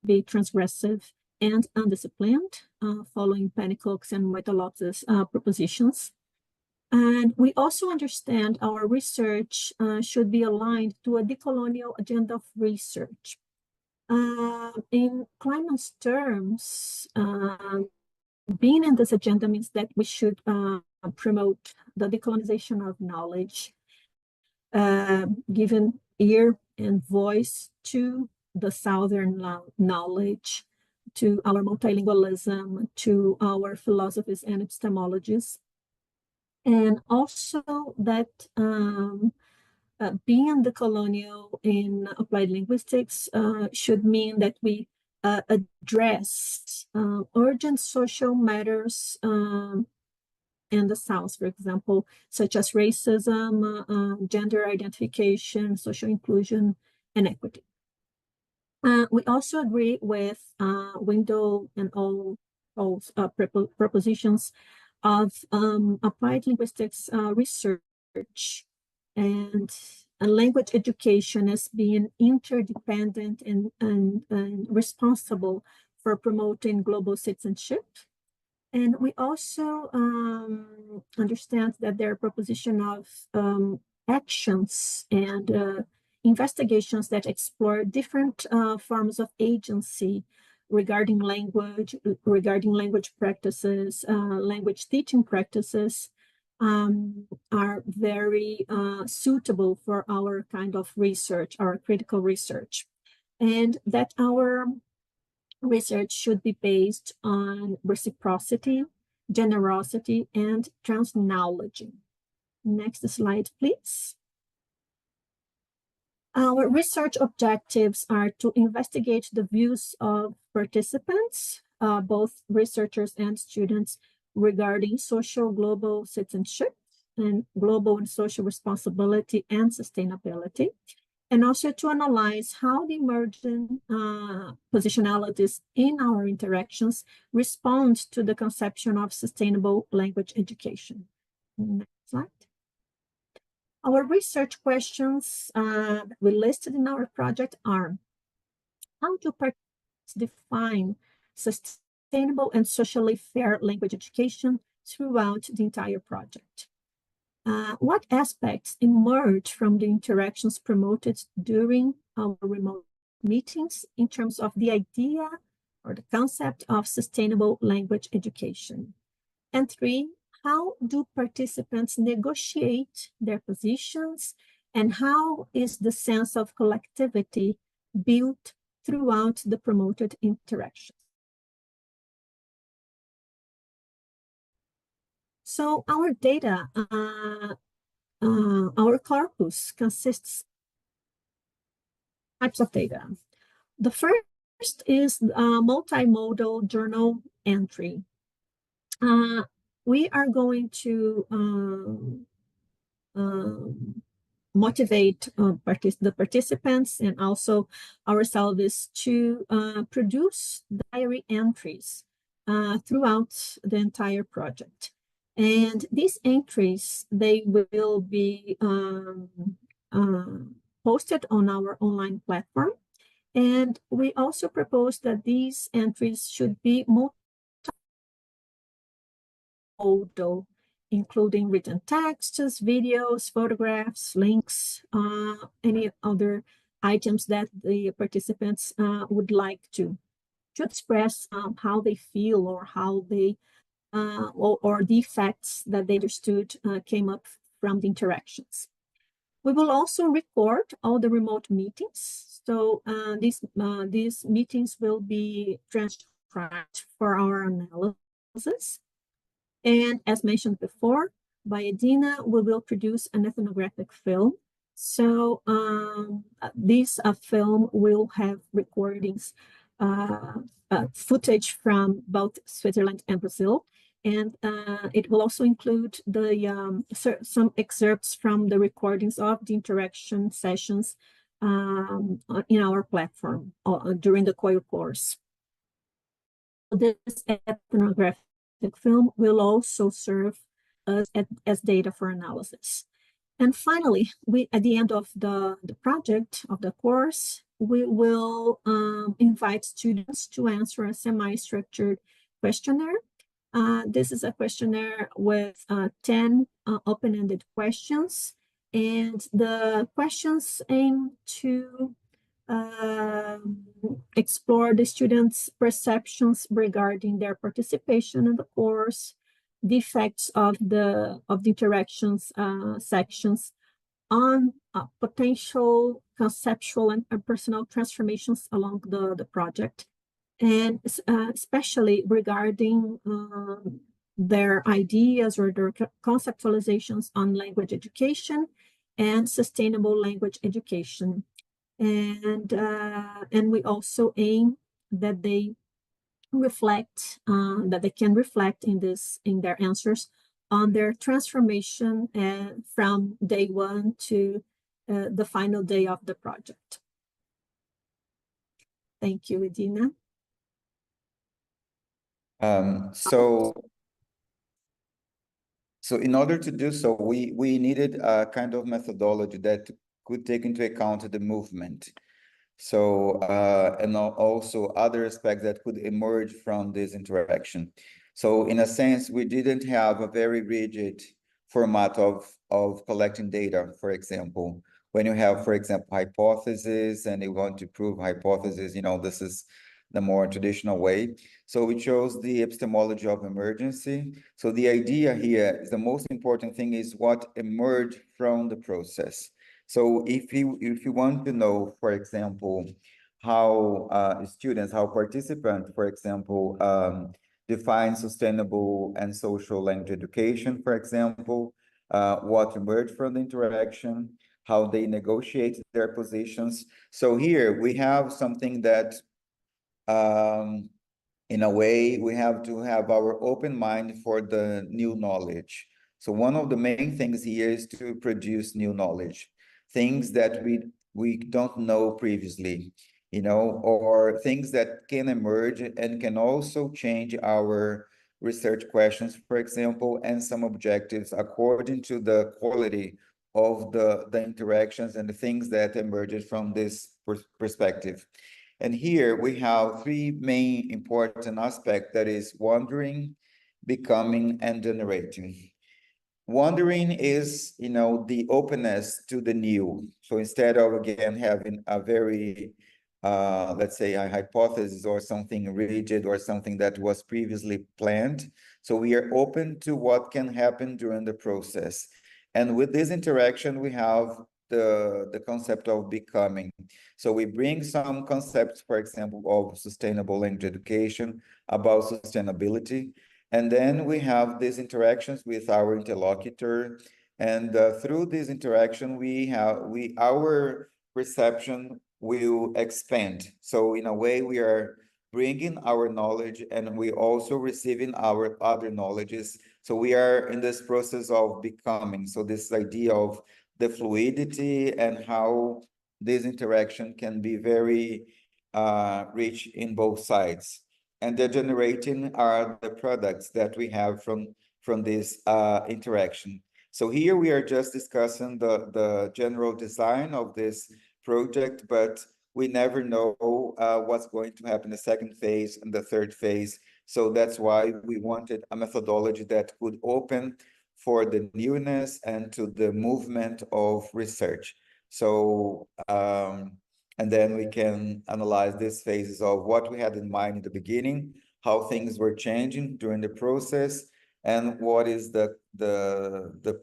be transgressive and undisciplined, following Pennycook's and Moitalatz's propositions. And we also understand our research should be aligned to a decolonial agenda of research. In Kleinman's terms, being in this agenda means that we should promote the decolonization of knowledge, giving ear and voice to the Southern knowledge, to our multilingualism, to our philosophies and epistemologies. And also that being decolonial in applied linguistics should mean that we address urgent social matters in the South, for example, such as racism, gender identification, social inclusion, and equity. We also agree with Window and all propositions of applied linguistics research and language education as being interdependent and responsible for promoting global citizenship. And we also understand that there are proposition of actions and investigations that explore different forms of agency regarding language practices, language teaching practices, are very suitable for our kind of research, our critical research. And that our research should be based on reciprocity, generosity, and transknowledge. Next slide, please. Our research objectives are to investigate the views of participants, both researchers and students, regarding social global citizenship and global and social responsibility and sustainability, and also to analyze how the emerging positionalities in our interactions respond to the conception of sustainable language education. Next slide. Our research questions we listed in our project are: how do participants define sustainable and socially fair language education throughout the entire project? What aspects emerge from the interactions promoted during our remote meetings in terms of the idea or the concept of sustainable language education? And 3, how do participants negotiate their positions, and how is the sense of collectivity built throughout the promoted interactions? So our data, our corpus consists of types of data. The first is multimodal journal entry. We are going to motivate the participants and also ourselves to produce diary entries throughout the entire project. And these entries, they will be posted on our online platform. And we also propose that these entries should be multimodal, including written texts, videos, photographs, links, any other items that the participants would like to express how they feel or how they or the facts that they understood came up from the interactions. We will also record all the remote meetings. So these meetings will be transcribed for our analysis. And as mentioned before by Edina, we will produce an ethnographic film. So this film will have recordings, footage from both Switzerland and Brazil. And it will also include the some excerpts from the recordings of the interaction sessions in our platform during the COIL course. This ethnographic film will also serve as data for analysis. And finally, at the end of the project, of the course, we will invite students to answer a semi-structured questionnaire. This is a questionnaire with 10 open-ended questions, and the questions aim to explore the students' perceptions regarding their participation in the course, the effects of the interactions sections on potential conceptual and personal transformations along the project, and especially regarding their ideas or their conceptualizations on language education and sustainable language education. And we also aim that they reflect, that they can reflect in their answers on their transformation from day one to the final day of the project. Thank you, Edina. So in order to do so, we needed a kind of methodology that could take into account the movement. So, and also other aspects that could emerge from this interaction. So in a sense, we didn't have a very rigid format of collecting data, for example. When you have, for example, hypothesis and you want to prove hypothesis, this is the more traditional way. So we chose the epistemology of emergency. So the idea here is the most important thing is what emerged from the process. So if you want to know, for example, how students, how participants, for example, define sustainable and social language education, for example, what emerged from the interaction, how they negotiate their positions. So here we have something that, in a way, we have to have our open mind for the new knowledge. So one of the main things here is to produce new knowledge, things that we don't know previously, or things that can emerge and can also change our research questions, for example, and some objectives according to the quality of the interactions and the things that emerged from this perspective. And here we have three main important aspects, that is wondering, becoming, and generating. Wondering is, the openness to the new. So instead of, again, having a very, let's say, a hypothesis or something rigid or something that was previously planned, so we are open to what can happen during the process. And with this interaction, we have the concept of becoming. So we bring some concepts, for example, of sustainable language education, about sustainability. And then we have these interactions with our interlocutor. And through this interaction, our perception will expand. So in a way, we are bringing our knowledge and we also receiving our other knowledges. So we are in this process of becoming. So this idea of the fluidity and how this interaction can be very rich in both sides. And the generating are the products that we have from this interaction. So here we are just discussing the general design of this project, but we never know what's going to happen in the second phase and the third phase. So that's why we wanted a methodology that could open for the newness and to the movement of research. So, and then we can analyze these phases of what we had in mind in the beginning, how things were changing during the process, and what is the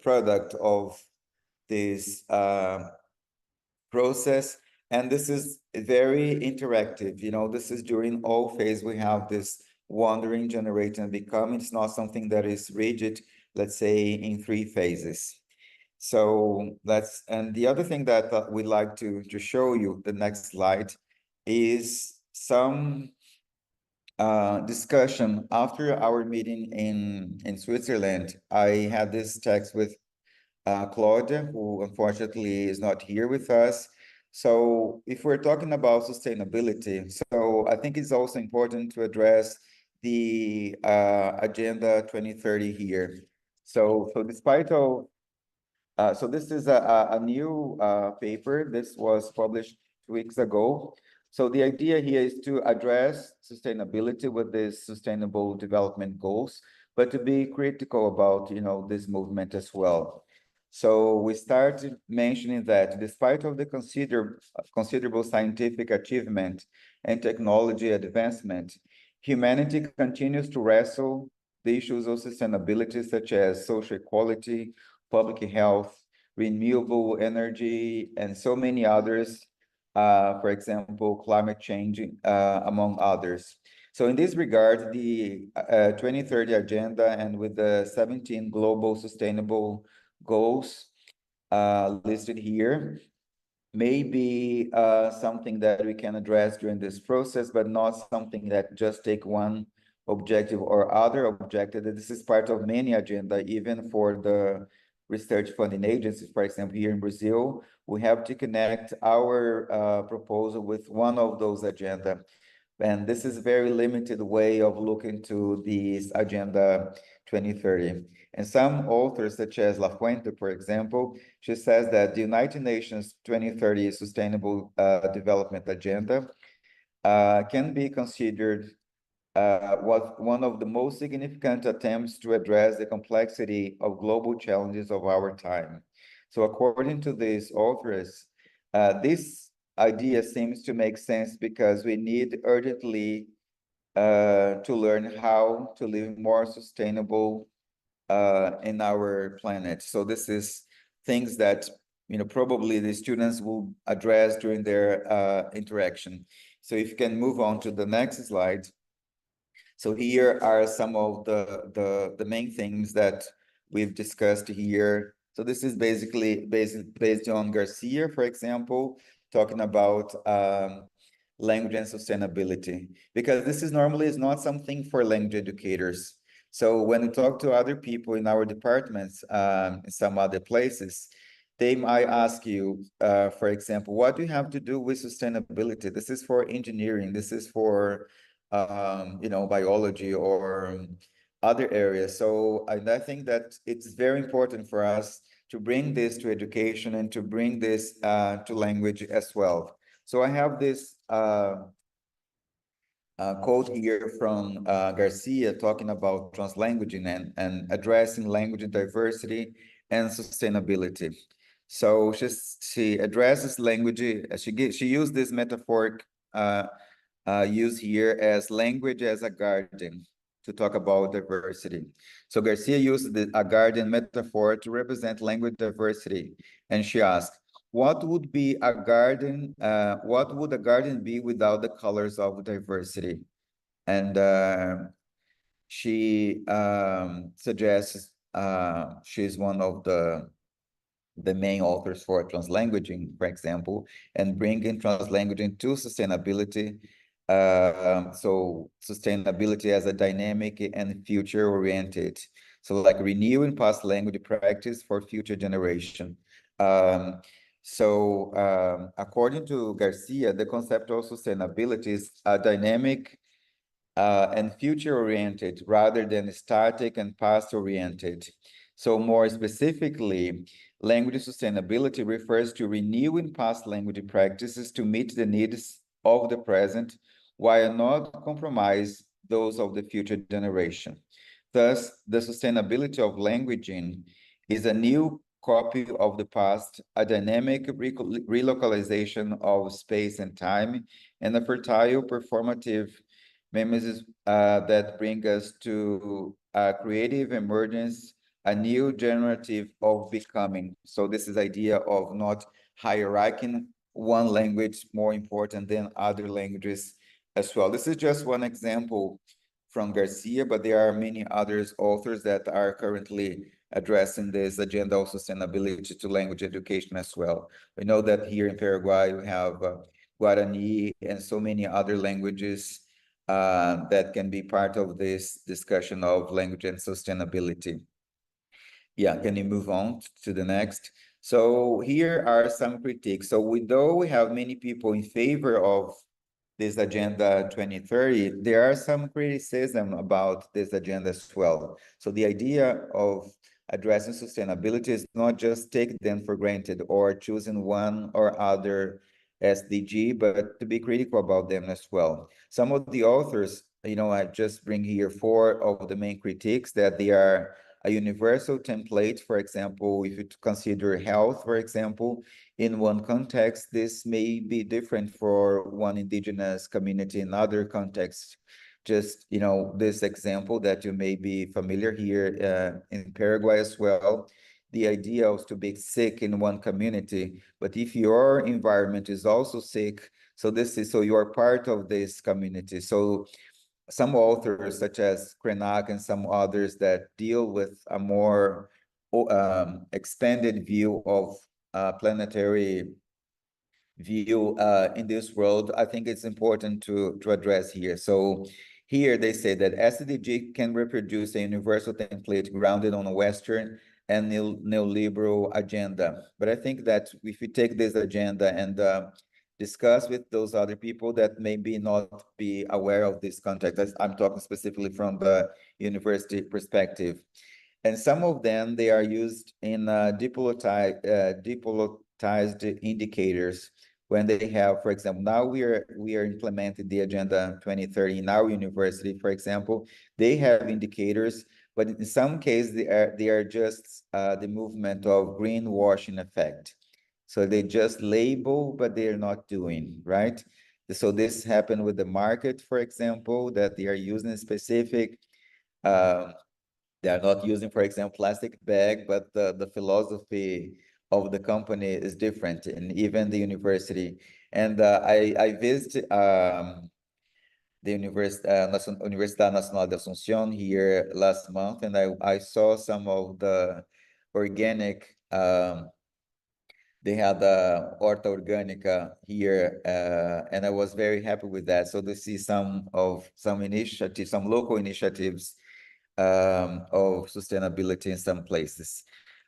product of this process. And this is very interactive. This is during all phases we have this wandering, generating, and becoming. It's not something that is rigid, let's say, in 3 phases. So and the other thing that we'd like to show you, the next slide, is some discussion after our meeting in Switzerland. I had this text with Claudia, who unfortunately is not here with us. So if we're talking about sustainability, so I think it's also important to address the Agenda 2030 here. So despite of, so this is a new paper. This was published 2 weeks ago. So the idea here is to address sustainability with these sustainable development goals, but to be critical about, this movement as well. So we started mentioning that despite of the considerable scientific achievement and technology advancement, humanity continues to wrestle the issues of sustainability, such as social equality, public health, renewable energy, and so many others, for example, climate change, among others. So in this regard, the 2030 Agenda and with the 17 global sustainable goals listed here may be something that we can address during this process, but not something that just take one objective or other objective. This is part of many agenda, even for the research funding agencies. For example, here in Brazil, we have to connect our proposal with one of those agenda. And this is a very limited way of looking to this Agenda 2030. And some authors, such as La Fuente, for example, she says that the United Nations 2030 Sustainable Development Agenda can be considered was one of the most significant attempts to address the complexity of global challenges of our time. So according to these authors, this idea seems to make sense because we need urgently to learn how to live more sustainable in our planet. So this is things that probably the students will address during their interaction. So if you can move on to the next slide. So here are some of the main things that we've discussed here. So this is basically based on Garcia, for example, talking about language and sustainability, because this is normally is not something for language educators. So when we talk to other people in our departments, in some other places, they might ask you, for example, what do you have to do with sustainability? This is for engineering. This is for biology or other areas. So I think that it's very important for us to bring this to education and to bring this to language as well. So I have this quote here from Garcia talking about translanguaging and addressing language diversity and sustainability. So she addresses language. She used this metaphoric use here as language as a garden to talk about diversity. So Garcia used a garden metaphor to represent language diversity, and she asked, what would be a garden? What would a garden be without the colors of diversity? And she suggests she's one of the main authors for translanguaging, for example, and bringing translanguaging to sustainability. So sustainability as a dynamic and future-oriented. So like renewing past language practice for future generation. According to Garcia, the concept of sustainability is a dynamic and future-oriented rather than static and past-oriented. So more specifically, language sustainability refers to renewing past language practices to meet the needs of the present while not compromise those of the future generation. Thus, the sustainability of languaging is a new copy of the past, a dynamic relocalization of space and time, and a fertile performative memories that bring us to a creative emergence, a new generative of becoming. So this is idea of not hierarching one language more important than other languages as well. This is just one example from Garcia, but there are many others authors that are currently addressing this agenda of sustainability to language education as well. We know that here in Paraguay, we have Guarani and so many other languages that can be part of this discussion of language and sustainability. Yeah, can you move on to the next? So here are some critiques. So though we have many people in favor of this Agenda 2030, there are some criticism about this agenda as well. So the idea of addressing sustainability is not just take them for granted or choosing one or other SDG, but to be critical about them as well. Some of the authors, I just bring here 4 of the main critiques, that they are a universal template. For example, if you consider health, for example, in one context, this may be different for one indigenous community in other contexts. Just, this example that you may be familiar here in Paraguay as well. The idea is to be sick in one community, but if your environment is also sick, so you are part of this community. So some authors such as Krenak and some others that deal with a more expanded view of planetary view in this world, I think it's important to address here. So here they say that SDG can reproduce a universal template grounded on a Western and neoliberal agenda. But I think that if we take this agenda and discuss with those other people that maybe not be aware of this context, I'm talking specifically from the university perspective. And some of them, they are used in depolarized indicators when they have, for example, now we are implementing the Agenda 2030 in our university, for example, they have indicators, but in some cases they are just the movement of greenwashing effect. So they just label, but they are not doing, right? So this happened with the market, for example, that they are using a specific, they are not using, for example, plastic bag, but the philosophy of the company is different, and even the university. And I visited the Universidad Nacional de Asunción here last month, and I saw some of the organic, they had Horta Orgânica here, and I was very happy with that. So to see some initiatives, some local initiatives of sustainability in some places.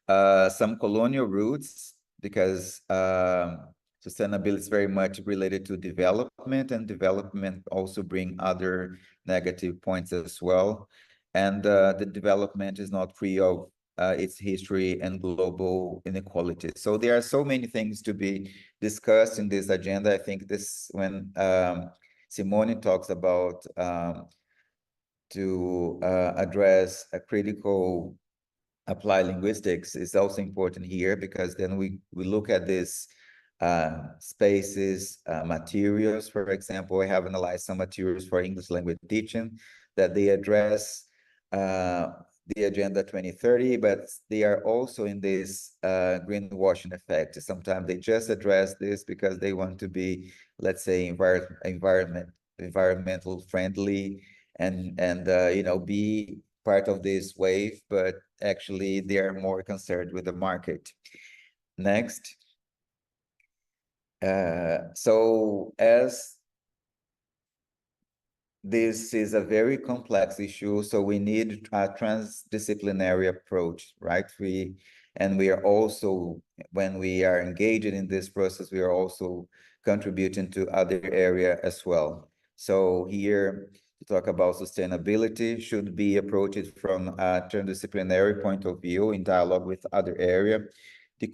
Some colonial roots, because sustainability is very much related to development, and development also bring other negative points as well. And the development is not free of its history and global inequality. So there are so many things to be discussed in this agenda. I think this, when Simone talks about to address a critical applied linguistics, is also important here, because then we look at this spaces, materials. For example, I have analyzed some materials for English language teaching that they address the Agenda 2030, but they are also in this greenwashing effect. Sometimes they just address this because they want to be, let's say, environmental friendly, and you know, be part of this wave, but actually they are more concerned with the market. Next. So as this is a very complex issue, so we need a transdisciplinary approach, right? We are also, when we are engaged in this process, we are also contributing to other area as well. So here, to talk about sustainability should be approached from a transdisciplinary point of view in dialogue with other area. The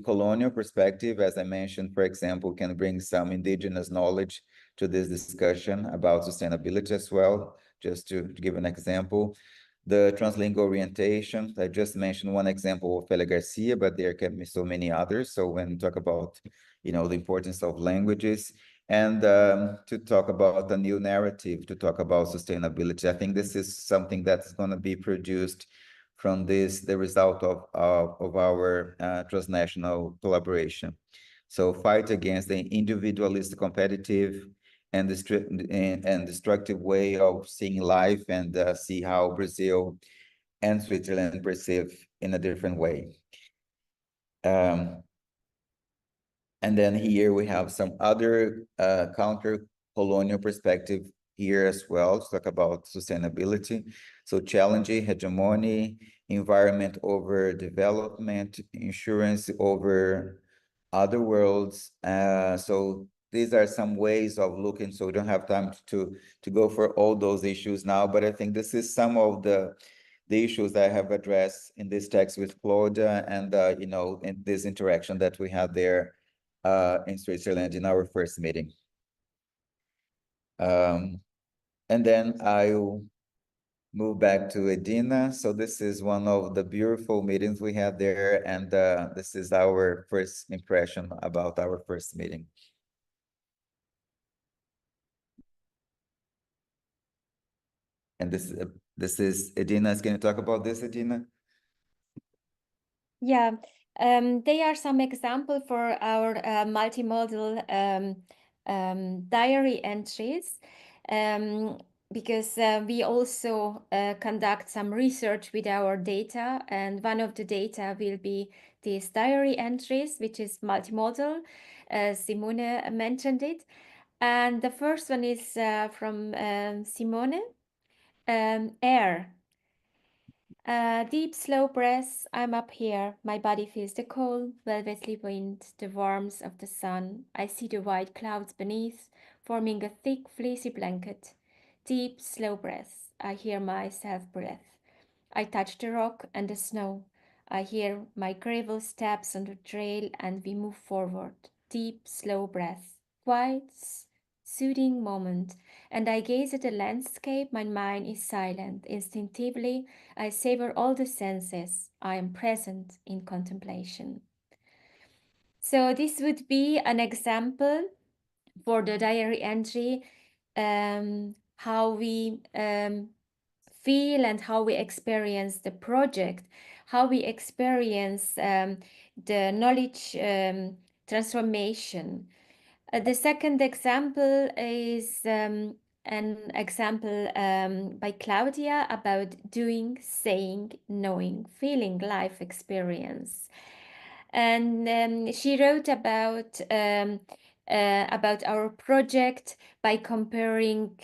colonial perspective, as I mentioned, for example, can bring some indigenous knowledge to this discussion about sustainability as well. Just to give an example, the translingual orientation, I just mentioned one example of Ophelia Garcia, but there can be so many others. So when we talk about, you know, the importance of languages, and to talk about a new narrative, to talk about sustainability, I think this is something that's going to be produced from this, the result of our transnational collaboration. So fight against the individualist, competitive, and destructive way of seeing life, and see how Brazil and Switzerland perceive in a different way. And then here we have some other counter-colonial perspective here as well, to talk about sustainability. So challenging hegemony, environment over development, insurance over other worlds. So these are some ways of looking, so we don't have time to go for all those issues now, but I think this is some of the issues that I have addressed in this text with Claudia, and you know, in this interaction that we had there in Switzerland in our first meeting. And then I'll move back to Edina. So this is one of the beautiful meetings we had there, and this is our first impression about our first meeting. And this is Edina is going to talk about this, Edina? Yeah, they are some example for our multimodal diary entries, because we also conduct some research with our data, and one of the data will be these diary entries, which is multimodal. Simone mentioned it. And the first one is from Simone. Air. Deep, slow breaths. I'm up here. My body feels the cold, velvety wind, the warmth of the sun. I see the white clouds beneath, forming a thick, fleecy blanket. Deep, slow breaths. I hear myself breathe. I touch the rock and the snow. I hear my gravel steps on the trail, and we move forward. deep, slow breath, quiet, soothing moment, and I gaze at the landscape. My mind is silent. Instinctively, I savor all the senses. I am present in contemplation. So this would be an example for the diary entry, how we feel and how we experience the project, how we experience the knowledge transformation. The second example is an example by Claudia about doing, saying, knowing, feeling life experience. And she wrote about our project by comparing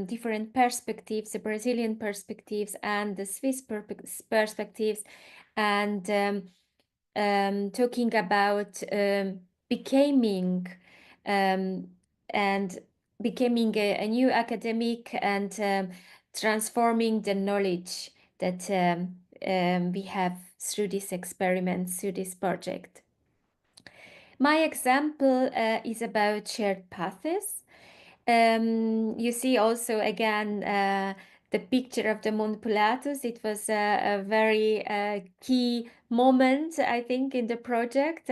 different perspectives, the Brazilian perspectives and the Swiss perspectives, and talking about becoming and becoming a new academic and transforming the knowledge that we have through this experiment, through this project. My example is about shared paths. You see also again the picture of the Mont Pilatus. It was a very key moment, I think, in the project.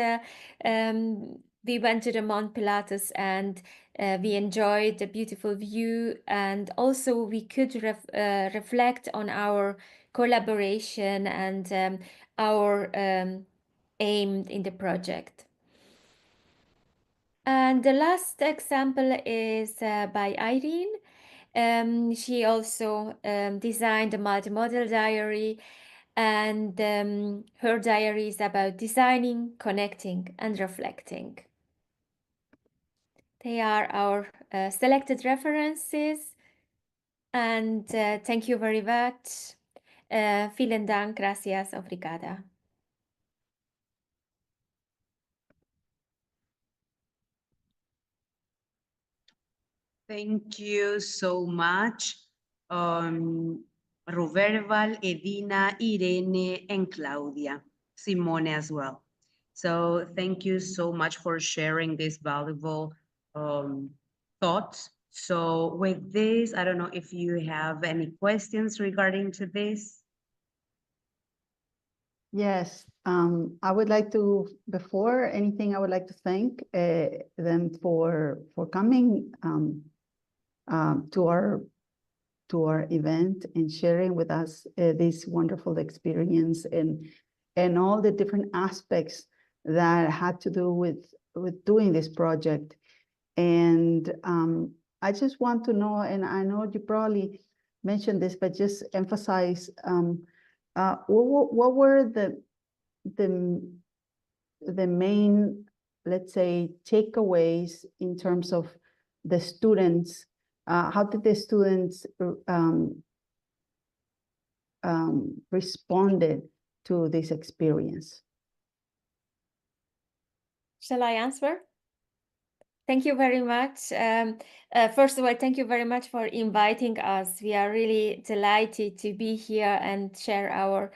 We went to the Mont Pilatus and we enjoyed the beautiful view, and also we could reflect on our collaboration and our aim in the project. And the last example is by Irene. She also designed a multimodal diary, and her diary is about designing, connecting, and reflecting. They are our selected references, and thank you very much. Vielen Dank, gracias, obrigada. Thank you so much, Ruberval, Edina, Irene, and Claudia, Simone as well. So thank you so much for sharing these valuable thoughts. So with this, I don't know if you have any questions regarding to this. Yes, I would like to, before anything, I would like to thank them for coming to our event and sharing with us this wonderful experience and all the different aspects that had to do with doing this project. And I just want to know, and I know you probably mentioned this, but just emphasize what were the main, let's say, takeaways in terms of the students. How did the students responded to this experience? Shall I answer? Thank you very much. First of all, thank you very much for inviting us. We are really delighted to be here and share our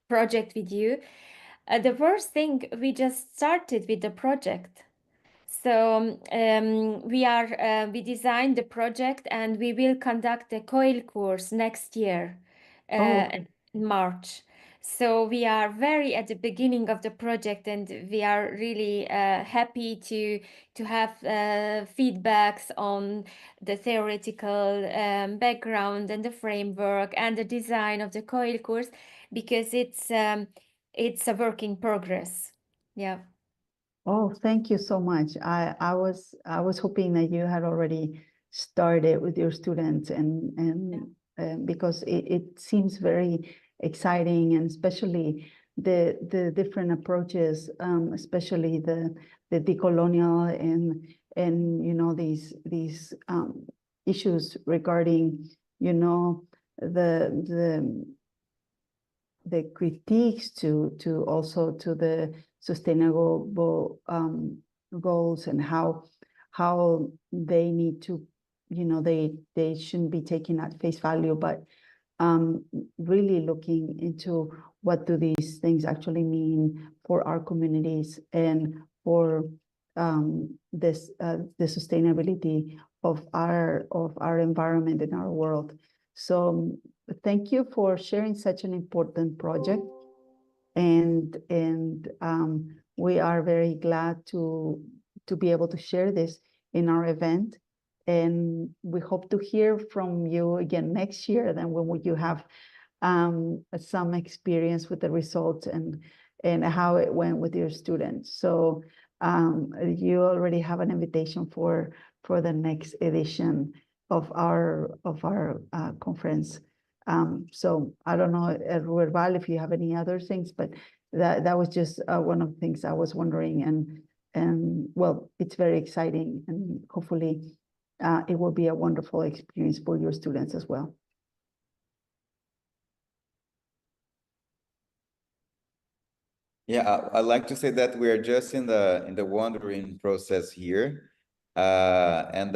project with you. The first thing, we just started with the project. So we designed the project and we will conduct the COIL course next year, in March. So we are very at the beginning of the project, and we are really happy to have feedbacks on the theoretical background and the framework and the design of the COIL course, because it's a work in progress. Yeah. Oh, thank you so much. I was hoping that you had already started with your students and because it seems very exciting, and especially the different approaches, especially the decolonial and you know these issues regarding, you know, the critiques to also to the sustainable goals, and how they need to, you know, they shouldn't be taken at face value, but really looking into what do these things actually mean for our communities and for the sustainability of our environment and our world. So thank you for sharing such an important project, and we are very glad to be able to share this in our event. And we hope to hear from you again next year, then when you have some experience with the results and how it went with your students. So you already have an invitation for the next edition of our conference. So I don't know, Ruerbal, if you have any other things, but that was just one of the things I was wondering, and well, it's very exciting, and hopefully it will be a wonderful experience for your students as well. Yeah, I'd like to say that we are just in the wondering process here, and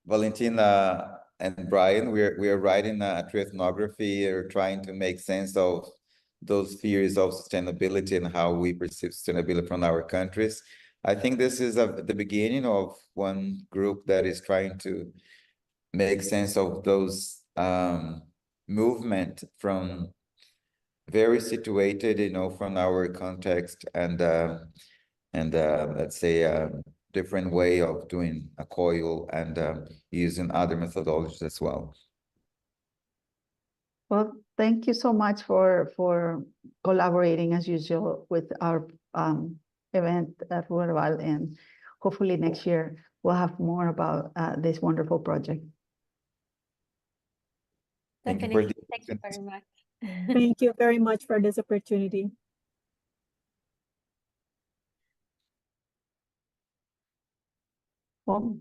Valentina and Brian, we are writing a true ethnography, or trying to make sense of those theories of sustainability and how we perceive sustainability from our countries. I think this is the beginning of one group that is trying to make sense of those movement from very situated, from our context and let's say different way of doing a COIL and using other methodologies as well. Well, thank you so much for collaborating as usual with our event at Ruerbal, and hopefully next year we'll have more about this wonderful project. Thank you Thank you very much. Thank you very much for this opportunity. Well,